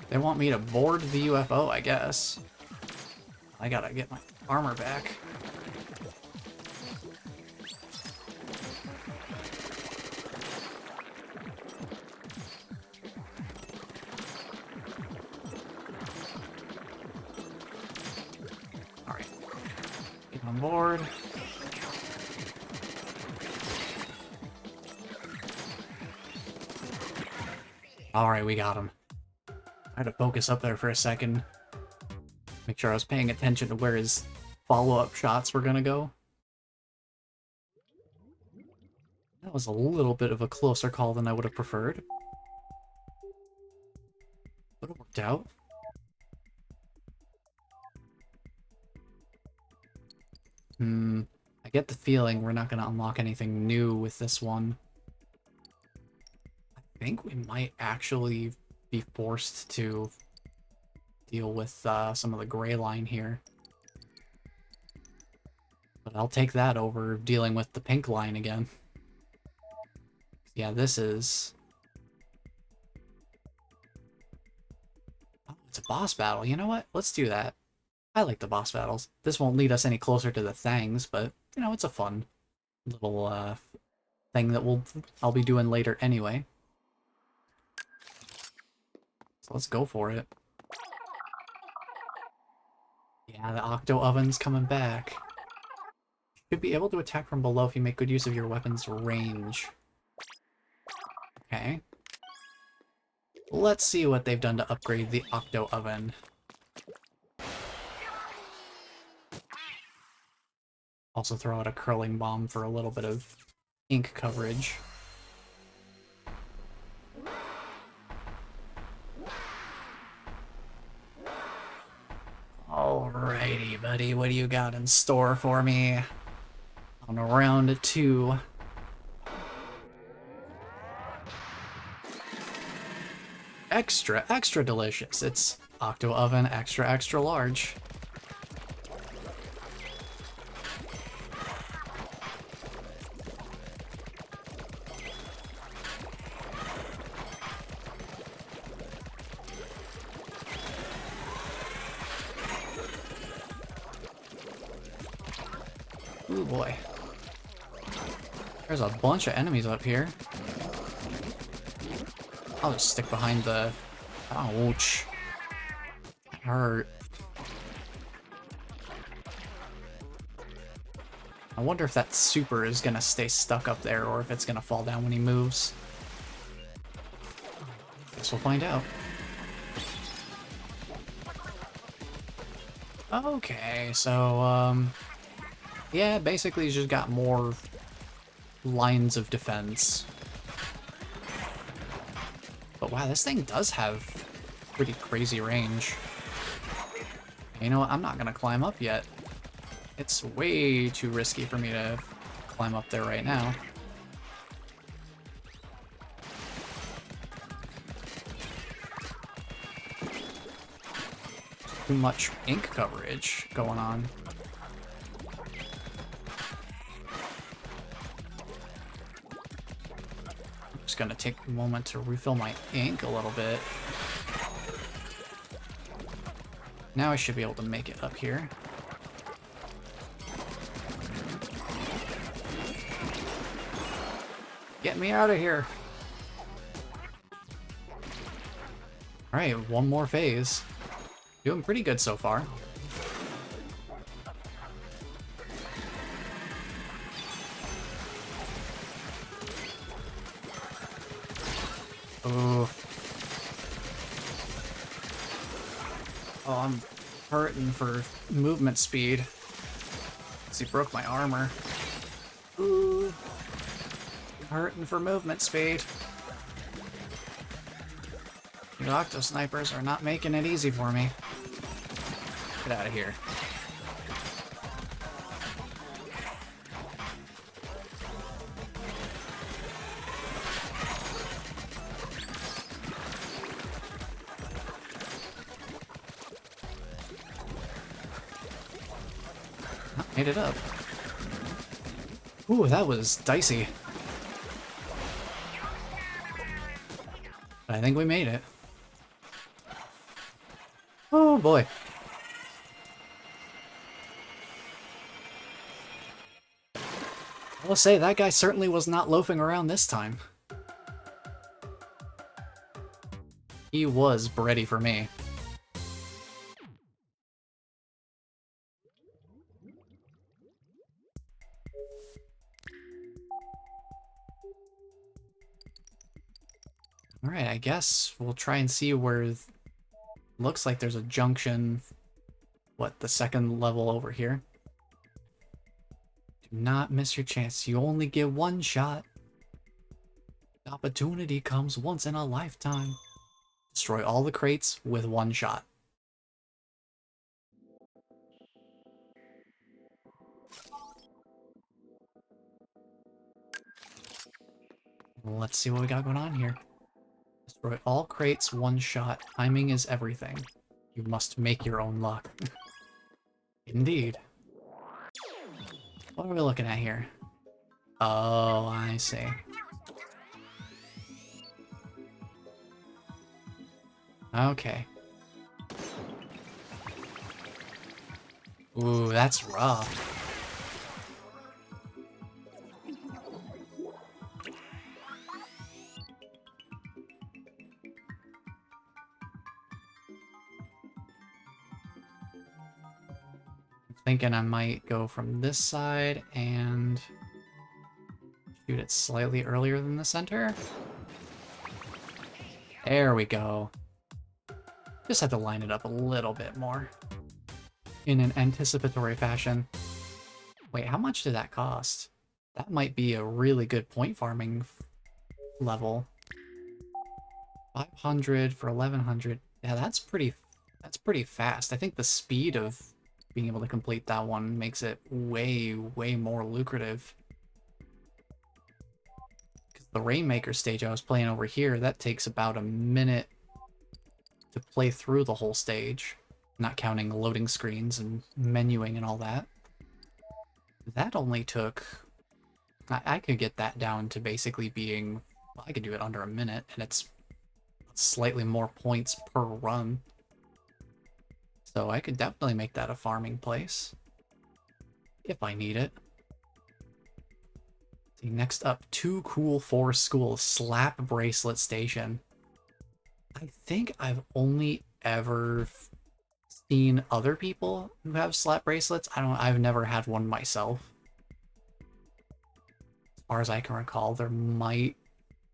They want me to board the UFO, I guess. I gotta get my armor back. Alright. Get on board. Alright, we got him. I had to focus up there for a second. Make sure I was paying attention to where his follow-up shots were gonna go. That was a little bit of a closer call than I would have preferred. But it worked out. I get the feeling we're not gonna unlock anything new with this one. I think we might actually be forced to deal with some of the gray line here. But I'll take that over dealing with the pink line again. Yeah, this is... Oh, it's a boss battle. You know what? Let's do that. I like the boss battles. This won't lead us any closer to the Thangs, but, you know, it's a fun little thing that I'll be doing later anyway. So let's go for it. Yeah, the Octo Oven's coming back. Should be able to attack from below if you make good use of your weapon's range. Okay. Let's see what they've done to upgrade the Octo Oven. Also throw out a curling bomb for a little bit of ink coverage. Alrighty, buddy, what do you got in store for me on round 2? Extra, extra delicious. It's Octo Oven extra, extra large. Ooh boy. There's a bunch of enemies up here. I'll just stick behind the... Ouch. That hurt. I wonder if that super is gonna stay stuck up there or if it's gonna fall down when he moves. Guess we'll find out. Okay, so, yeah, basically he's just got more lines of defense. But wow, this thing does have pretty crazy range. You know what? I'm not gonna climb up yet. It's way too risky for me to climb up there right now. Too much ink coverage going on. Just gonna take a moment to refill my ink a little bit. Now I should be able to make it up here. Get me out of here. Alright, one more phase. Doing pretty good so far. Oh. Oh, I'm hurting for movement speed. He broke my armor. Ooh. I'm hurting for movement speed. The Octo Snipers are not making it easy for me. Get out of here. Made it up. Ooh, that was dicey. But I think we made it. Oh boy. I will say, that guy certainly was not loafing around this time. He was ready for me. Alright, I guess we'll try and see where... Looks like there's a junction... What, the second level over here? Do not miss your chance. You only get one shot. The opportunity comes once in a lifetime. Destroy all the crates with one shot. Let's see what we got going on here. Destroy all crates, one shot. Timing is everything. You must make your own luck. Indeed. What are we looking at here? Oh, I see. Okay. Ooh, that's rough. Thinking I might go from this side and shoot it slightly earlier than the center. There we go. Just had to line it up a little bit more in an anticipatory fashion. Wait, how much did that cost? That might be a really good point farming level. 500 for 1100. Yeah, that's pretty fast. I think the speed of being able to complete that one makes it way more lucrative. Because the Rainmaker stage I was playing over here, that takes about a minute to play through the whole stage, not counting loading screens and menuing and all that. That only took... I could get that down to basically being... Well, I could do it under a minute, and it's slightly more points per run. So I could definitely make that a farming place. If I need it. See, next up, Too Cool for School Slap Bracelet Station. I think I've only ever seen other people who have slap bracelets. I've never had one myself. As far as I can recall, there might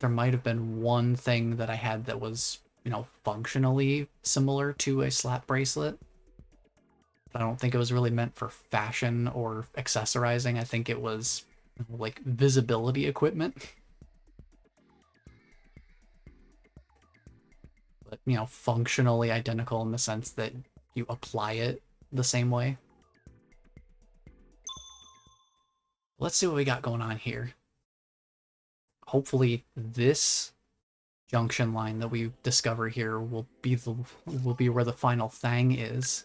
have been one thing that I had that was, you know, functionally similar to a slap bracelet. But I don't think it was really meant for fashion or accessorizing. I think it was like visibility equipment. But, you know, functionally identical in the sense that you apply it the same way. Let's see what we got going on here. Hopefully this junction line that we discover here will be where the final Thang is.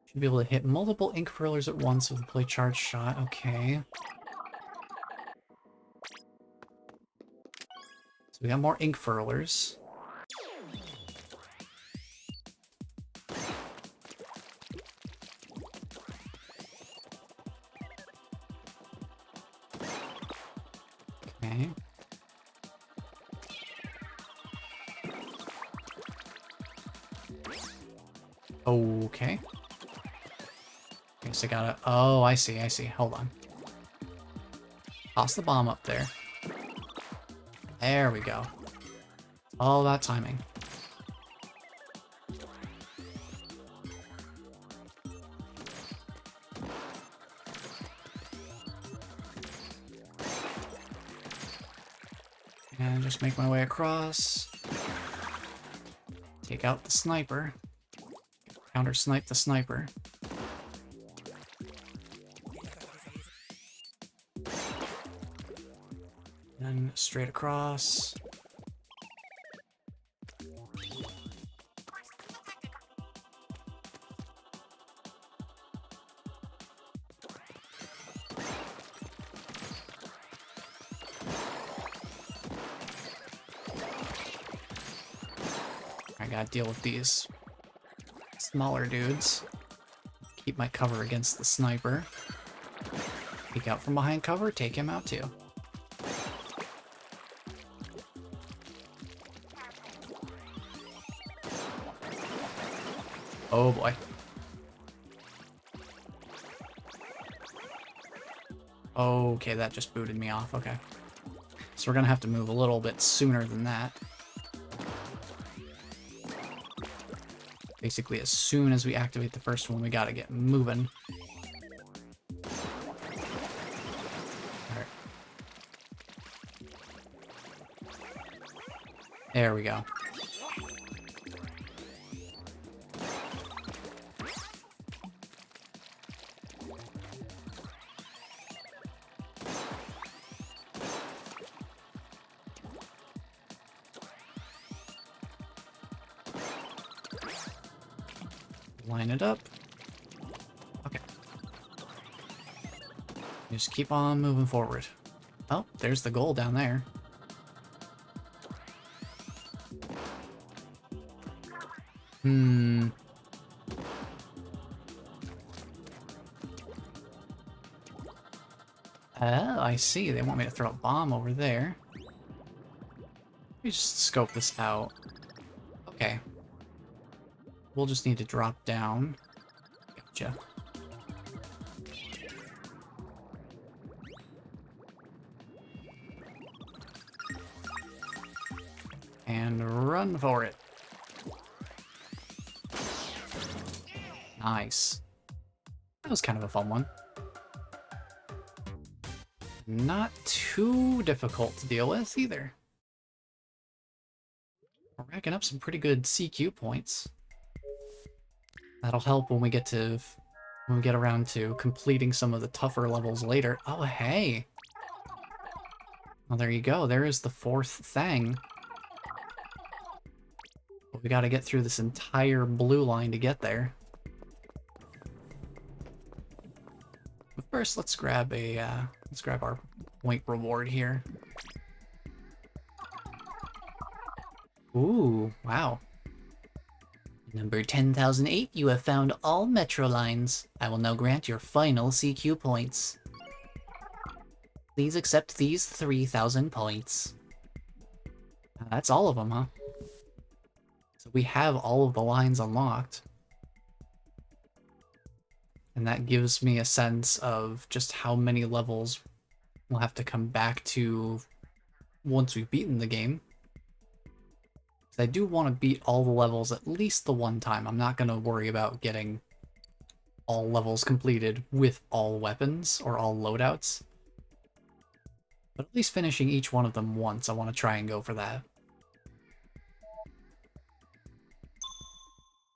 Should be able to hit multiple ink furlers at once with a play charge shot. Okay. So we got more ink furlers. Okay. Okay. Guess I gotta... Oh, I see. Hold on. Toss the bomb up there. There we go. All about timing. And just make my way across. Take out the sniper. Counter snipe the sniper. And straight across. gotta deal with these smaller dudes. Keep my cover against the sniper. Peek out from behind cover, take him out too. Oh boy. Okay, that just booted me off, okay. So we're gonna have to move a little bit sooner than that. Basically, as soon as we activate the first one, we gotta get moving. Alright. There we go. Line it up. Okay. Just keep on moving forward. Oh, there's the goal down there. Oh, I see. They want me to throw a bomb over there. Let me just scope this out. Okay. We'll just need to drop down. Gotcha. And run for it. Nice. That was kind of a fun one. Not too difficult to deal with either. We're racking up some pretty good CQ points. That'll help when we get around to completing some of the tougher levels later. Oh, hey. Well, there you go. There is the 4th Thang. But we gotta get through this entire blue line to get there. But first, let's grab our point reward here. Ooh, wow. Number 10,008, you have found all metro lines. I will now grant your final CQ points. Please accept these 3,000 points. That's all of them, huh? So we have all of the lines unlocked. And that gives me a sense of just how many levels we'll have to come back to once we've beaten the game. I do want to beat all the levels at least the one time. I'm not going to worry about getting all levels completed with all weapons or all loadouts. But at least finishing each one of them once, I want to try and go for that.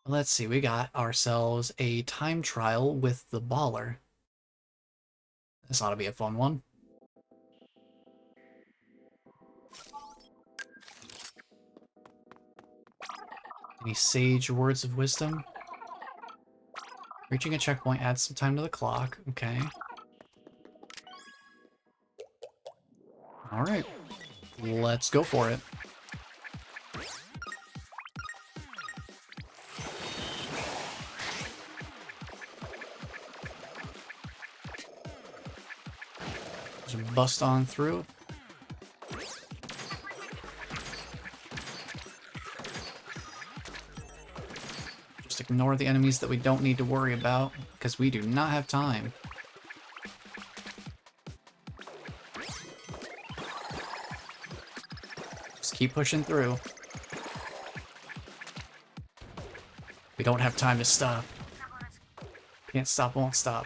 Let's see, we got ourselves a time trial with the baller. This ought to be a fun one. Any sage words of wisdom? Reaching a checkpoint adds some time to the clock. Okay. Alright. Let's go for it. Just bust on through. Ignore the enemies that we don't need to worry about, because we do not have time. Just keep pushing through. We don't have time to stop. Can't stop, won't stop.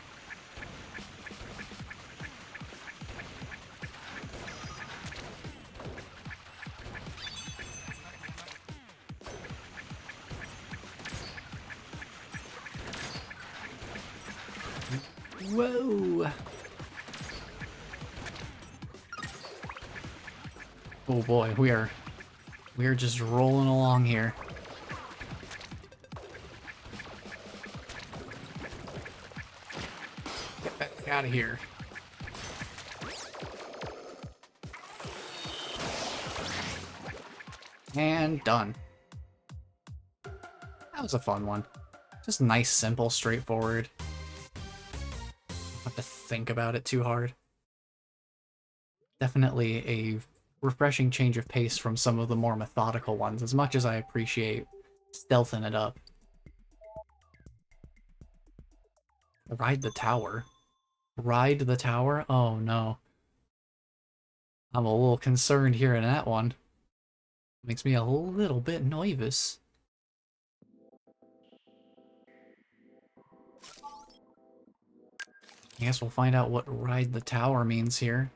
Whoa! Oh boy, we are just rolling along here. Get back out of here. And done. That was a fun one. Just nice, simple, straightforward. Don't have to think about it too hard. Definitely a refreshing change of pace from some of the more methodical ones, as much as I appreciate stealthing it up. Ride the tower. Ride the tower? Oh no. I'm a little concerned hearing that one. Makes me a little bit nervous. I guess we'll find out what ride the tower means here.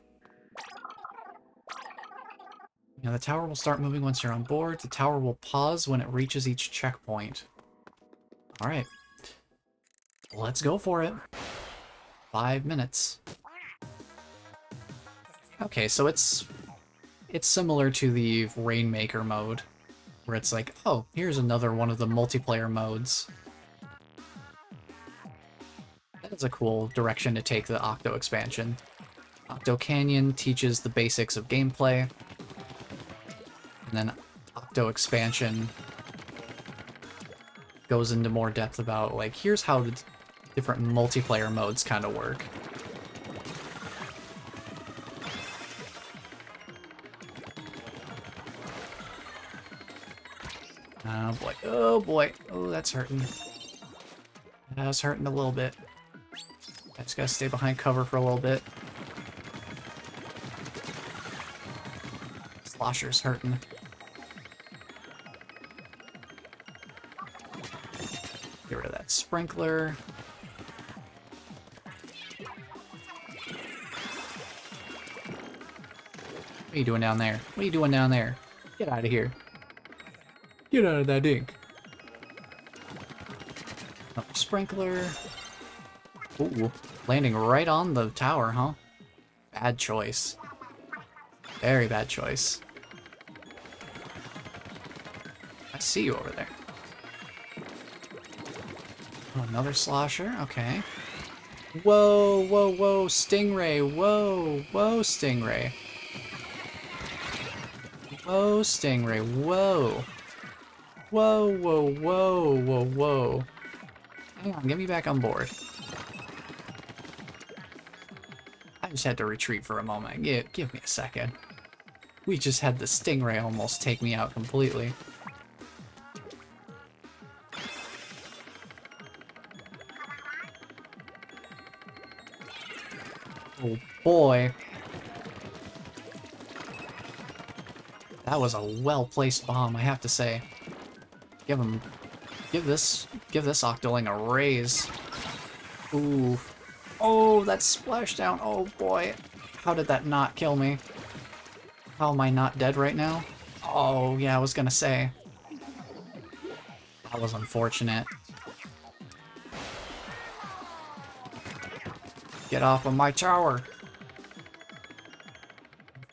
Now the tower will start moving once you're on board. The tower will pause when it reaches each checkpoint. Alright. Let's go for it. 5 minutes. Okay, so it's similar to the Rainmaker mode, where it's like, oh, here's another one of the multiplayer modes. That's a cool direction to take the Octo Expansion. Octo Canyon teaches the basics of gameplay, and then Octo Expansion goes into more depth about, like, here's how the different multiplayer modes kind of work. Oh boy, oh boy, oh that's hurting. That's hurting a little bit. I just gotta stay behind cover for a little bit. Slosher's hurting. Get rid of that sprinkler. What are you doing down there? What are you doing down there? Get out of here. Get out of that ink. Another sprinkler. Ooh, landing right on the tower, huh? Bad choice. Very bad choice. I see you over there. Oh, another slosher, okay. Whoa, whoa, whoa, stingray, whoa, whoa, stingray. Whoa, stingray, whoa. Whoa, whoa, whoa, whoa, whoa. Hang on, get me back on board. I just had to retreat for a moment. Give me a second. We just had the stingray almost take me out completely. Oh boy. That was a well-placed bomb, I have to say. Give this Octoling a raise. Ooh. Oh, that splashdown. Oh boy. How did that not kill me? How am I not dead right now? Oh, yeah, I was gonna say. That was unfortunate. Get off of my tower.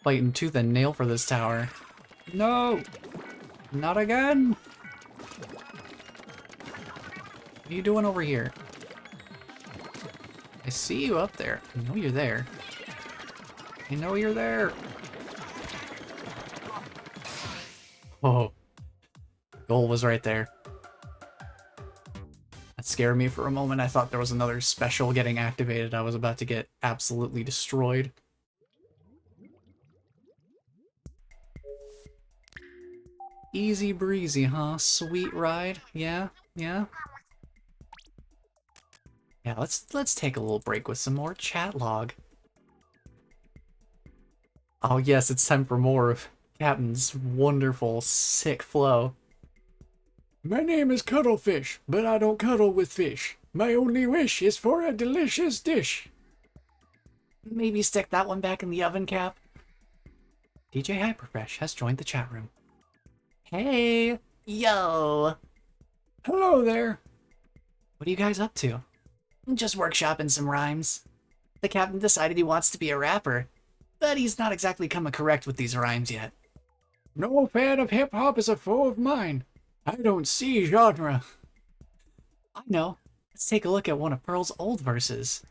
Fighting tooth and nail for this tower. No! Not again! What are you doing over here? I see you up there. I know you're there. I know you're there. Oh. Goal was right there. That scared me for a moment. I thought there was another special getting activated. I was about to get absolutely destroyed. Easy breezy, huh? Sweet ride? Yeah? Yeah? Yeah, let's take a little break with some more chat log. Oh yes, it's time for more of Captain's wonderful, sick flow. My name is Cuttlefish, but I don't cuddle with fish. My only wish is for a delicious dish. Maybe stick that one back in the oven, Cap. DJ Hyperfresh has joined the chat room. Hey! Yo! Hello there. What are you guys up to? Just workshopping some rhymes. The captain decided he wants to be a rapper, but he's not exactly coming correct with these rhymes yet. No fan of hip-hop is a foe of mine. I don't see genre. I know. Let's take a look at one of Pearl's old verses.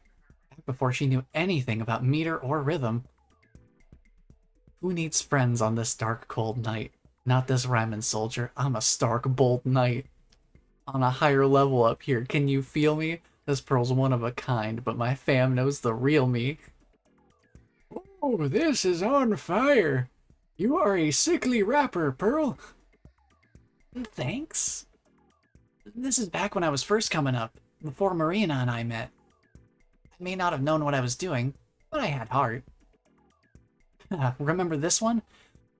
Back before she knew anything about meter or rhythm. Who needs friends on this dark, cold night? Not this rhyming soldier. I'm a stark, bold knight. on a higher level up here. Can you feel me? This Pearl's one of a kind, but my fam knows the real me. Oh, this is on fire. You are a sickly rapper, Pearl. Thanks? This is back when I was first coming up, before Marina and I met. I may not have known what I was doing, but I had heart. Remember this one?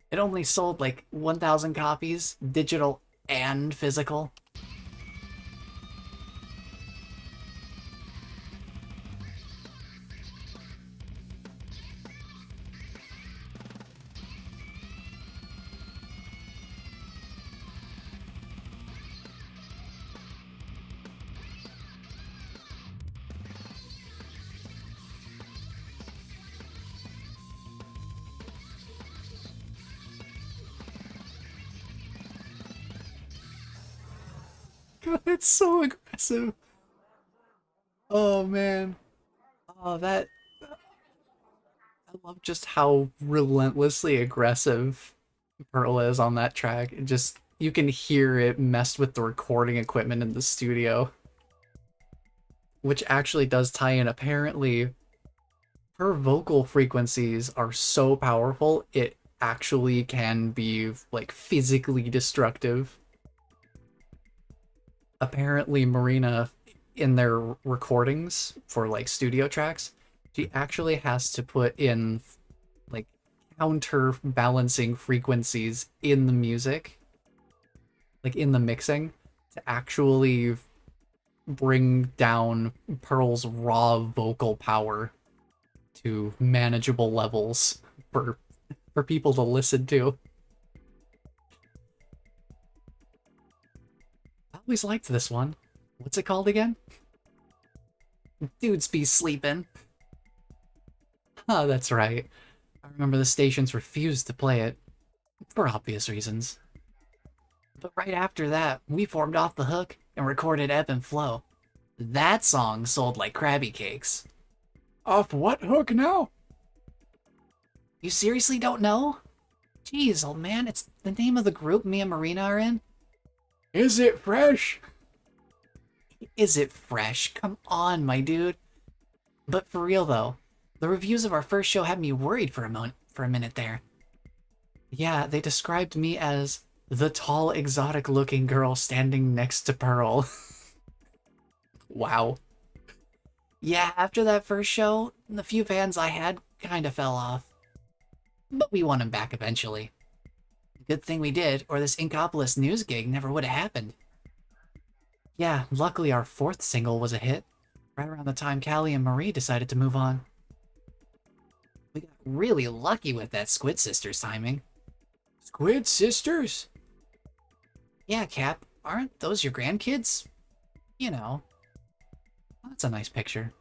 It only sold like 1,000 copies, digital and physical. God, it's so aggressive. Oh man. Oh, I love just how relentlessly aggressive Pearl is on that track. It just, you can hear it messed with the recording equipment in the studio, which actually does tie in. Apparently, her vocal frequencies are so powerful, it actually can be like physically destructive. Apparently, Marina, in their recordings for like studio tracks, she actually has to put in like counterbalancing frequencies in the music, like in the mixing, to actually bring down Pearl's raw vocal power to manageable levels for people to listen to. I always liked this one. What's it called again? Dudes Be Sleepin'. Oh, that's right. I remember the stations refused to play it, for obvious reasons. But right after that, we formed Off the Hook and recorded Ebb and Flow. That song sold like Krabby Cakes. Off what hook now? You seriously don't know? Jeez, old man, it's the name of the group me and Marina are in. Is it fresh? Is it fresh? Come on, my dude. But for real though, the reviews of our first show had me worried for a minute there. Yeah, they described me as the tall, exotic-looking girl standing next to Pearl. Wow. Yeah, after that first show, the few fans I had kinda fell off. But we won them back eventually. Good thing we did, or this Inkopolis news gig never would have happened. Yeah, luckily our fourth single was a hit, right around the time Callie and Marie decided to move on. We got really lucky with that Squid Sisters timing. Squid Sisters? Yeah, Cap, aren't those your grandkids? You know. That's a nice picture.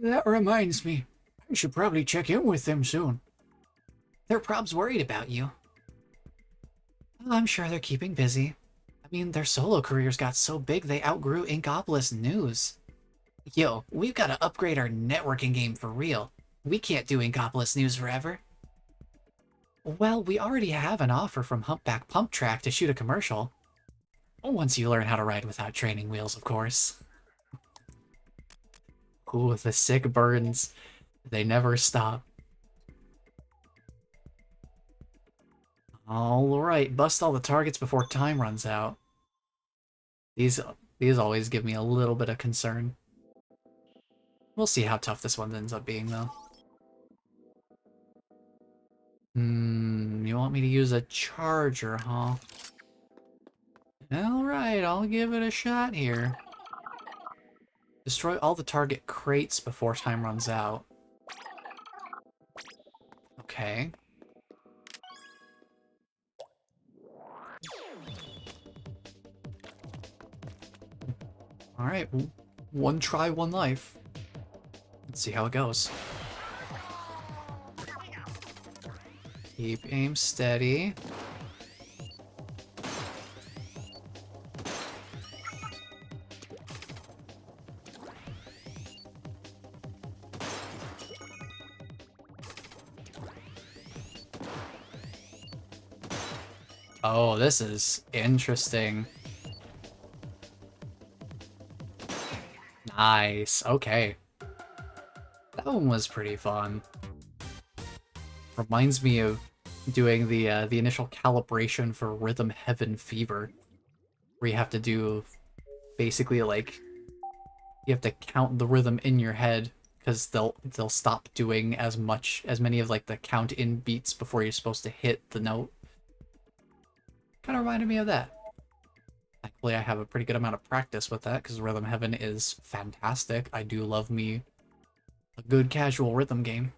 That reminds me. I should probably check in with them soon. They're probs worried about you. I'm sure they're keeping busy. I mean, their solo careers got so big they outgrew Inkopolis news. Yo, we've got to upgrade our networking game for real. We can't do Inkopolis news forever. Well, we already have an offer from Humpback Pump Track to shoot a commercial. Once you learn how to ride without training wheels, of course. Ooh, the sick burns. They never stop. Alright, bust all the targets before time runs out. These always give me a little bit of concern. We'll see how tough this one ends up being, though. You want me to use a charger, huh? Alright, I'll give it a shot here. Destroy all the target crates before time runs out. Okay. Alright, one try, one life. Let's see how it goes. Keep aim steady. Oh, this is interesting. Nice. Okay. That one was pretty fun. Reminds me of doing the initial calibration for Rhythm Heaven Fever, where you have to do basically like you have to count the rhythm in your head because they'll stop doing as many of like the count in beats before you're supposed to hit the note. Kind of reminded me of that. Thankfully, I have a pretty good amount of practice with that because Rhythm Heaven is fantastic. I do love me a good casual rhythm game.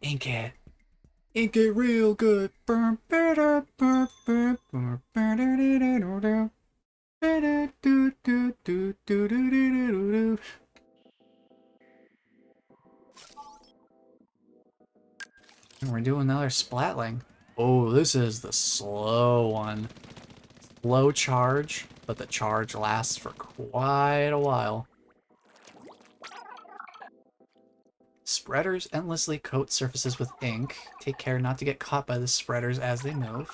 Ink it. Ink it real good. And we're doing another splatling. Oh, this is the slow one. Low charge, but the charge lasts for quite a while. Spreaders endlessly coat surfaces with ink. Take care not to get caught by the spreaders as they move.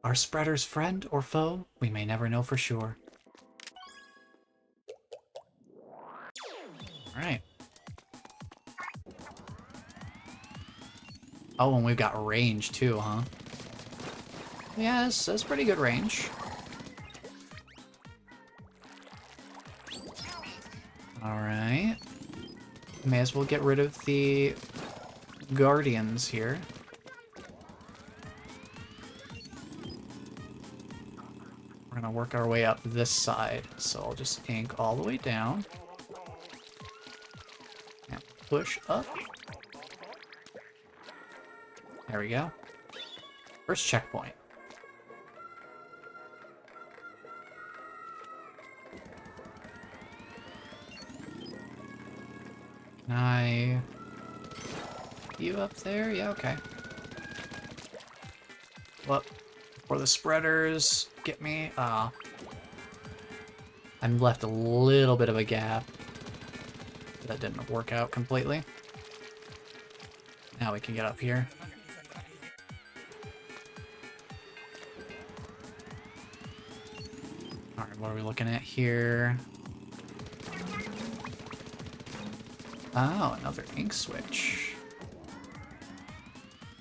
Are spreaders friend or foe? We may never know for sure. Alright. Oh, and we've got range too, huh? Yeah, that's pretty good range. Alright. May as well get rid of the guardians here. We're gonna work our way up this side, so I'll just ink all the way down. And push up. There we go. First checkpoint. Can I... you up there? Yeah, okay. Well, before the spreaders get me, I'm left a little bit of a gap. That didn't work out completely. Now we can get up here. Alright, what are we looking at here? Oh, another ink switch.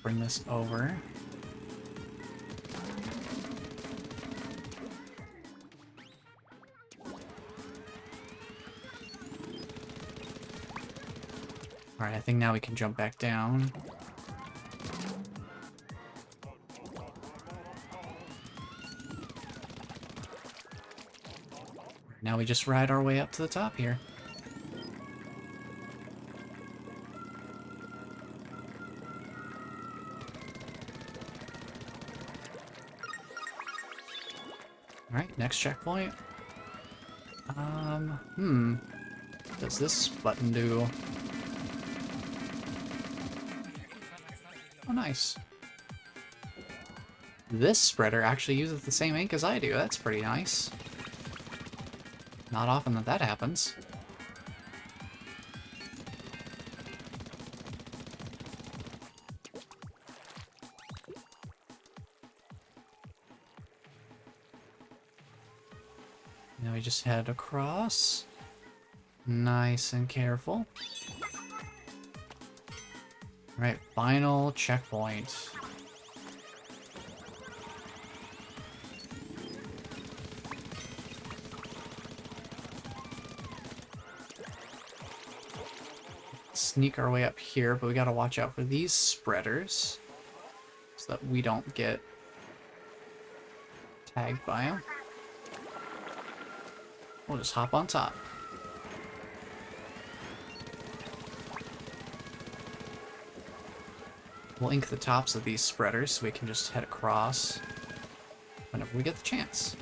Bring this over. Alright, I think now we can jump back down. Now we just ride our way up to the top here. Alright, next checkpoint. What does this button do? Oh, nice. This spreader actually uses the same ink as I do. That's pretty nice. Not often that that happens. Now we just head across. Nice and careful. Right, final checkpoint. Sneak our way up here, but we gotta watch out for these spreaders so that we don't get tagged by them. We'll just hop on top. We'll ink the tops of these spreaders so we can just head across whenever we get the chance.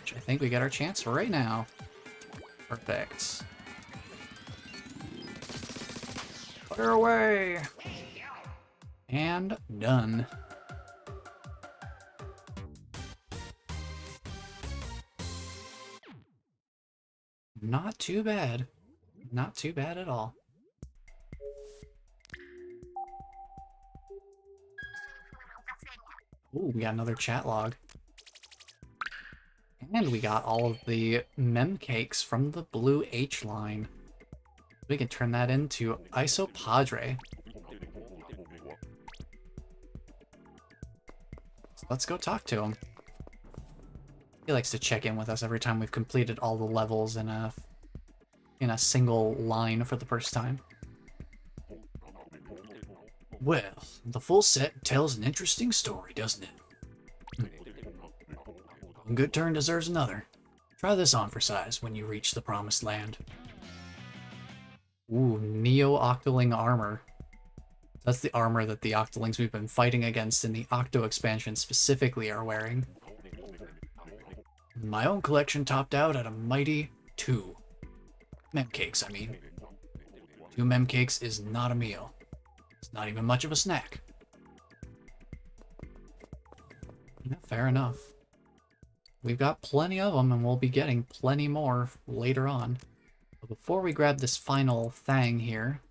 Which I think we got our chance right now. Perfect. Fire away! And done. Not too bad. Not too bad at all. Ooh, we got another chat log. And we got all of the mem cakes from the blue H line. We can turn that into Isopadre. So let's go talk to him. He likes to check in with us every time we've completed all the levels in a single line for the first time. Well, the full set tells an interesting story, doesn't it? One good turn deserves another. Try this on for size when you reach the promised land. Ooh, Neo-Octoling armor. That's the armor that the Octolings we've been fighting against in the Octo Expansion specifically are wearing. My own collection topped out at a mighty 2. Memcakes, I mean. 2 memcakes is not a meal. It's not even much of a snack. Yeah, fair enough. We've got plenty of them, and we'll be getting plenty more later on. But before we grab this final thang here,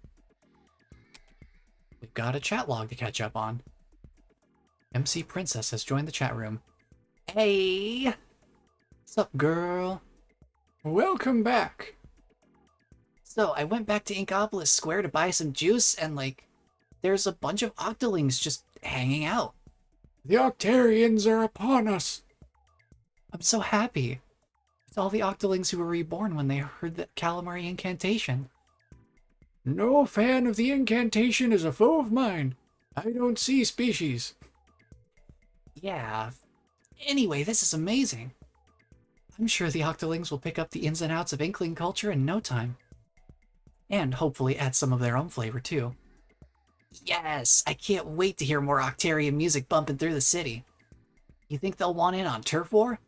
we've got a chat log to catch up on. MC Princess has joined the chat room. Hey! What's up, girl? Welcome back. So, I went back to Inkopolis Square to buy some juice, and, there's a bunch of Octolings just hanging out. The Octarians are upon us. I'm so happy. It's all the Octolings who were reborn when they heard the Calamari incantation. No fan of the incantation is a foe of mine. I don't see species. Yeah. Anyway, this is amazing. I'm sure the Octolings will pick up the ins and outs of Inkling culture in no time. And hopefully add some of their own flavor, too. Yes! I can't wait to hear more Octarian music bumping through the city. You think they'll want in on Turf War?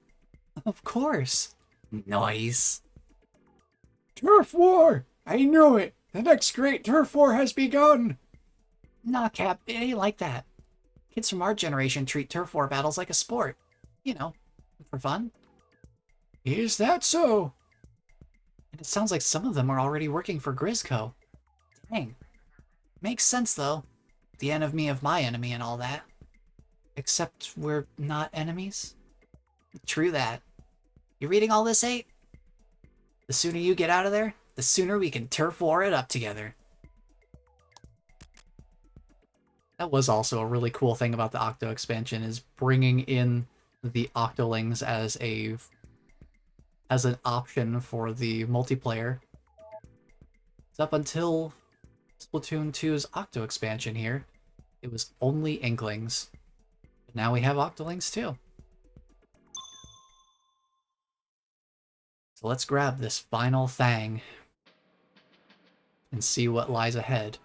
Of course. Nice. Turf War! I knew it! The next great Turf War has begun! Nah, Cap, it ain't like that. Kids from our generation treat Turf War battles like a sport. You know, for fun. Is that so? And it sounds like some of them are already working for Grizzco. Dang. Makes sense, though. The enemy of my enemy and all that. Except we're not enemies. True that. You reading all this, 8? The sooner you get out of there, the sooner we can turf war it up together. That was also a really cool thing about the Octo Expansion, is bringing in the Octolings as an option for the multiplayer. It's up until Splatoon 2's Octo Expansion here, it was only Inklings. But now we have Octolings too. So let's grab this final thang and see what lies ahead.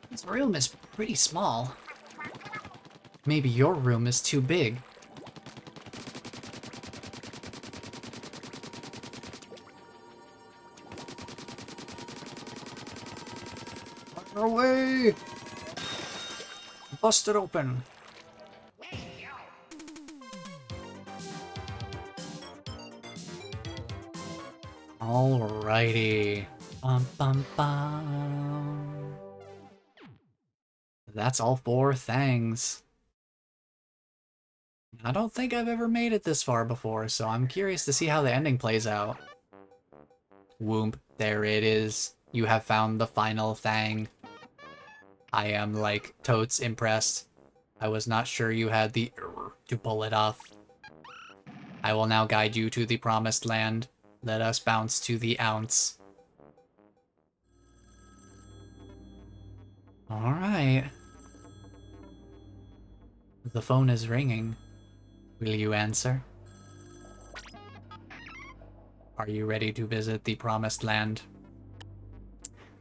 This room is pretty small. Maybe your room is too big. Fire away! Bust it open. Alrighty. Bum, bum, bum. That's all 4 thangs. I don't think I've ever made it this far before, so I'm curious to see how the ending plays out. Whoomp, there it is. You have found the final thang. I am, totes impressed. I was not sure you had the to pull it off. I will now guide you to the promised land. Let us bounce to the ounce. Alright. The phone is ringing. Will you answer? Are you ready to visit the promised land?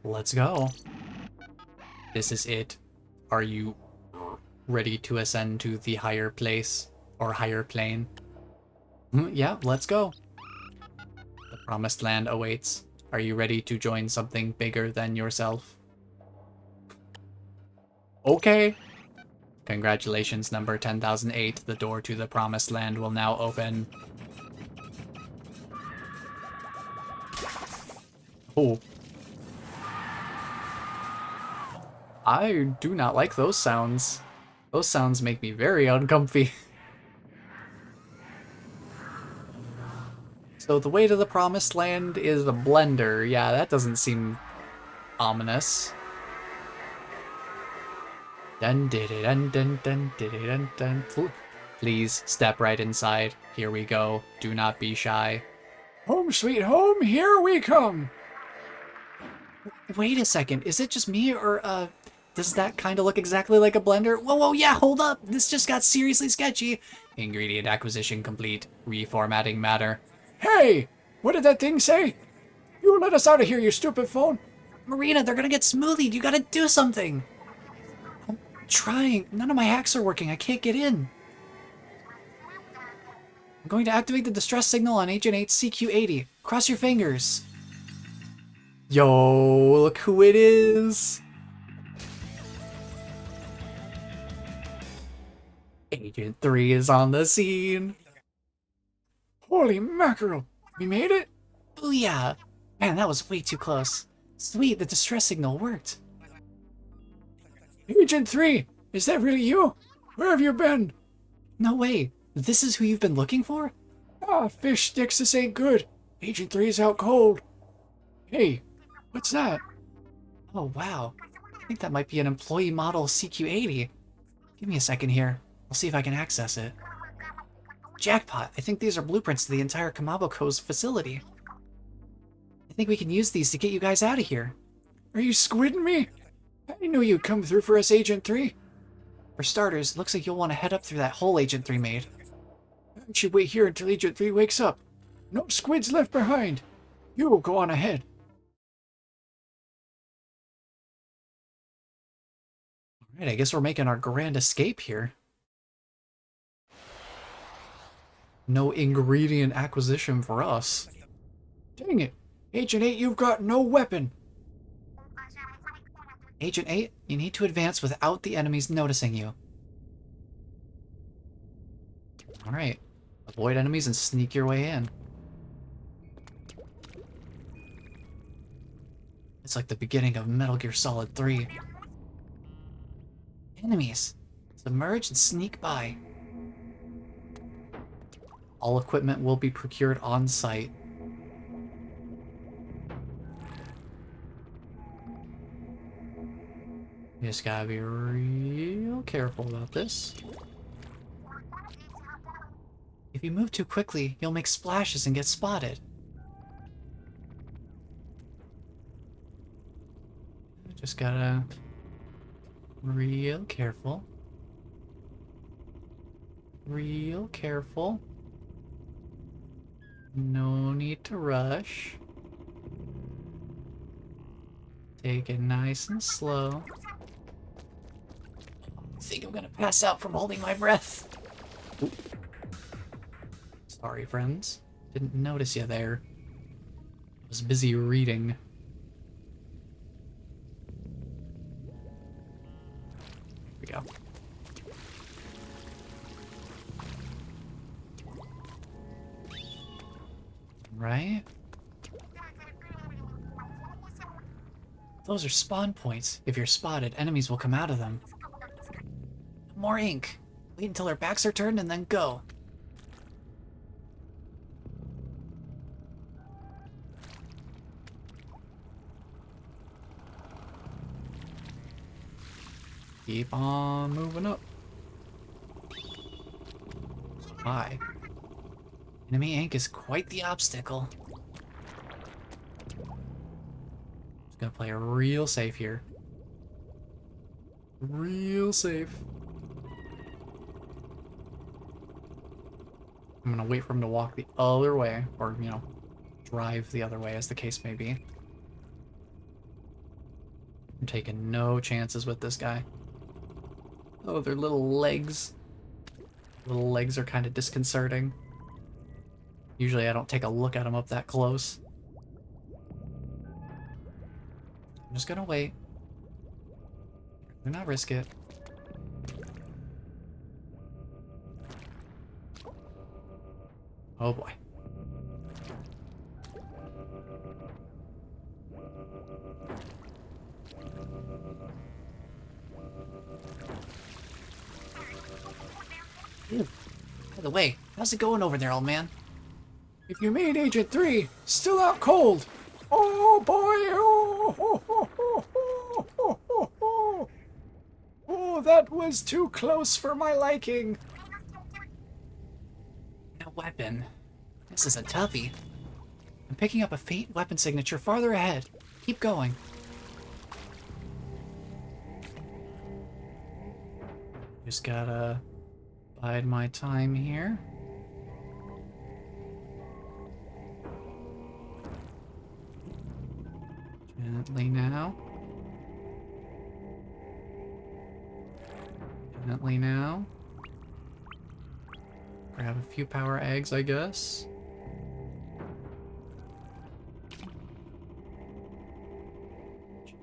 Let's go. This is it. Are you ready to ascend to the higher place or higher plane? Yeah, let's go. The promised land awaits. Are you ready to join something bigger than yourself? Okay. Congratulations, number 10,008. The door to the promised land will now open. Oh. I do not like those sounds. Those sounds make me very uncomfy. So the way to the promised land is a blender. Yeah, that doesn't seem ominous. Dun dun dun dun dun dun dun dun. Please step right inside. Here we go. Do not be shy. Home sweet home, here we come. Wait a second. Is it just me or does that kind of look exactly like a blender? Whoa, whoa, yeah, hold up. This just got seriously sketchy. Ingredient acquisition complete. Reformatting matter. Hey, what did that thing say? You let us out of here, you stupid phone. Marina, they're gonna get smoothied. You gotta do something. I'm trying. None of my hacks are working. I can't get in. I'm going to activate the distress signal on Agent 8 CQ80. Cross your fingers. Yo, look who it is. Agent 3 is on the scene. Holy mackerel, we made it? Booyah! Man, that was way too close. Sweet, the distress signal worked. Agent 3, is that really you? Where have you been? No way. This is who you've been looking for? Ah, fish sticks, this ain't good. Agent 3 is out cold. Hey, what's that? Oh, wow. I think that might be an employee model CQ80. Give me a second here. I'll see if I can access it. Jackpot! I think these are blueprints to the entire Kamaboko's facility. I think we can use these to get you guys out of here. Are you squidding me? I knew you'd come through for us, Agent 3. For starters, it looks like you'll want to head up through that hole Agent 3 made. I should wait here until Agent 3 wakes up. No squids left behind. You will go on ahead. Alright, I guess we're making our grand escape here. No ingredient acquisition for us. Dang it. Agent 8, you've got no weapon. Agent 8, you need to advance without the enemies noticing you. Alright. Avoid enemies and sneak your way in. It's like the beginning of Metal Gear Solid 3. Enemies! Submerge and sneak by. All equipment will be procured on site. You just gotta be real careful about this. If you move too quickly, you'll make splashes and get spotted. Just gotta... real careful. Real careful. No need to rush. Take it nice and slow. I think I'm gonna pass out from holding my breath. Oop. Sorry, friends. Didn't notice you there. I was busy reading. Here we go. Right? Those are spawn points. If you're spotted, enemies will come out of them. More ink. Wait until their backs are turned and then go. Keep on moving up. Hi. Enemy ink is quite the obstacle. Just gonna play real safe here. Real safe. I'm gonna wait for him to walk the other way, or, you know, drive the other way, as the case may be. I'm taking no chances with this guy. Oh, their little legs. Little legs are kind of disconcerting. Usually I don't take a look at them up that close. I'm just gonna wait. Do not risk it. Oh boy. By the way, how's it going over there, old man? If you made Agent 3, still out cold. Oh boy! Oh, ho, ho, ho, ho, ho, ho, ho. Oh, that was too close for my liking. A weapon. This is a toughie. I'm picking up a faint weapon signature farther ahead. Keep going. Just gotta bide my time here. Gently now. Gently now. Grab a few power eggs, I guess.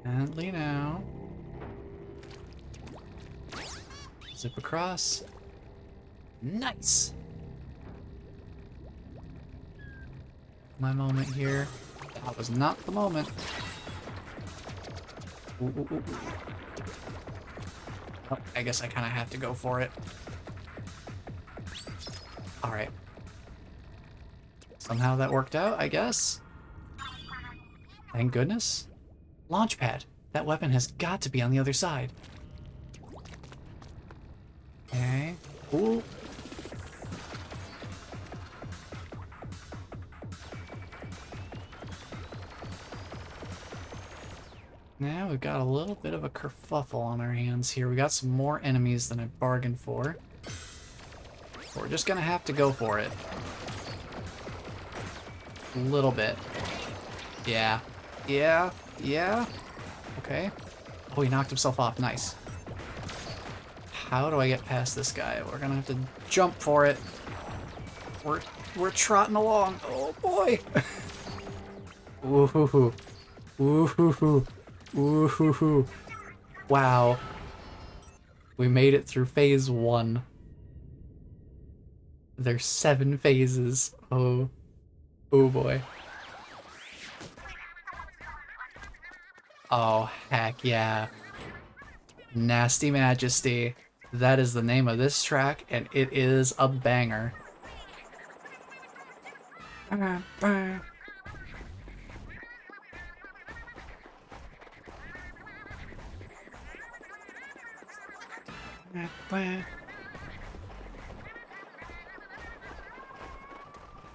Gently now. Zip across. Nice! My moment here. That was not the moment. Ooh, ooh, ooh, ooh. Oh, I guess I kind of have to go for it. Alright. Somehow that worked out, I guess. Thank goodness. Launchpad. That weapon has got to be on the other side. Okay. Ooh. Now we've got a little bit of a kerfuffle on our hands here. We got some more enemies than I bargained for. We're just gonna have to go for it. A little bit. Yeah. Yeah. Yeah. Okay. Oh, he knocked himself off. Nice. How do I get past this guy? We're gonna have to jump for it. We're trotting along. Oh boy. Ooh-hoo-hoo. Ooh-hoo-hoo. Ooh-hoo-hoo. Wow. We made it through phase 1. There's 7 phases. Oh. Oh boy. Oh, heck yeah. Nasty Majesty. That is the name of this track, and it is a banger. I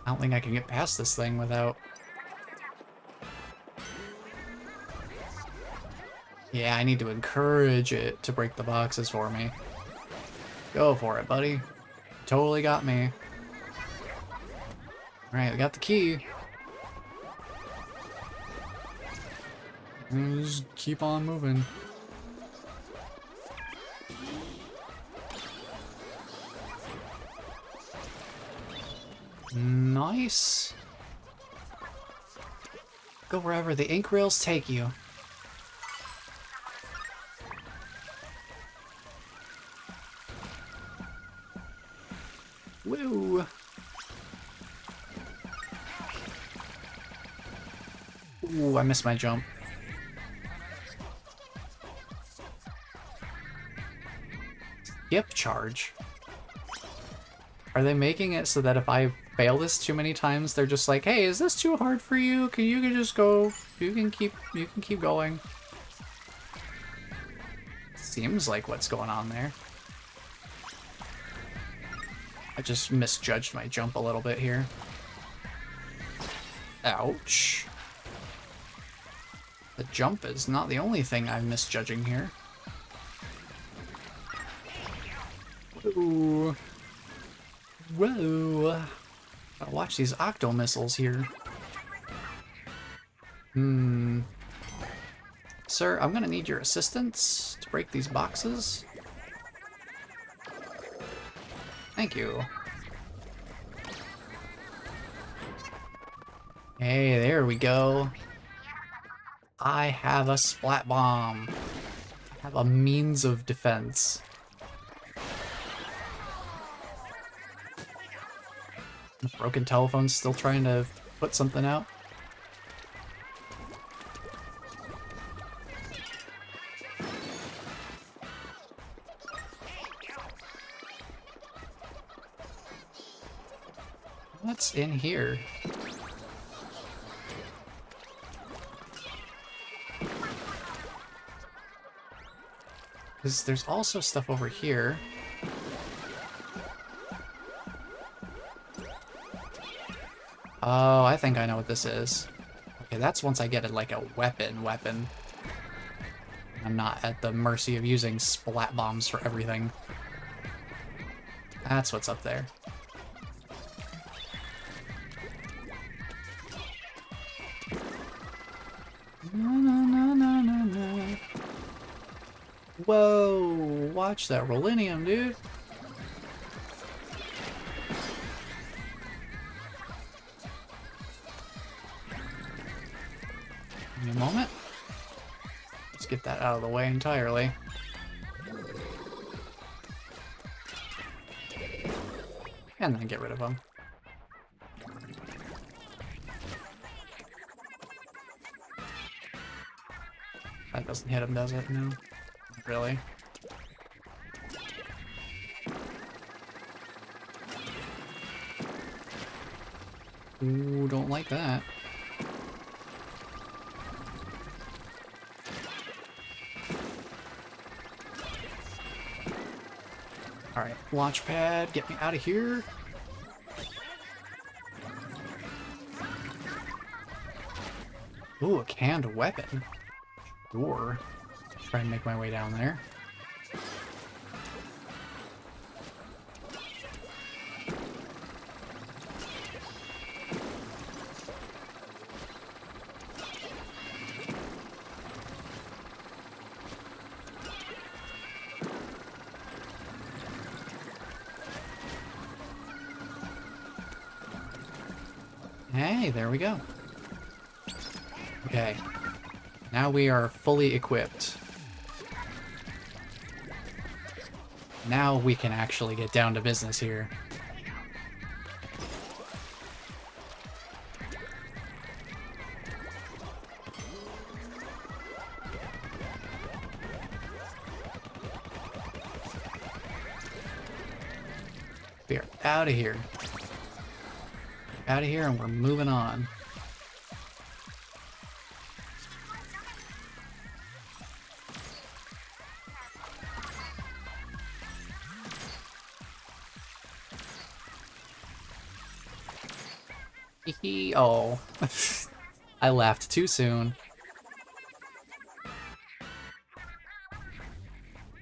don't think I can get past this thing without... Yeah, I need to encourage it to break the boxes for me. Go for it, buddy. Totally got me. Alright, we got the key. And just keep on moving. Nice. Go wherever the ink rails take you. Woo! Ooh, I missed my jump. Skip charge. Are they making it so that if I fail this too many times, they're just like, "Hey, is this too hard for you? You can just go. You can keep going." Seems like what's going on there. I just misjudged my jump a little bit here. Ouch. The jump is not the only thing I'm misjudging here. Ooh. Whoa. Gotta watch these octo missiles here. Sir, I'm gonna need your assistance to break these boxes. Thank you. Hey, there we go. I have a splat bomb. I have a means of defense. The broken telephone's still trying to put something out. What's in here? Because there's also stuff over here. Oh, I think I know what this is. Okay, that's once I get it like a weapon. I'm not at the mercy of using splat bombs for everything. That's what's up there. No. Whoa, watch that Rolinium, dude. Give me a moment. Let's get that out of the way entirely. And then get rid of them. That doesn't hit him, does it? No. Not really. Ooh, don't like that. Alright, launch pad, get me out of here. Ooh, a canned weapon. Sure. Try and make my way down there. Hey, there we go. Okay. Now we are fully equipped. Now we can actually get down to business here. We are out of here. Out of here and we're moving on. Oh, I laughed too soon.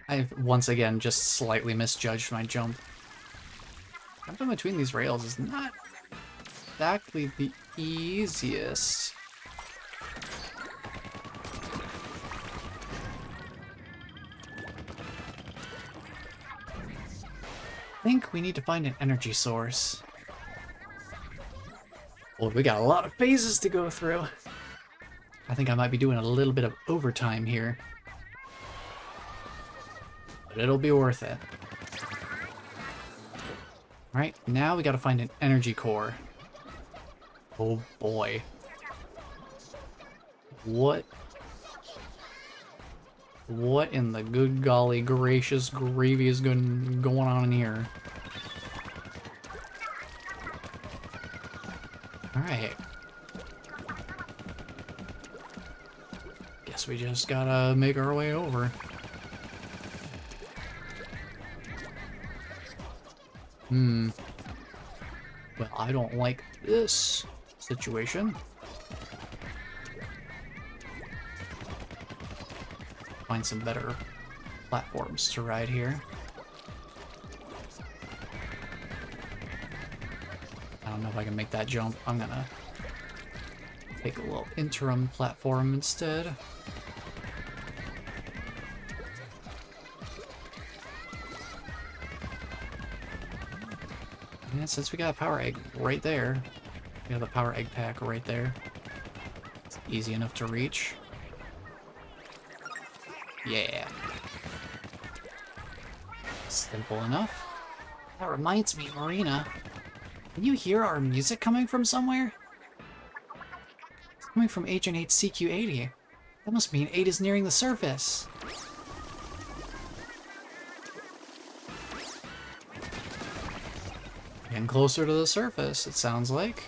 I've once again just slightly misjudged my jump. Jumping between these rails is not exactly the easiest. I think we need to find an energy source. Well, we got a lot of phases to go through. I think I might be doing a little bit of overtime here. But it'll be worth it. Alright, now we gotta find an energy core. Oh boy. What in the good golly gracious gravy is going on in here? Alright. Guess we just gotta make our way over. Well, I don't like this situation. Find some better platforms to ride here. I don't know if I can make that jump. I'm gonna take a little interim platform instead. And since we got a power egg right there, we have the power egg pack right there. It's easy enough to reach. Yeah. Simple enough. That reminds me, Marina. Can you hear our music coming from somewhere? It's coming from Agent 8 CQ80. That must mean 8 is nearing the surface. Getting closer to the surface, it sounds like.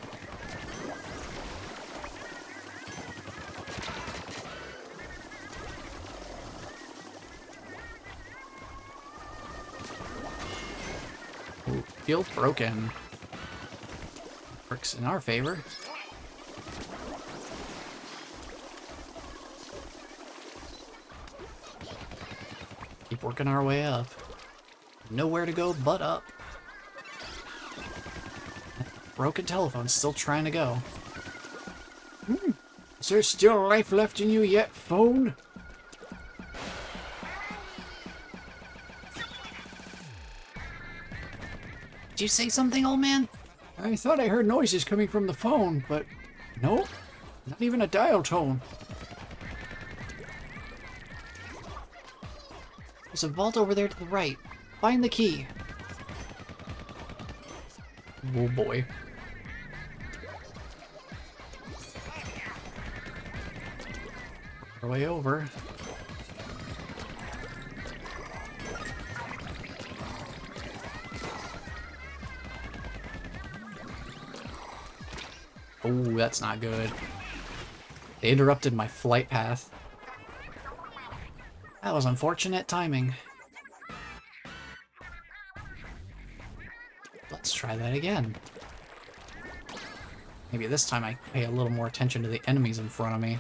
Ooh, field broken. Works in our favor. Keep working our way up. Nowhere to go but up. Broken telephone, still trying to go. Is there still life left in you yet, phone? Did you say something, old man? I thought I heard noises coming from the phone, but nope, not even a dial tone. There's a vault over there to the right. Find the key. Oh boy. Our way over. Oh, that's not good. They interrupted my flight path. That was unfortunate timing. Let's try that again. Maybe this time I pay a little more attention to the enemies in front of me.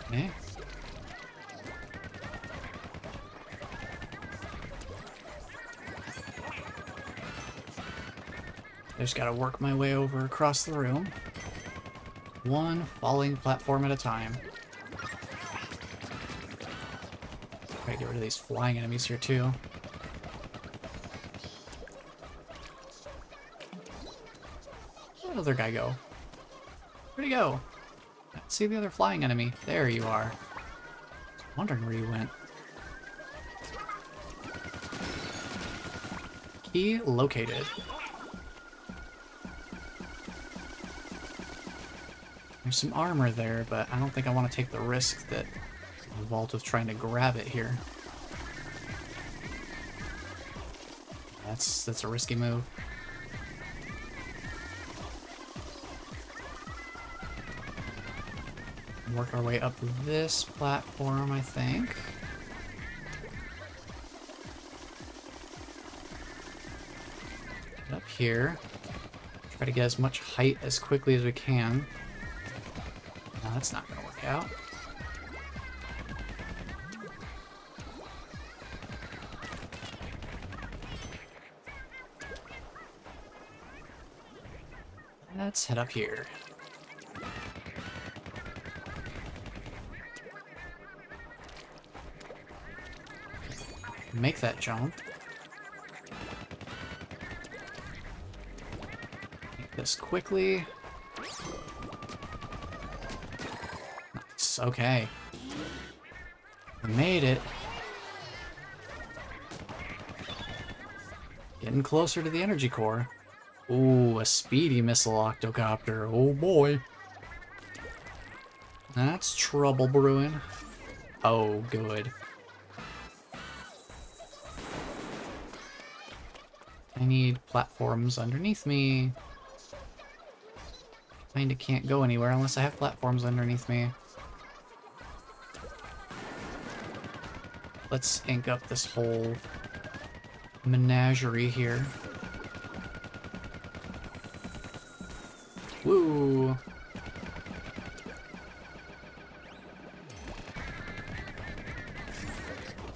Okay. I just gotta work my way over across the room. One falling platform at a time. Gotta get rid of these flying enemies here too. Where'd the other guy go? Where'd he go? I don't see the other flying enemy. There you are. I was wondering where you went. Key located. There's some armor there, but I don't think I want to take the risk that the vault was trying to grab it here. That's a risky move. Work our way up this platform, I think. Get up here. Try to get as much height as quickly as we can. No, that's not going to work out. Let's head up here. Make that jump. Make this quickly. Nice, okay. We made it. Getting closer to the energy core. Ooh, a speedy missile octocopter. Oh boy. That's trouble brewing. Oh, good. I need platforms underneath me. Kinda can't go anywhere unless I have platforms underneath me. Let's ink up this whole menagerie here. Woo!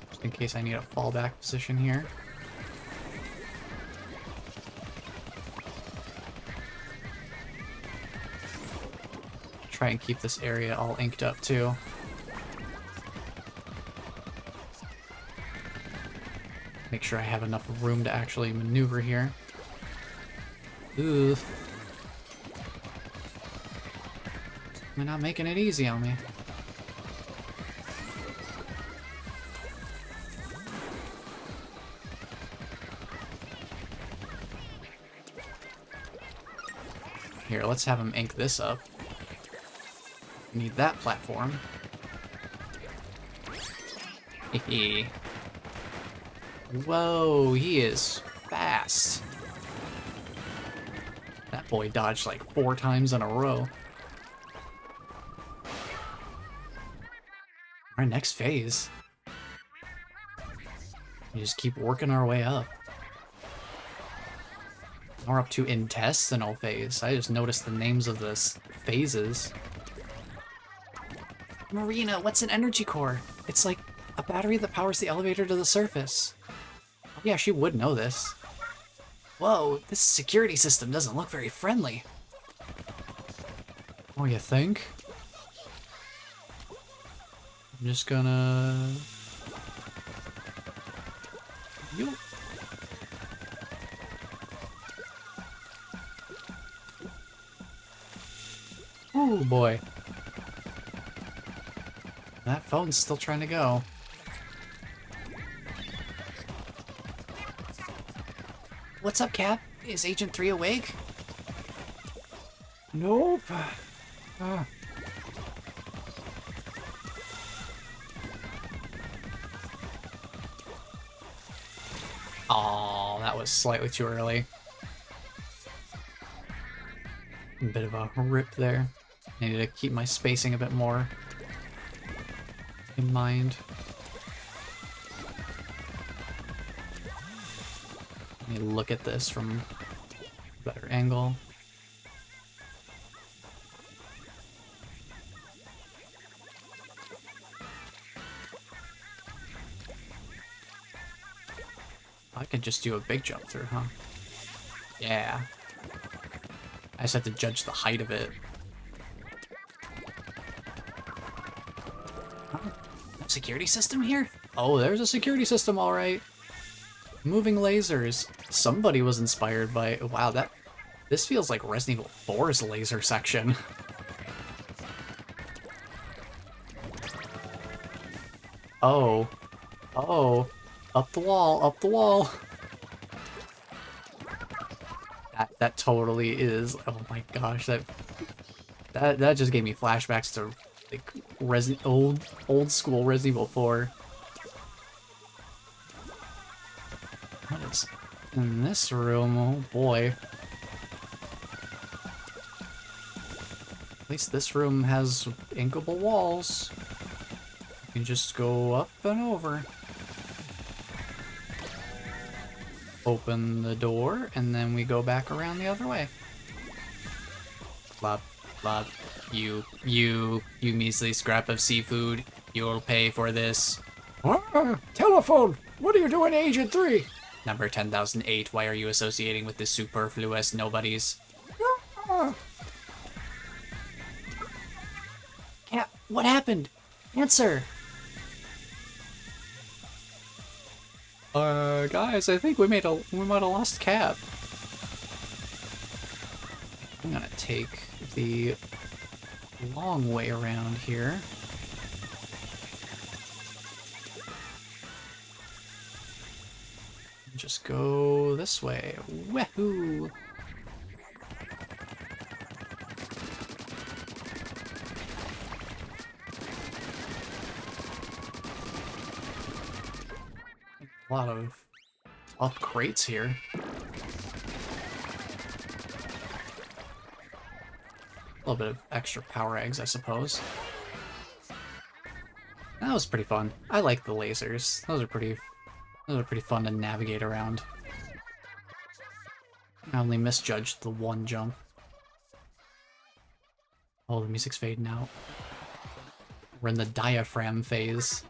Just in case I need a fallback position here. Try and keep this area all inked up too. Make sure I have enough room to actually maneuver here. Ooh. They're not making it easy on me. Here, let's have them ink this up. Need that platform. Hehe. Whoa, he is fast. That boy dodged like 4 times in a row. Our next phase. We just keep working our way up. We're up to intestinal phase. I just noticed the names of the phases. Marina, what's an energy core? It's like a battery that powers the elevator to the surface. Oh, yeah, she would know this. Whoa, this security system doesn't look very friendly. Oh, you think? I'm just gonna... You... Oh boy. That phone's still trying to go. What's up, Cap? Is Agent 3 awake? Nope. Oh, that was slightly too early. A bit of a rip there. Needed to keep my spacing a bit more in mind. Let me look at this from a better angle. I could just do a big jump through, huh? Yeah. I just have to judge the height of it. Huh? No security system here? Oh, there's a security system, all right. Moving lasers. Somebody was inspired by... Wow, this feels like Resident Evil 4's laser section. Oh. Oh. Up the wall, up the wall. That totally is. Oh my gosh, that just gave me flashbacks to like old school Resident Evil 4. What is in this room? Oh boy. At least this room has inkable walls. You can just go up and over. Open the door, and then we go back around the other way. Blop, blop. You measly scrap of seafood. You'll pay for this. Telephone! What are you doing, Agent 3? Number 10,008, why are you associating with this superfluous nobodies? Cat, what happened? Answer! Guys, I think we might have lost Cap. I'm gonna take the long way around here. Just go this way. Wahoo! A lot of tough crates here. A little bit of extra power eggs, I suppose. That was pretty fun. I like the lasers. Those are pretty fun to navigate around. I only misjudged the one jump. Oh, the music's fading out. We're in the diaphragm phase.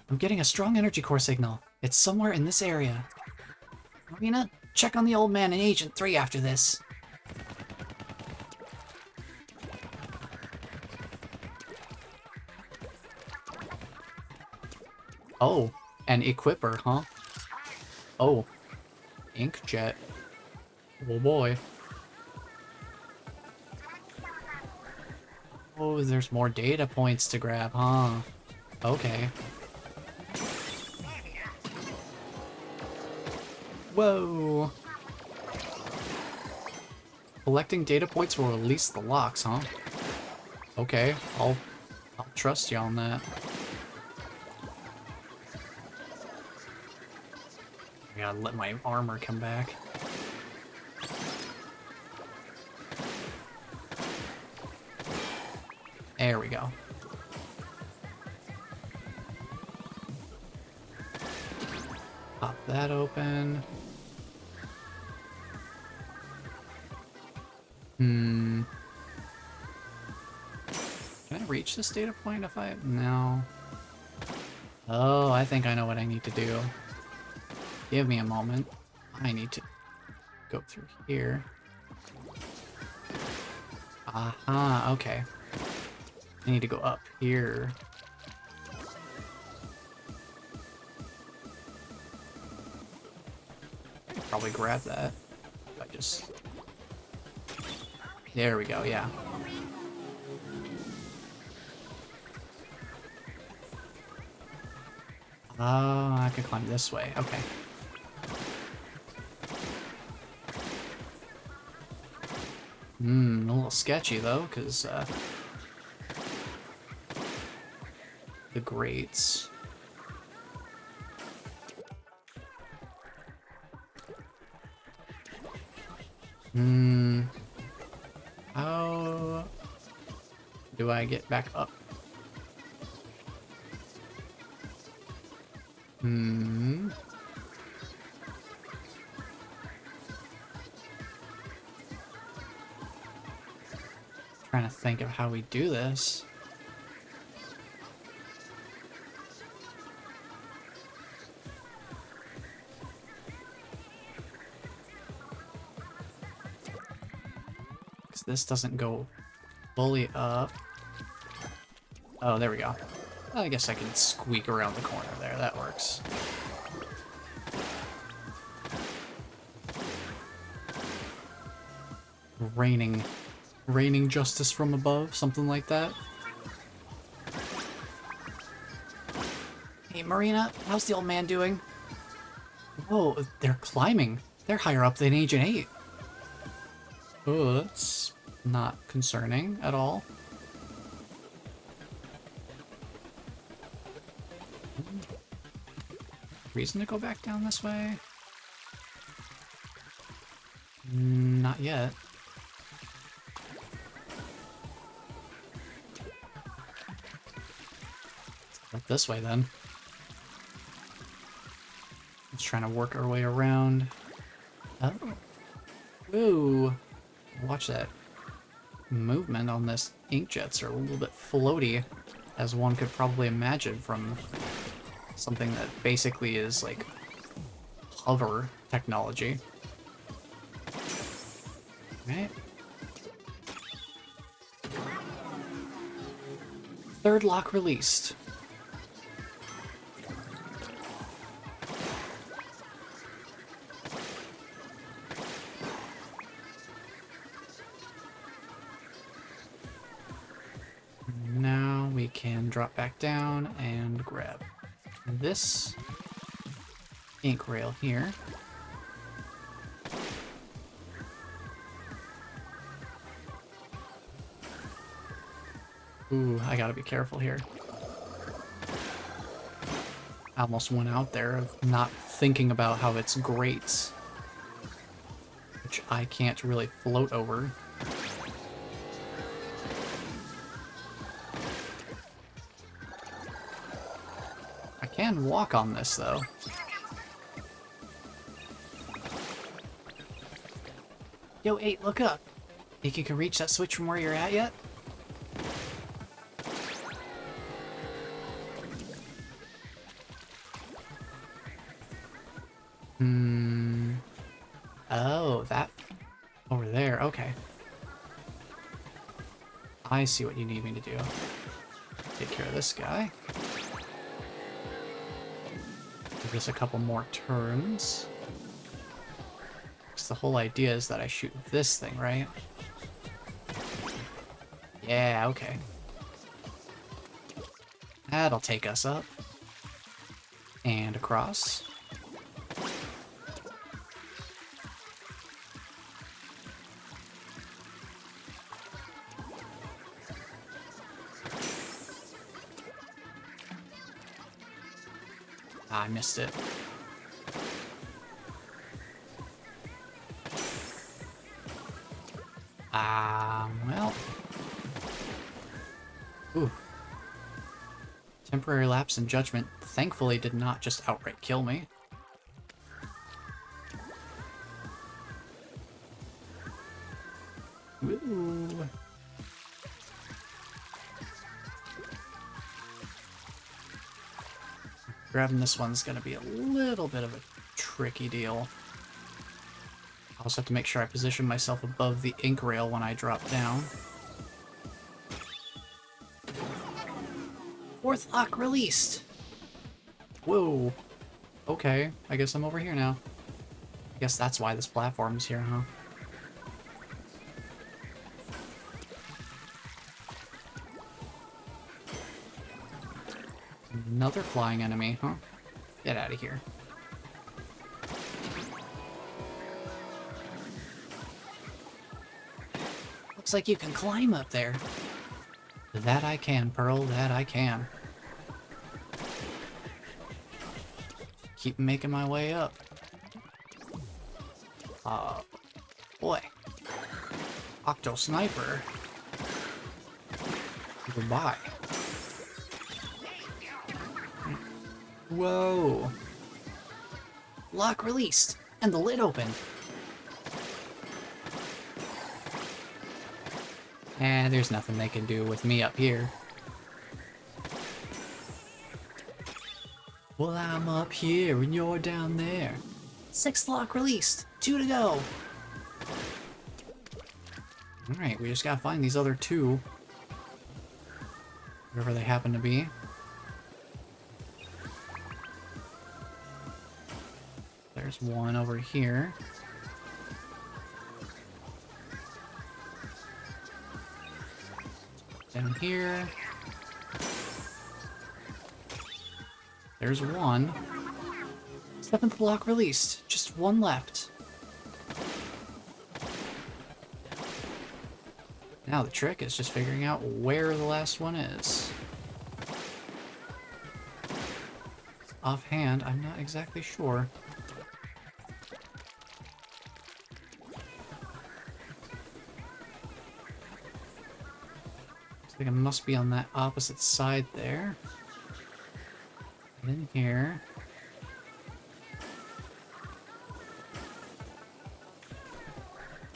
I'm getting a strong energy core signal. It's somewhere in this area. Marina, check on the old man and Agent 3 after this. Oh, an equipper, huh? Oh, inkjet. Oh boy. Oh, there's more data points to grab, huh? Okay. Whoa! Collecting data points will release the locks, huh? Okay, I'll trust you on that. I gotta let my armor come back. There we go. Pop that open. Hmm. Can I reach this data point if I... No. Oh, I think I know what I need to do. Give me a moment. I need to go through here. Aha, okay. I need to go up here. I could probably grab that. If I just... There we go, yeah. Oh, I can climb this way. Okay. A little sketchy though, because the grates. How do I get back up? Trying to think of how we do this. Because this doesn't go fully up. Oh, there we go. I guess I can squeak around the corner there. That works. Raining justice from above, something like that. Hey, Marina, how's the old man doing? Oh, they're climbing. They're higher up than Agent 8. Oh, that's not concerning at all. Reason to go back down this way? Not yet. Up this way then. Just trying to work our way around. Oh. Ooh. Watch that. Movement on this inkjets are a little bit floaty, as one could probably imagine from something that basically is like hover technology. Right? Third lock released. Now we can drop back down and grab this ink rail here. Ooh, I gotta be careful here. I almost went out there of not thinking about how it's grates, which I can't really float over. I can walk on this though. Yo, 8, look up. Think you can reach that switch from where you're at yet? Oh, that over there. Okay. I see what you need me to do. Take care of this guy. Give this a couple more turns. Because the whole idea is that I shoot this thing, right? Yeah, okay. That'll take us up. And across. Ah, I missed it. Well. Ooh. Temporary lapse in judgment thankfully did not just outright kill me. Ooh. Grabbing this one's gonna be a little bit of a tricky deal. I also have to make sure I position myself above the ink rail when I drop down. Fourth lock released! Whoa. Okay, I guess I'm over here now. I guess that's why this platform's here, huh? Another flying enemy, huh? Get out of here. Looks like you can climb up there. That I can, Pearl, that I can. Keep making my way up. Boy. Octo Sniper. Goodbye. Whoa. Lock released, and the lid opened. And there's nothing they can do with me up here. Well, I'm up here and you're down there. Sixth lock released. 2 to go. Alright, we just gotta find these other 2. Wherever they happen to be. There's one over here. Down here. There's one. 7th block released. Just one left. Now the trick is just figuring out where the last one is. Offhand, I'm not exactly sure. I think it must be on that opposite side there. And in here.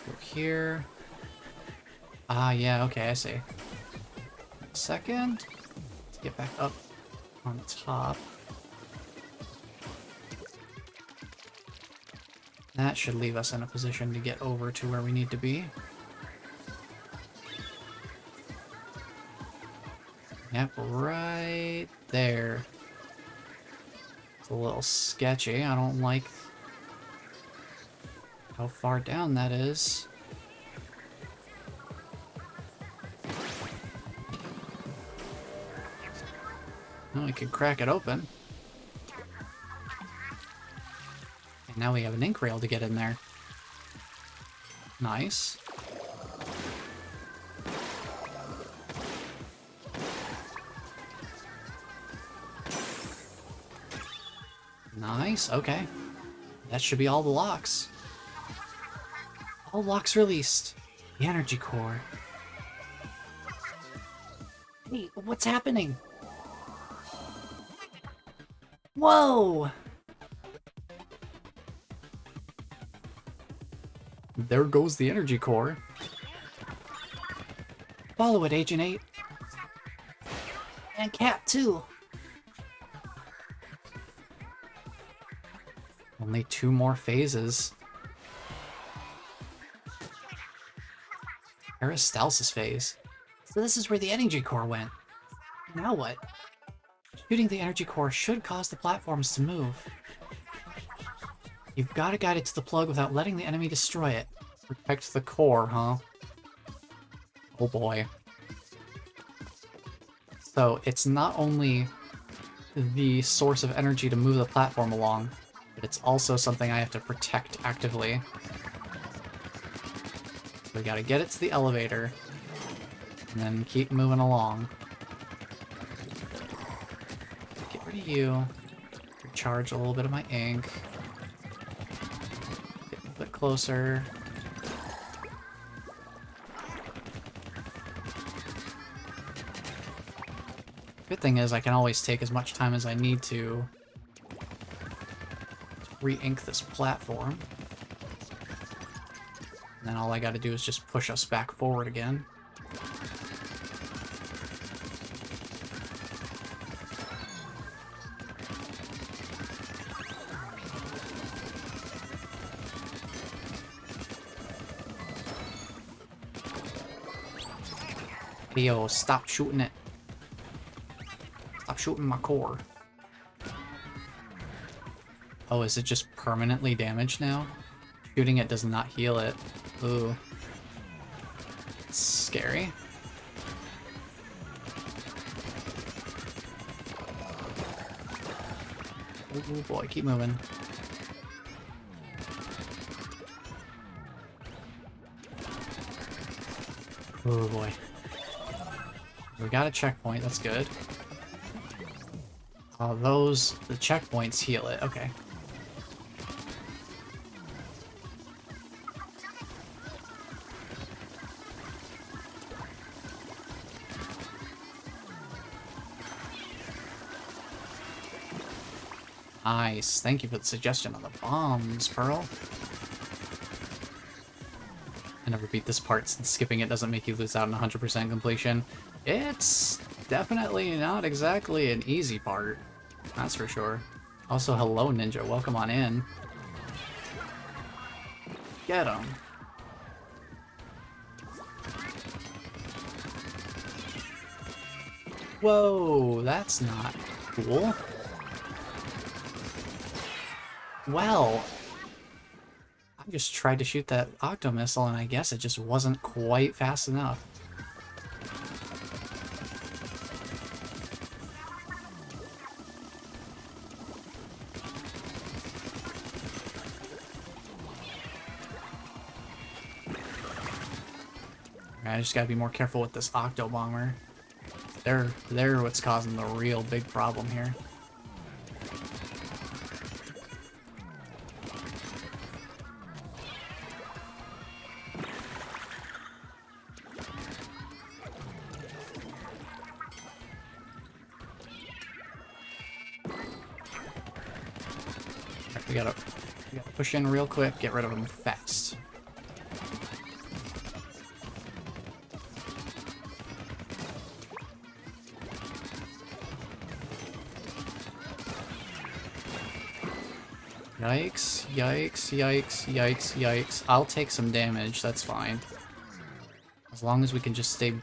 Go here. Ah, yeah, okay, I see. Second. Let's get back up on top. That should leave us in a position to get over to where we need to be. Yep, right there. It's a little sketchy. I don't like how far down that is. Well, we could crack it open. And now we have an ink rail to get in there. Nice. Nice, okay. That should be all the locks. All locks released. The energy core. Hey, what's happening? Whoa! There goes the energy core. Follow it, Agent 8. And Cat, too. Only 2 more phases. Peristalsis phase. So this is where the energy core went. Now what? Shooting the energy core should cause the platforms to move. You've got to guide it to the plug without letting the enemy destroy it. Protect the core, huh? Oh boy. So it's not only the source of energy to move the platform along, but it's also something I have to protect actively. We gotta get it to the elevator, and then keep moving along. Get rid of you. You're recharge a little bit of my ink. Get a bit closer. Good thing is I can always take as much time as I need to re-ink this platform. And then all I gotta do is just push us back forward again. Hey, yo, stop shooting it. Stop shooting my core. Oh, is it just permanently damaged now? Shooting it does not heal it. Ooh. It's scary. Oh boy, keep moving. Oh boy. We got a checkpoint, that's good. Oh, the checkpoints heal it, okay. Nice, thank you for the suggestion on the bombs, Pearl. I never beat this part since skipping it doesn't make you lose out on 100% completion. It's definitely not exactly an easy part, that's for sure. Also, hello Ninja, welcome on in. Get him. Whoa, that's not cool. Well, I just tried to shoot that Octo Missile and I guess it just wasn't quite fast enough. I just gotta be more careful with this Octo Bomber. They're what's causing the real big problem here. We gotta push in real quick, get rid of them fast. Yikes, yikes, yikes, yikes, yikes. I'll take some damage, that's fine. As long as we can just stay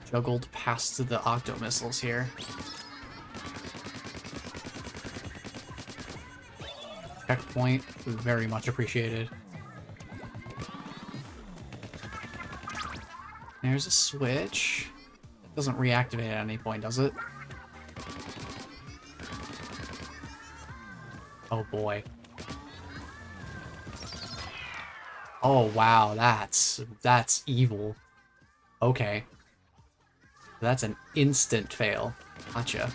juggled past the Octo Missiles here. Checkpoint, very much appreciated. There's a switch. It doesn't reactivate at any point, does it? Oh boy. Oh wow, that's evil. Okay. That's an instant fail. Gotcha.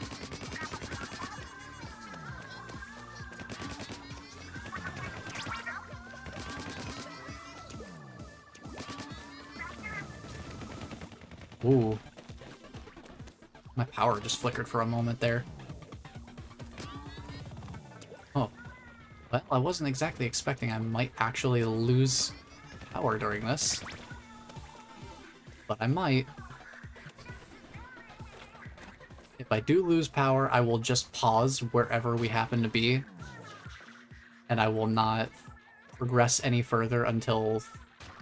Ooh. My power just flickered for a moment there. Oh. Well, I wasn't exactly expecting I might actually lose power during this. But I might. If I do lose power, I will just pause wherever we happen to be. And I will not progress any further until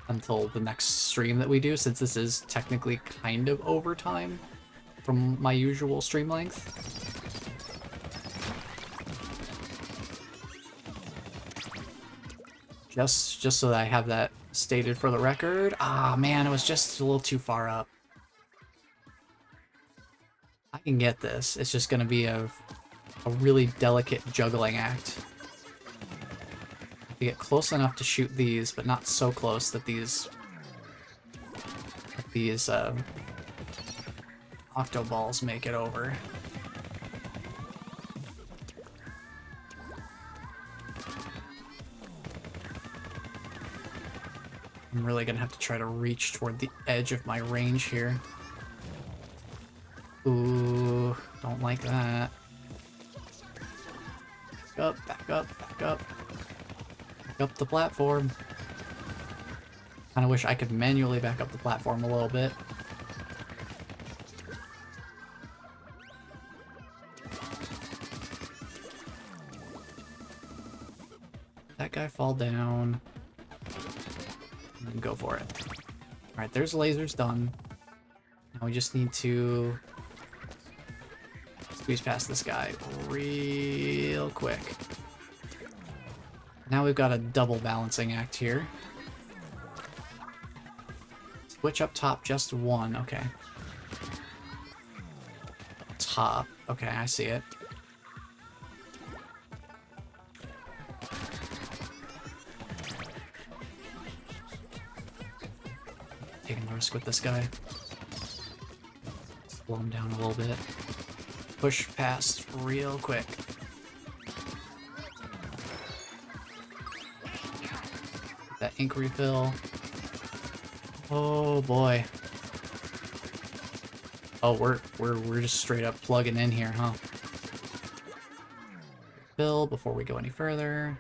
the next stream that we do, since this is technically kind of overtime from my usual stream length. Just so that I have that stated for the record. Ah, man, it was just a little too far up. I can get this. It's just gonna be a really delicate juggling act. To get close enough to shoot these, but not so close that these Octo Balls make it over. I'm really gonna have to try to reach toward the edge of my range here. Ooh, don't like that. Back up, back up, back up. Back up the platform. Kinda wish I could manually back up the platform a little bit. That guy fall down. And then go for it. Alright, there's lasers done. Now we just need to squeeze past this guy real quick. Now we've got a double balancing act here. Switch up top, just one, okay. Top, okay, I see it. Taking a risk with this guy. Slow him down a little bit. Push past real quick. Get that ink refill. Oh boy. Oh, we're just straight up plugging in here, huh? Fill before we go any further.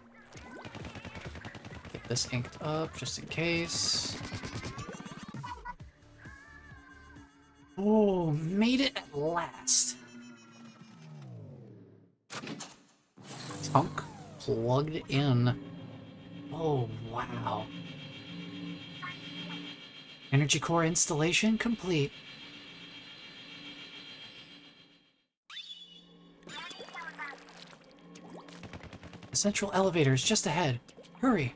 Get this inked up just in case. Oh, made it at last. Tunk plugged in. Oh, wow. Energy core installation complete. The central elevator is just ahead. Hurry.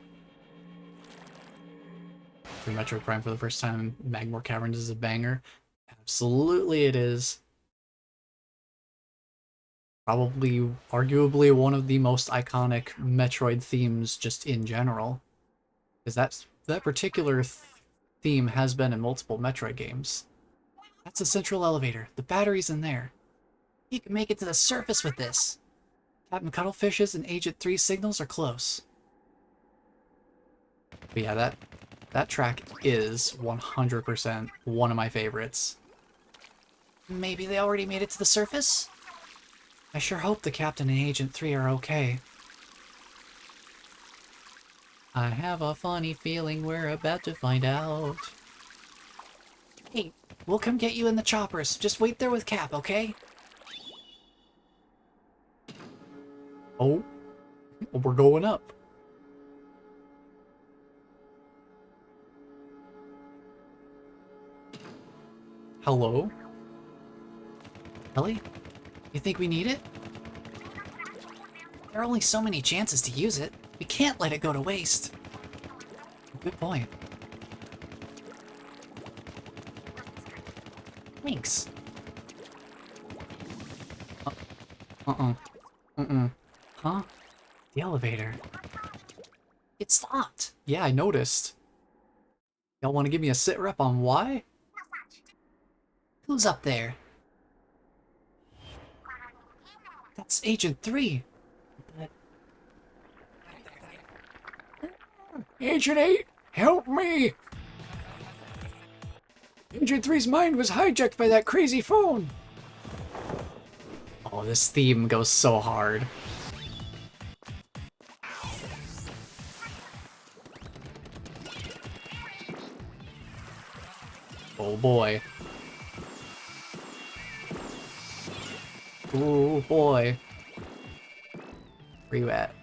Through Metroid Prime for the first time, Magmore Caverns is a banger. Absolutely it is. Probably, arguably, one of the most iconic Metroid themes just in general. Because that particular theme has been in multiple Metroid games. That's the central elevator. The battery's in there. You can make it to the surface with this. Captain Cuttlefish's and Agent 3 signals are close. But yeah, that track is 100% one of my favorites. Maybe they already made it to the surface? I sure hope the Captain and Agent 3 are okay. I have a funny feeling we're about to find out. Hey, we'll come get you in the choppers. Just wait there with Cap, okay? Oh, we're going up. Hello? Ellie? You think we need it? There are only so many chances to use it. We can't let it go to waste. Good point. Thanks. Huh? The elevator. It stopped. Yeah, I noticed. Y'all want to give me a sit rep on why? Who's up there? That's Agent 3. Agent 8, help me! Agent 3's mind was hijacked by that crazy phone. Oh, this theme goes so hard. Oh boy. Oh boy. Where you at?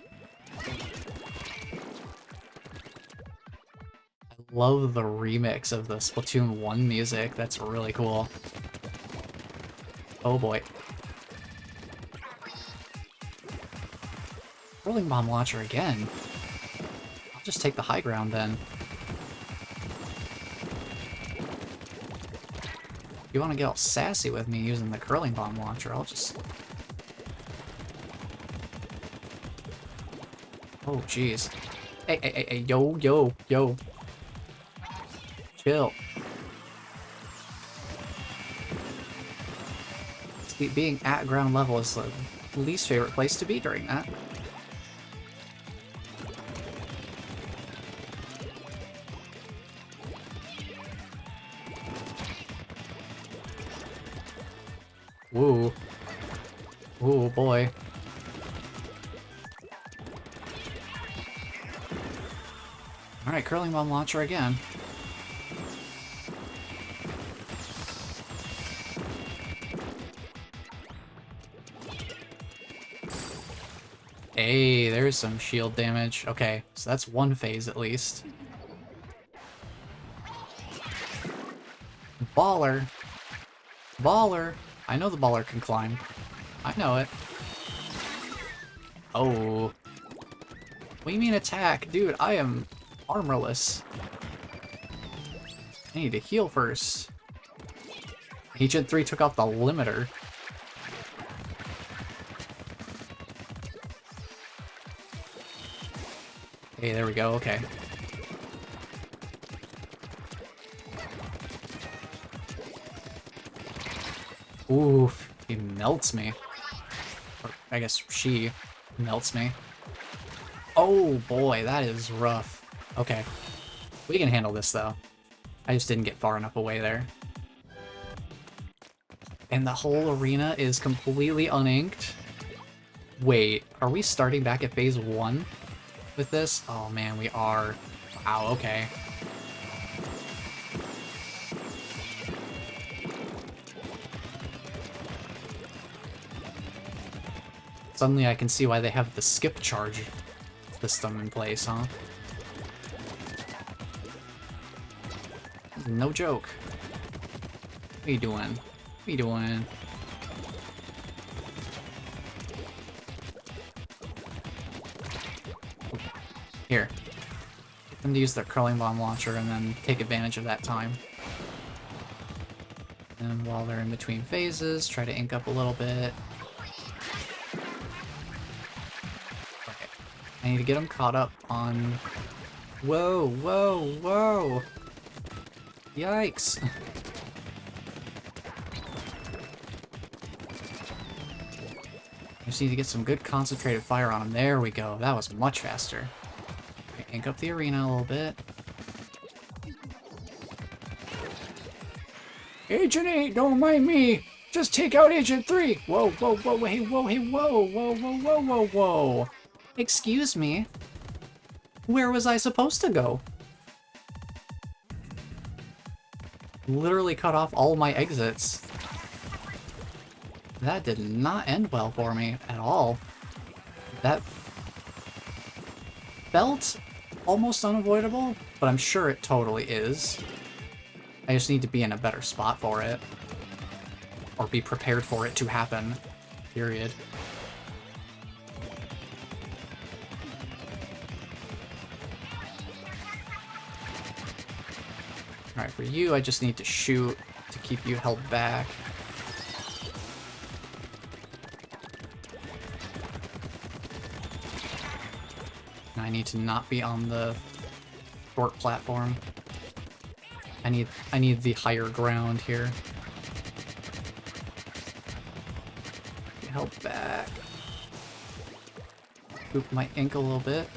I love the remix of the Splatoon 1 music. That's really cool. Oh boy. Rolling bomb launcher again. I'll just take the high ground then. If you want to get all sassy with me using the curling bomb launcher, I'll just... Oh, jeez. Hey, yo. Chill. See, being at ground level is the least favorite place to be during that. Ooh. Ooh, boy. Alright, curling bomb launcher again. Hey, there's some shield damage. Okay, so that's one phase at least. Baller. Baller. I know the baller can climb. I know it. Oh. What do you mean attack? Dude, I am armorless. I need to heal first. Agent 3 took off the limiter. Hey, there we go, okay. Oof, he melts me. Or, I guess she melts me. Oh boy, that is rough. Okay. We can handle this though. I just didn't get far enough away there. And the whole arena is completely uninked. Wait, are we starting back at phase 1 with this? Oh man, we are. Wow, okay. Suddenly I can see why they have the skip charge system in place, huh? No joke. What are you doing? What are you doing? Here. Get them to use their curling bomb launcher and then take advantage of that time. And while they're in between phases, try to ink up a little bit. I need to get them caught up on... Whoa, whoa, whoa! Yikes! I just need to get some good concentrated fire on them. There we go. That was much faster. Okay, ink up the arena a little bit. Agent 8, don't mind me. Just take out Agent 3. Whoa, whoa, whoa, hey, whoa, hey, whoa, whoa, whoa, whoa, whoa, whoa. Excuse me? Where was I supposed to go? Literally cut off all my exits. That did not end well for me at all. That felt almost unavoidable, but I'm sure it totally is. I just need to be in a better spot for it. Or be prepared for it to happen. Period. Alright, for you, I just need to shoot to keep you held back. And I need to not be on the short platform. I need the higher ground here. Be held back. Boop my ink a little bit.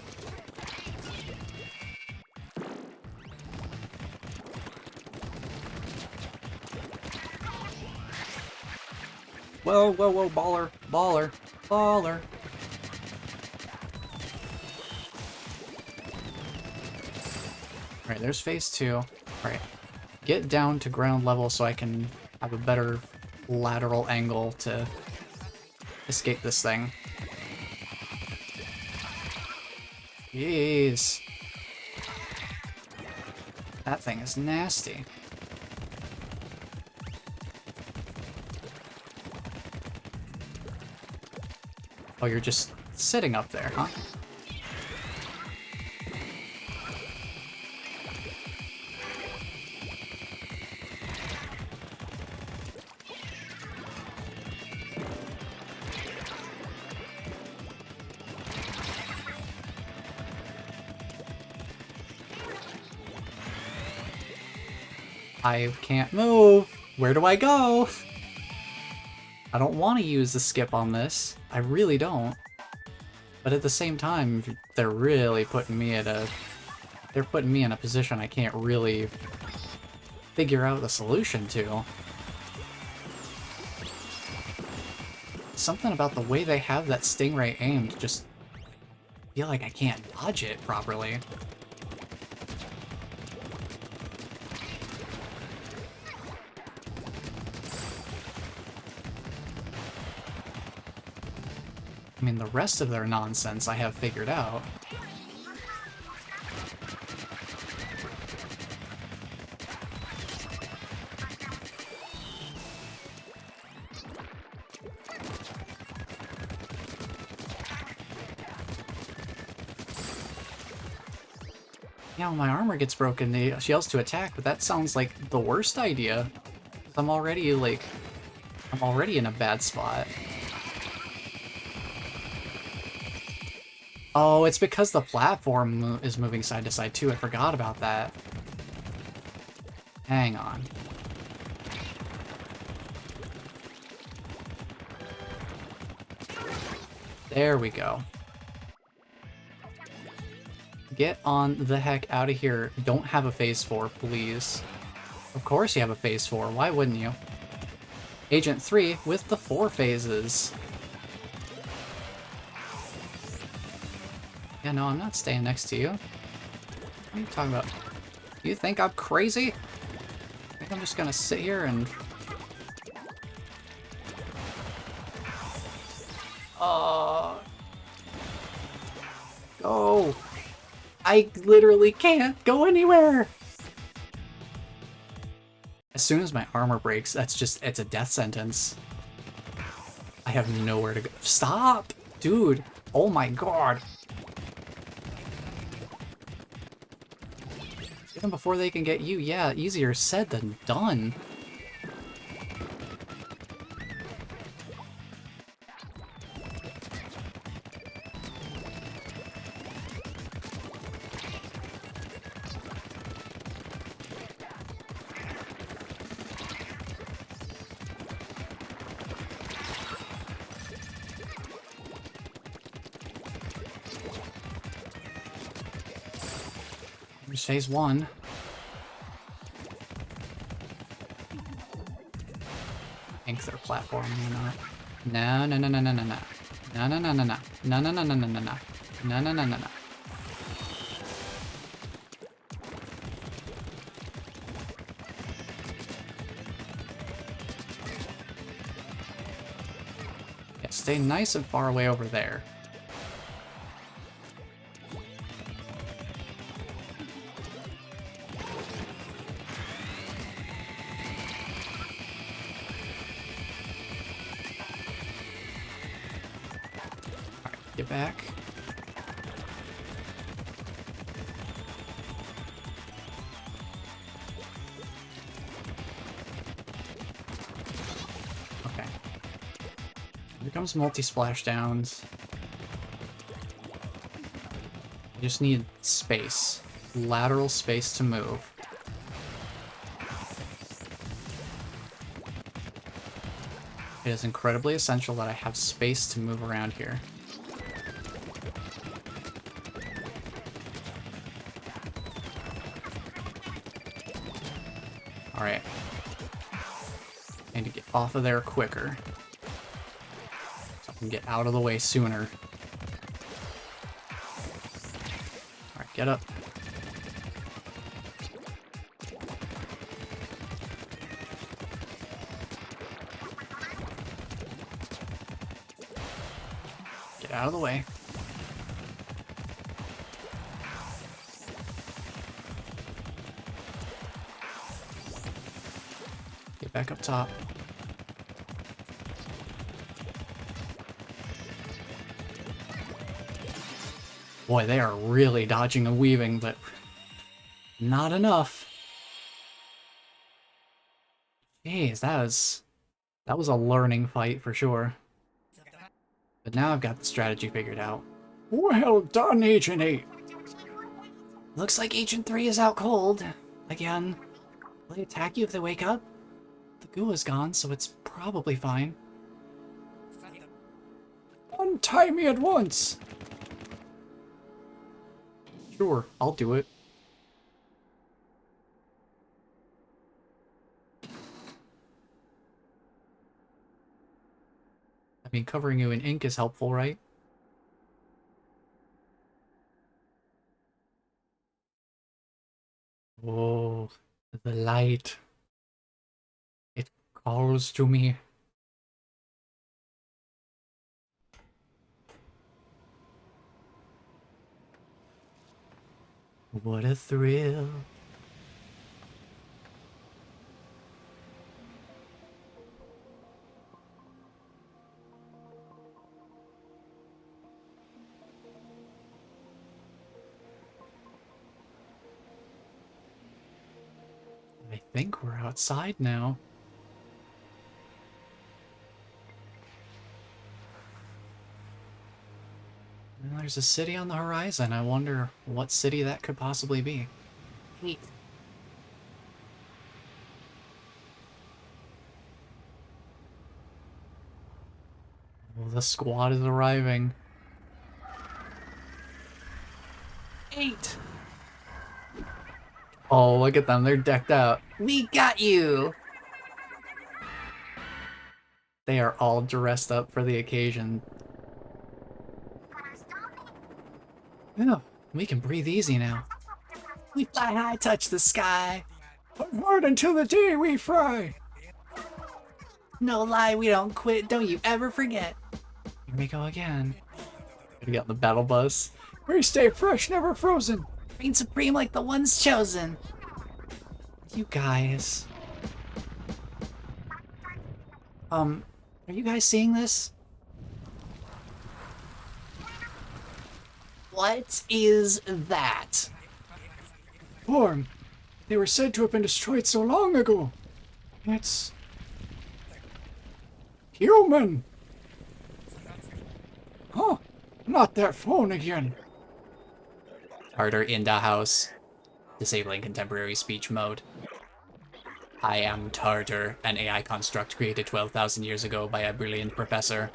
Whoa, whoa, whoa, baller, baller, baller. Alright, there's phase 2. Alright, get down to ground level so I can have a better lateral angle to escape this thing. Jeez. That thing is nasty. Oh, you're just sitting up there, huh? I can't move. Where do I go? I don't want to use the skip on this. I really don't. But at the same time, they're really putting me at a... They're putting me in a position I can't really figure out the solution to. something about the way they have that stingray aimed. Just feel like I can't dodge it properly. I mean, the rest of their nonsense I have figured out. Yeah, when my armor gets broken, she yells to attack, but that sounds like the worst idea. I'm already, I'm already in a bad spot. Oh, it's because the platform is moving side to side too. I forgot about that. Hang on. There we go. Get on the heck out of here. Don't have a phase 4, please. Of course you have a phase 4. Why wouldn't you? Agent 3 with the 4 phases. Yeah, no, I'm not staying next to you. What are you talking about? You think I'm crazy? I think I'm just gonna sit here and... Go! I literally can't go anywhere! As soon as my armor breaks, it's a death sentence. I have nowhere to go. Stop! Dude! Oh my god! Get them before they can get you. Yeah, easier said than done. Here's phase 1. I think their platform, you know. No, no, no, no, no, no, no. No, no, no, no, no. No, no, no, no, no, no, no. No, no, no, no, no. Yeah, stay nice and far away over there. Get back. Okay. Here comes multi-splashdowns. I just need space. Lateral space to move. It is incredibly essential that I have space to move around here. Alright. I need to get off of there quicker. So I can get out of the way sooner. Alright, get up. Get out of the way. Get back up top. Boy, they are really dodging and weaving, but not enough. Jeez, that was a learning fight for sure. But now I've got the strategy figured out. Well done, Agent 8. Looks like Agent 3 is out cold. Again. Will they attack you if they wake up? The goo is gone, so it's probably fine. Untie me at once. Sure, I'll do it. mean, covering you in ink is helpful, right? Oh, the light. It calls to me. What a thrill. I think we're outside now. Well, there's a city on the horizon. I wonder what city that could possibly be. Neat. Well, the squad is arriving. 8! Oh, look at them. They're decked out. We got you! They are all dressed up for the occasion. Yeah, we can breathe easy now. We fly high, touch the sky. Hard until the day we fry. No lie, we don't quit. Don't you ever forget. Here we go again. Gotta get on the battle bus. We stay fresh, never frozen. Reign supreme like the ones chosen. You guys. Are you guys seeing this? What is that? Form. They were said to have been destroyed so long ago. It's... human. Huh? Not that phone again. Tartar in the house. Disabling contemporary speech mode. I am Tartar, an AI construct created 12,000 years ago by a brilliant professor.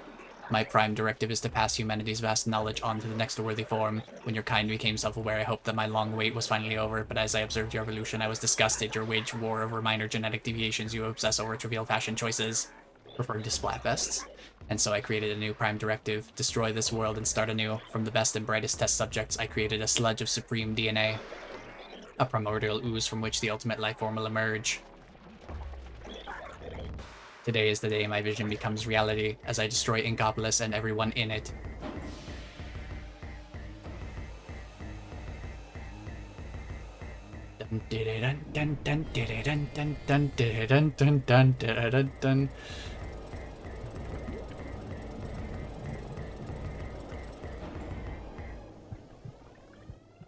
My prime directive is to pass humanity's vast knowledge on to the next worthy form. When your kind became self-aware, I hoped that my long wait was finally over, but as I observed your evolution, I was disgusted. Your wage war over minor genetic deviations you obsess over trivial fashion choices. Referring to Splatfests. And so I created a new prime directive. Destroy this world and start anew. From the best and brightest test subjects, I created a sludge of supreme DNA. A primordial ooze from which the ultimate life form will emerge. Today is the day my vision becomes reality, as I destroy Inkopolis and everyone in it.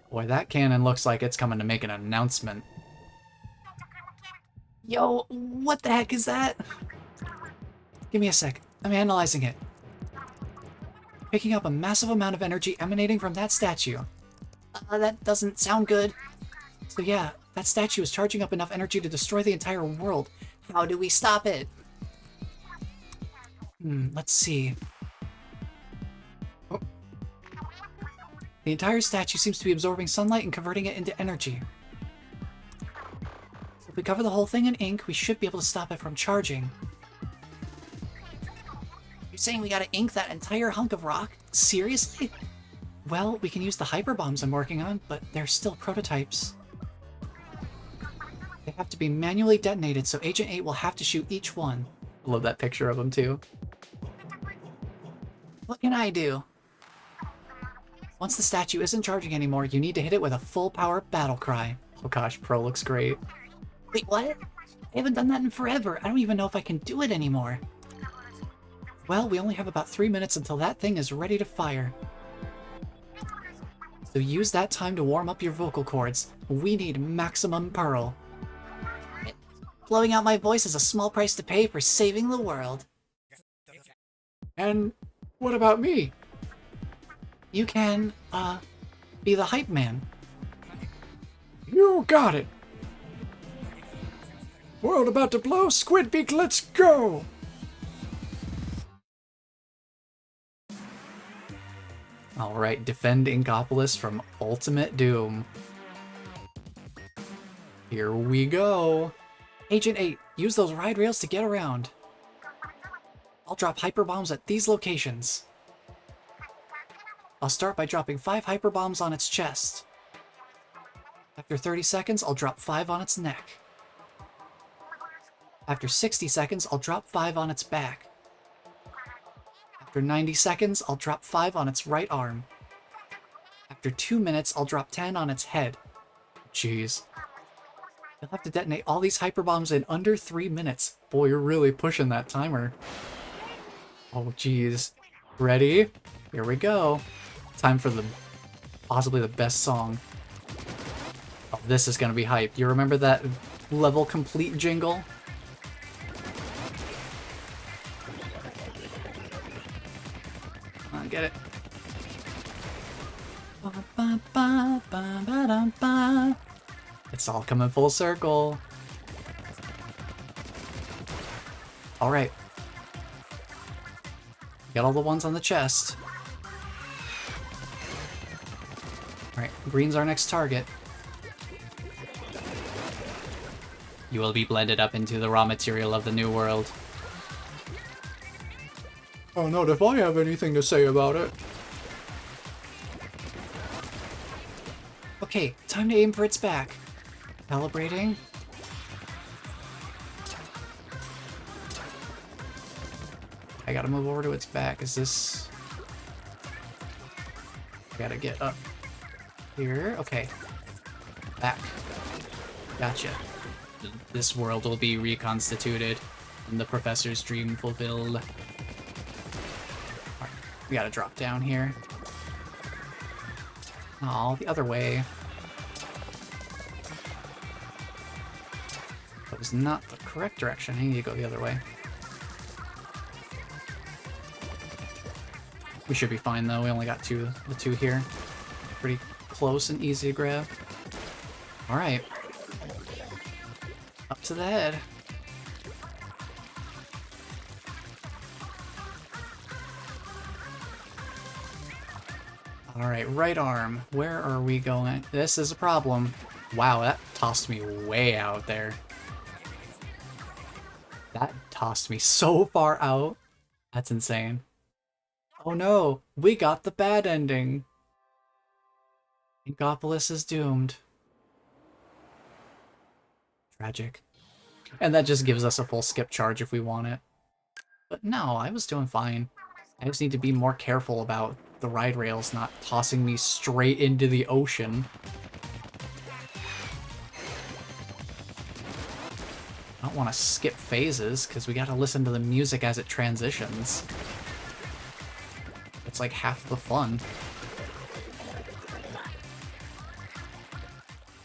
Boy, that cannon looks like it's coming to make an announcement. Yo, what the heck is that? Give me a sec. I'm analyzing it. Picking up a massive amount of energy emanating from that statue. That doesn't sound good. So yeah, that statue is charging up enough energy to destroy the entire world. How do we stop it? Let's see. Oh. The entire statue seems to be absorbing sunlight and converting it into energy. So if we cover the whole thing in ink, we should be able to stop it from charging. You're saying we gotta ink that entire hunk of rock? Seriously? Well, we can use the hyper bombs I'm working on, but they're still prototypes. They have to be manually detonated, so Agent 8 will have to shoot each one. I love that picture of him, too. What can I do? Once the statue isn't charging anymore, you need to hit it with a full-power battle cry. Oh gosh, Pro looks great. Wait, what? I haven't done that in forever. I don't even know if I can do it anymore. Well, we only have about 3 minutes until that thing is ready to fire. So use that time to warm up your vocal cords. We need maximum Pearl. Blowing out my voice is a small price to pay for saving the world. And what about me? You can, be the hype man. You got it. World about to blow, Squidbeak, let's go! Alright, defend Inkopolis from ultimate doom. Here we go. Agent 8, use those ride rails to get around. I'll drop hyper bombs at these locations. I'll start by dropping 5 hyper bombs on its chest. After 30 seconds, I'll drop 5 on its neck. After 60 seconds, I'll drop 5 on its back. After 90 seconds, I'll drop 5 on its right arm. After 2 minutes, I'll drop 10 on its head. Jeez. You'll have to detonate all these hyper bombs in under 3 minutes. Boy, you're really pushing that timer. Oh, jeez. Ready? Here we go. Time for possibly the best song. Oh, this is gonna be hype. You remember that level complete jingle? Come on, get it. It's all coming full circle. Alright. Got all the ones on the chest. Alright, green's our next target. You will be blended up into the raw material of the new world. Oh, not if I have anything to say about it. Okay, time to aim for its back. Calibrating. I gotta move over to its back. Is this... I gotta get up here. Okay. Back. Gotcha. This world will be reconstituted and the professor's dream fulfilled. Alright, we gotta drop down here. Oh, the other way. That was not the correct direction. I need to go the other way. We should be fine though. We only got the two here. Pretty close and easy to grab. Alright. Up to the head. Alright, right arm. Where are we going? This is a problem. Wow, that tossed me way out there. That tossed me so far out. That's insane. Oh no, we got the bad ending. Inkopolis is doomed. Tragic. And that just gives us a full skip charge if we want it. But no, I was doing fine. I just need to be more careful about the ride rails not tossing me straight into the ocean. I don't want to skip phases, because we gotta listen to the music as it transitions. It's like half the fun.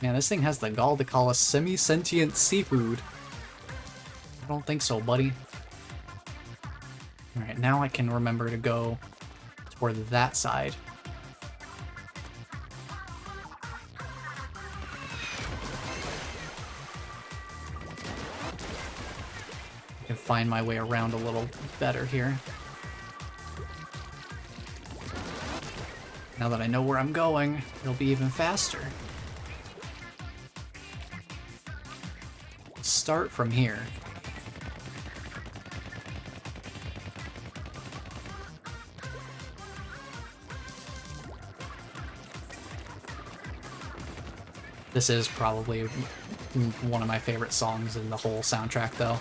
Man, this thing has the gall to call us semi-sentient seafood. I don't think so, buddy. Alright, now I can remember to go toward that side. I can find my way around a little better here. Now that I know where I'm going, it'll be even faster. Start from here. This is probably one of my favorite songs in the whole soundtrack, though.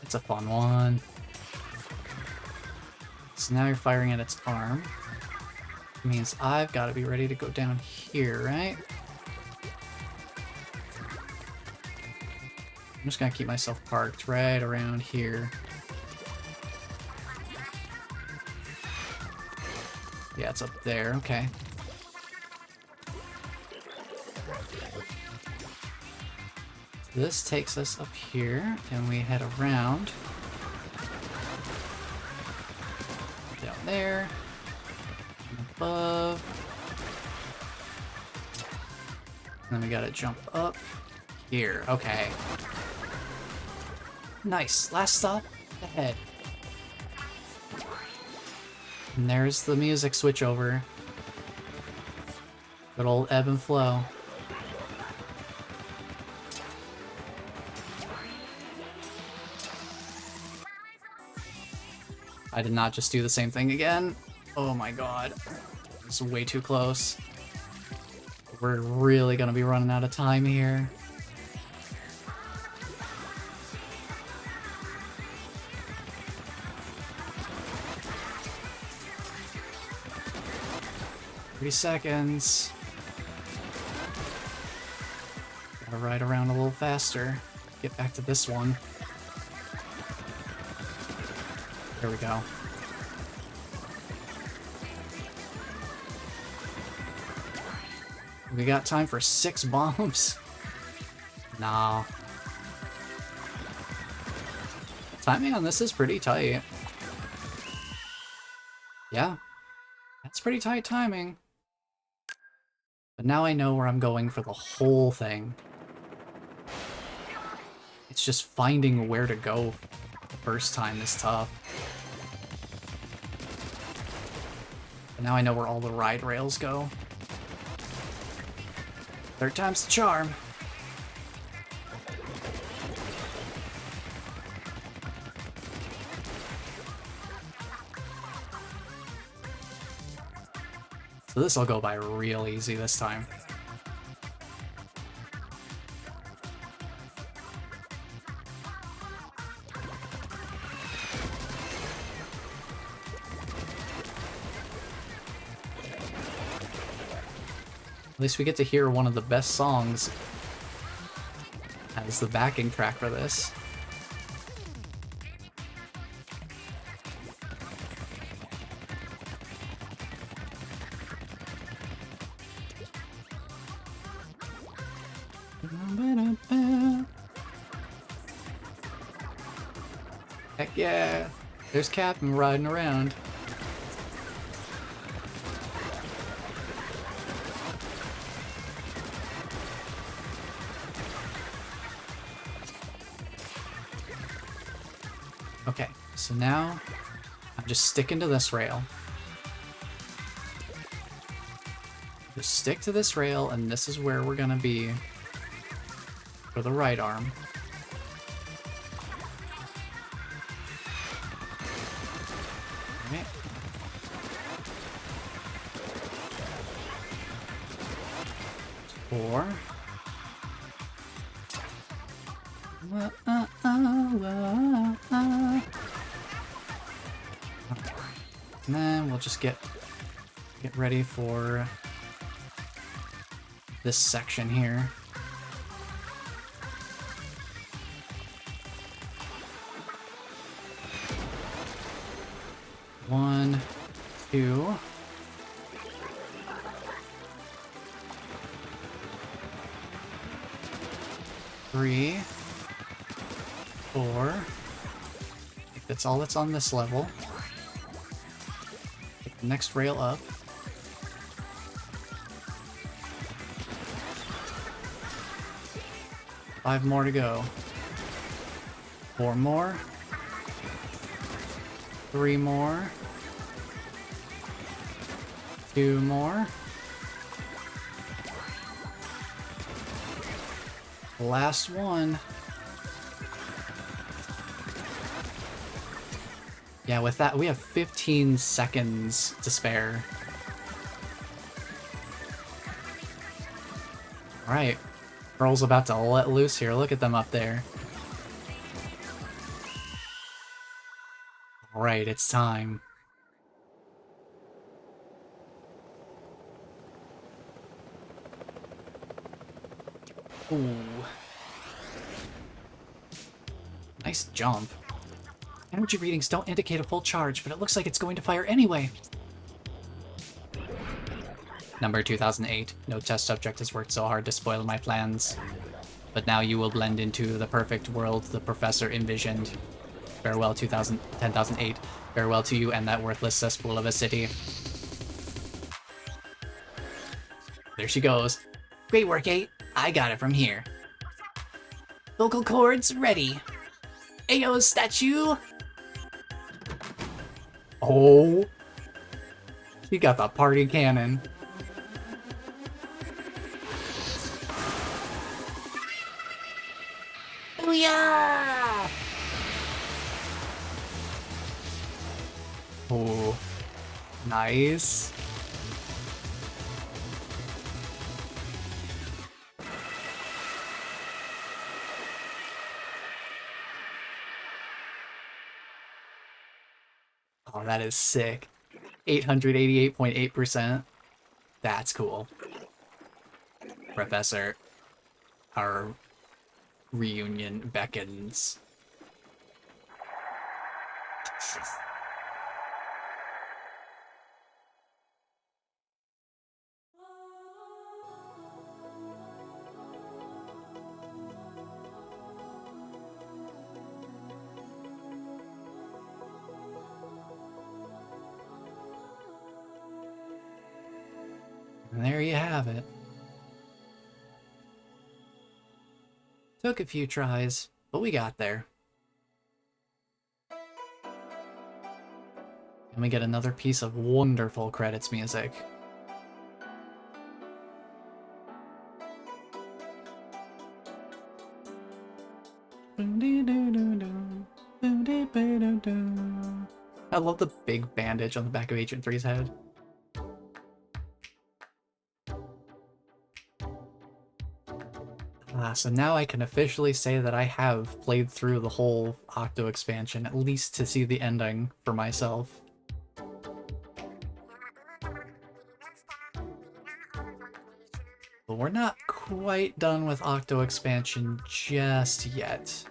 It's a fun one. So now you're firing at its arm. It means I've got to be ready to go down here, right? I'm just gonna keep myself parked right around here. Yeah, it's up there, okay. This takes us up here, and we head around. Down there. Above. And then we gotta jump up here, okay. Nice, last stop, ahead. And there's the music switch over. Good old ebb and flow. I did not just do the same thing again. Oh my god. It's way too close. We're really gonna be running out of time here. Seconds. Gotta ride around a little faster. Get back to this one. There we go. We got time for 6 bombs. Nah. Timing on this is pretty tight. Yeah. That's pretty tight timing. But now I know where I'm going for the whole thing. It's just finding where to go the first time is tough. But now I know where all the ride rails go. 3rd time's the charm. So this will go by real easy this time. At least we get to hear one of the best songs as the backing track for this. Heck yeah! There's Captain riding around. Okay, so now I'm just sticking to this rail. Just stick to this rail, and this is where we're gonna be for the right arm. Alright. Four. And then we'll just get ready for this section here. One, two. Three. 4. I think that's all that's on this level. Take the next rail up. Five more to go. 4 more. 3 more. 2 more. Last one. Yeah, with that, we have 15 seconds to spare. Alright. Earl's about to let loose here. Look at them up there. Alright, it's time. Ooh. Nice jump. Energy readings don't indicate a full charge, but it looks like it's going to fire anyway. Number 2008. No test subject has worked so hard to spoil my plans. But now you will blend into the perfect world the professor envisioned. Farewell 10,008. Farewell to you and that worthless cesspool of a city. There she goes. Great work, 8. I got it from here. Vocal cords ready. Ayo, statue! Oh! She got the party cannon. Booyah! Oh, nice. Oh, that is sick. 888.8%. That's cool. Professor, our reunion beckons. And there you have it. Took a few tries, but we got there. And we get another piece of wonderful credits music. I love the big bandage on the back of Agent 3's head. So now I can officially say that I have played through the whole Octo Expansion, at least to see the ending for myself. But we're not quite done with Octo Expansion just yet.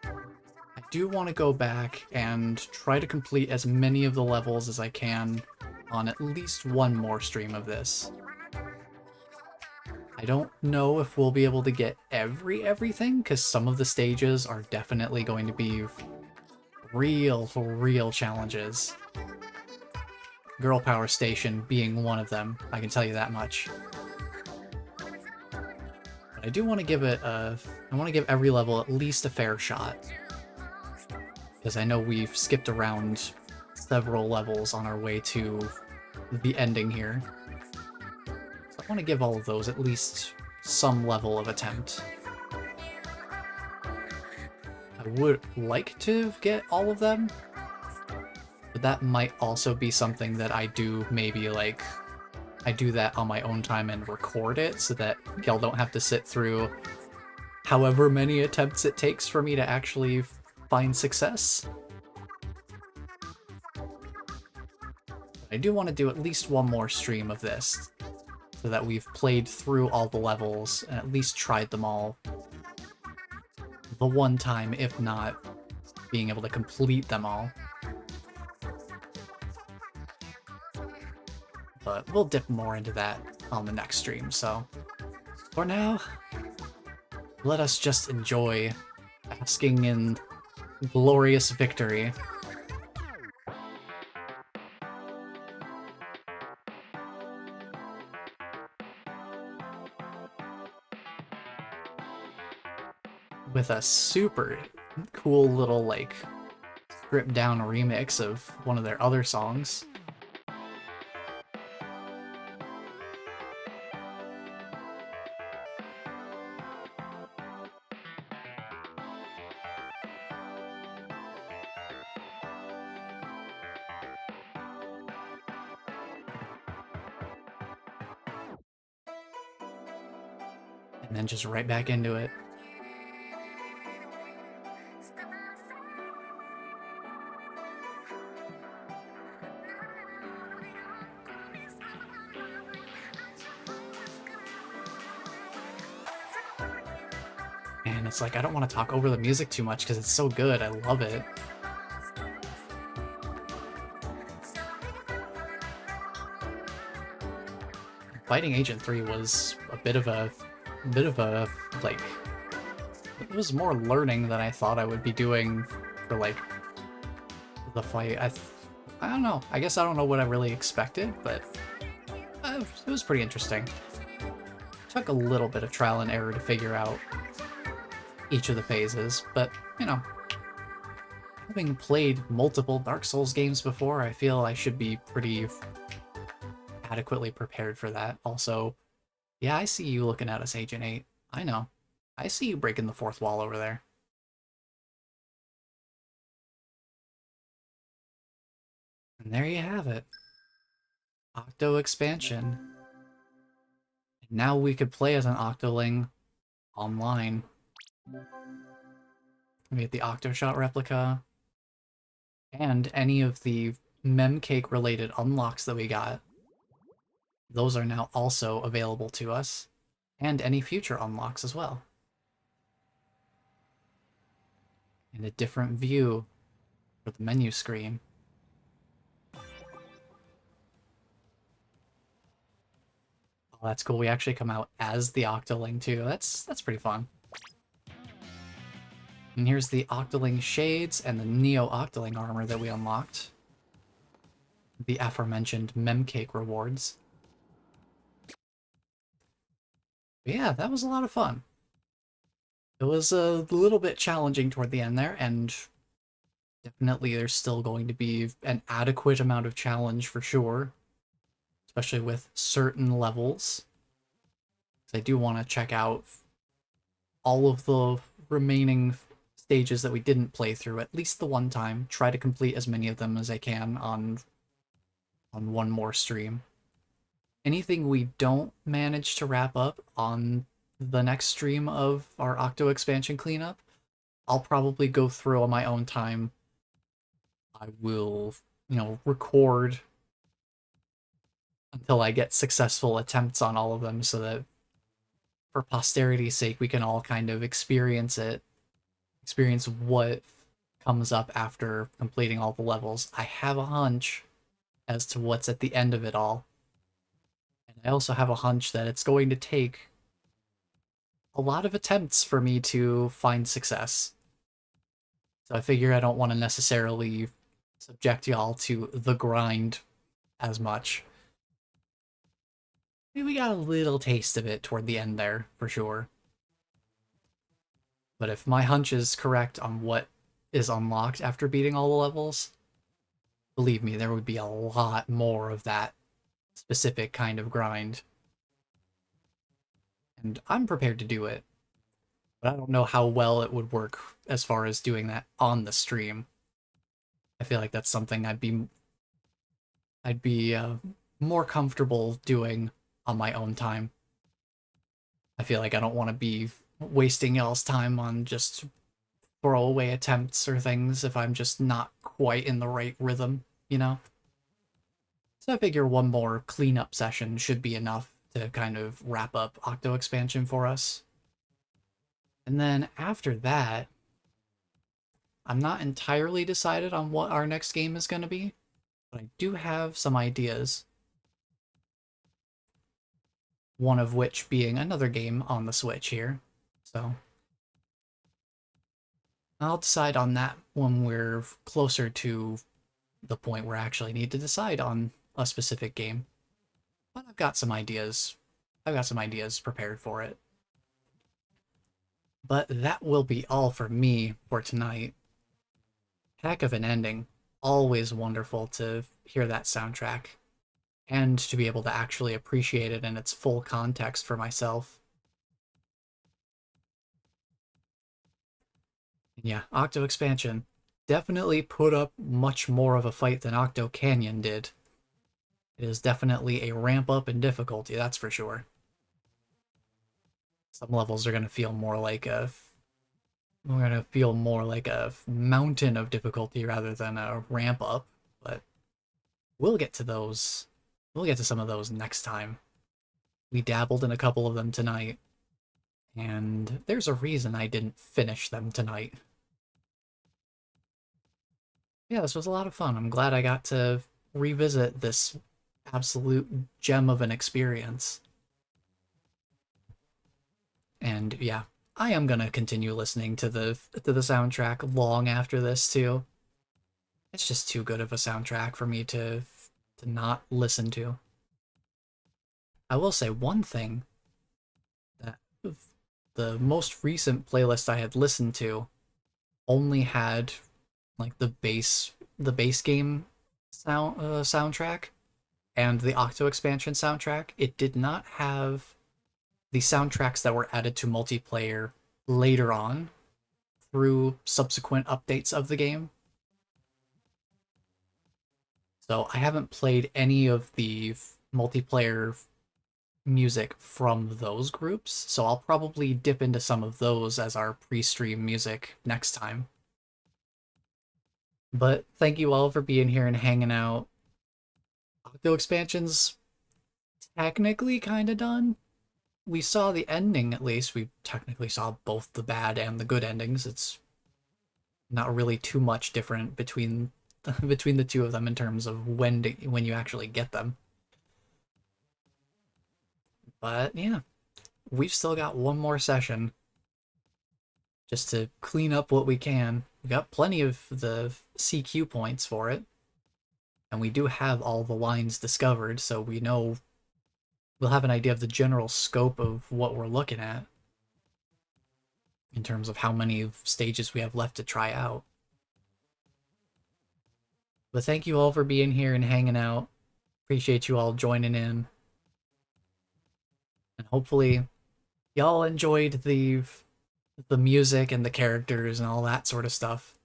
I do want to go back and try to complete as many of the levels as I can on at least one more stream of this. I don't know if we'll be able to get everything, because some of the stages are definitely going to be real challenges. Girl Power Station being one of them, I can tell you that much. But I do want to give it I want to give every level at least a fair shot. Because I know we've skipped around several levels on our way to the ending here. So I want to give all of those at least some level of attempt. I would like to get all of them, but that might also be something that I do maybe like, I do that on my own time and record it so that y'all don't have to sit through however many attempts it takes for me to actually find success. I do want to do at least one more stream of this so that we've played through all the levels and at least tried them all the one time, if not being able to complete them all. But we'll dip more into that on the next stream, so for now, let us just enjoy basking in glorious victory. With a super cool little, like, stripped down remix of one of their other songs. And then just right back into it. And it's like, I don't want to talk over the music too much because it's so good. I love it. Fighting Agent 3 was a bit of a like, it was more learning than I thought I would be doing for like the fight. I don't know. I guess I don't know what I really expected, but it was pretty interesting. Took a little bit of trial and error to figure out each of the phases, but you know, having played multiple Dark Souls games before, I feel I should be pretty adequately prepared for that. Also, yeah, I see you looking at us, Agent 8. I know. I see you breaking the fourth wall over there. And there you have it. Octo Expansion. Now we could play as an Octoling online. We get the Octoshot replica, and any of the Memcake related unlocks that we got. Those are now also available to us, and any future unlocks as well. And a different view for the menu screen. Oh, that's cool. We actually come out as the Octoling too. That's pretty fun. And here's the Octoling shades and the Neo Octoling armor that we unlocked. The aforementioned Memcake rewards. But yeah, that was a lot of fun. It was a little bit challenging toward the end there, and definitely there's still going to be an adequate amount of challenge for sure, especially with certain levels. I do want to check out all of the remaining stages that we didn't play through at least the one time, try to complete as many of them as I can on one more stream. Anything we don't manage to wrap up on the next stream of our Octo Expansion cleanup, I'll probably go through on my own time. I will, record until I get successful attempts on all of them so that for posterity's sake, we can all kind of experience what comes up after completing all the levels. I have a hunch as to what's at the end of it all. And I also have a hunch that it's going to take a lot of attempts for me to find success. So I figure I don't want to necessarily subject y'all to the grind as much. We got a little taste of it toward the end there, for sure. But if my hunch is correct on what is unlocked after beating all the levels, believe me, there would be a lot more of that specific kind of grind. And I'm prepared to do it, but I don't know how well it would work as far as doing that on the stream. I feel like that's something I'd be more comfortable doing on my own time. I feel like I don't want to be wasting y'all's time on just throwaway attempts or things if I'm just not quite in the right rhythm, you know? So I figure one more cleanup session should be enough to kind of wrap up Octo Expansion for us. And then after that, I'm not entirely decided on what our next game is going to be, but I do have some ideas. One of which being another game on the Switch here. So I'll decide on that when we're closer to the point where I actually need to decide on a specific game. But I've got some ideas. I've got some ideas prepared for it. But that will be all for me for tonight. Heck of an ending. Always wonderful to hear that soundtrack and to be able to actually appreciate it in its full context for myself. Yeah, Octo Expansion definitely put up much more of a fight than Octo Canyon did. It is definitely a ramp up in difficulty, that's for sure. Some levels are going to feel more like a mountain of difficulty rather than a ramp up, but we'll get to those. We'll get to some of those next time. We dabbled in a couple of them tonight, and there's a reason I didn't finish them tonight. Yeah, this was a lot of fun. I'm glad I got to revisit this absolute gem of an experience. And yeah, I am gonna continue listening to the soundtrack long after this too. It's just too good of a soundtrack for me to not listen to. I will say one thing that the most recent playlist I had listened to only had like the base game soundtrack and the Octo Expansion soundtrack. It did not have the soundtracks that were added to multiplayer later on through subsequent updates of the game. So I haven't played any of the multiplayer music from those groups, so I'll probably dip into some of those as our pre-stream music next time. But thank you all for being here and hanging out. Octo Expansion's technically kind of done. We saw the ending, at least. We technically saw both the bad and the good endings. It's not really too much different between between the two of them in terms of when you actually get them. But yeah, we've still got one more session just to clean up what we can. We got plenty of the CQ points for it, and we do have all the lines discovered, so we know we'll have an idea of the general scope of what we're looking at in terms of how many stages we have left to try out. But thank you all for being here and hanging out. Appreciate you all joining in. And hopefully y'all enjoyed the music and the characters and all that sort of stuff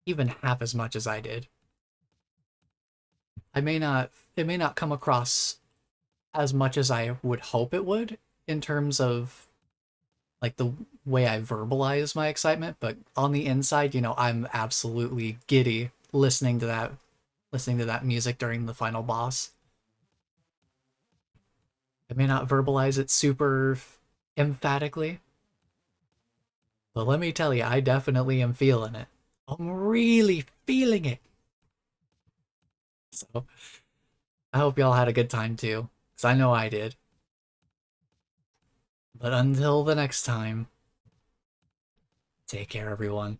even half as much as I did. It may not come across as much as I would hope it would in terms of like the way I verbalize my excitement, but on the inside, I'm absolutely giddy listening to that music during the final boss. I may not verbalize it super emphatically, but let me tell you, I definitely am feeling it. I'm really feeling it. So I hope y'all had a good time too, because I know I did. But until the next time, take care, everyone.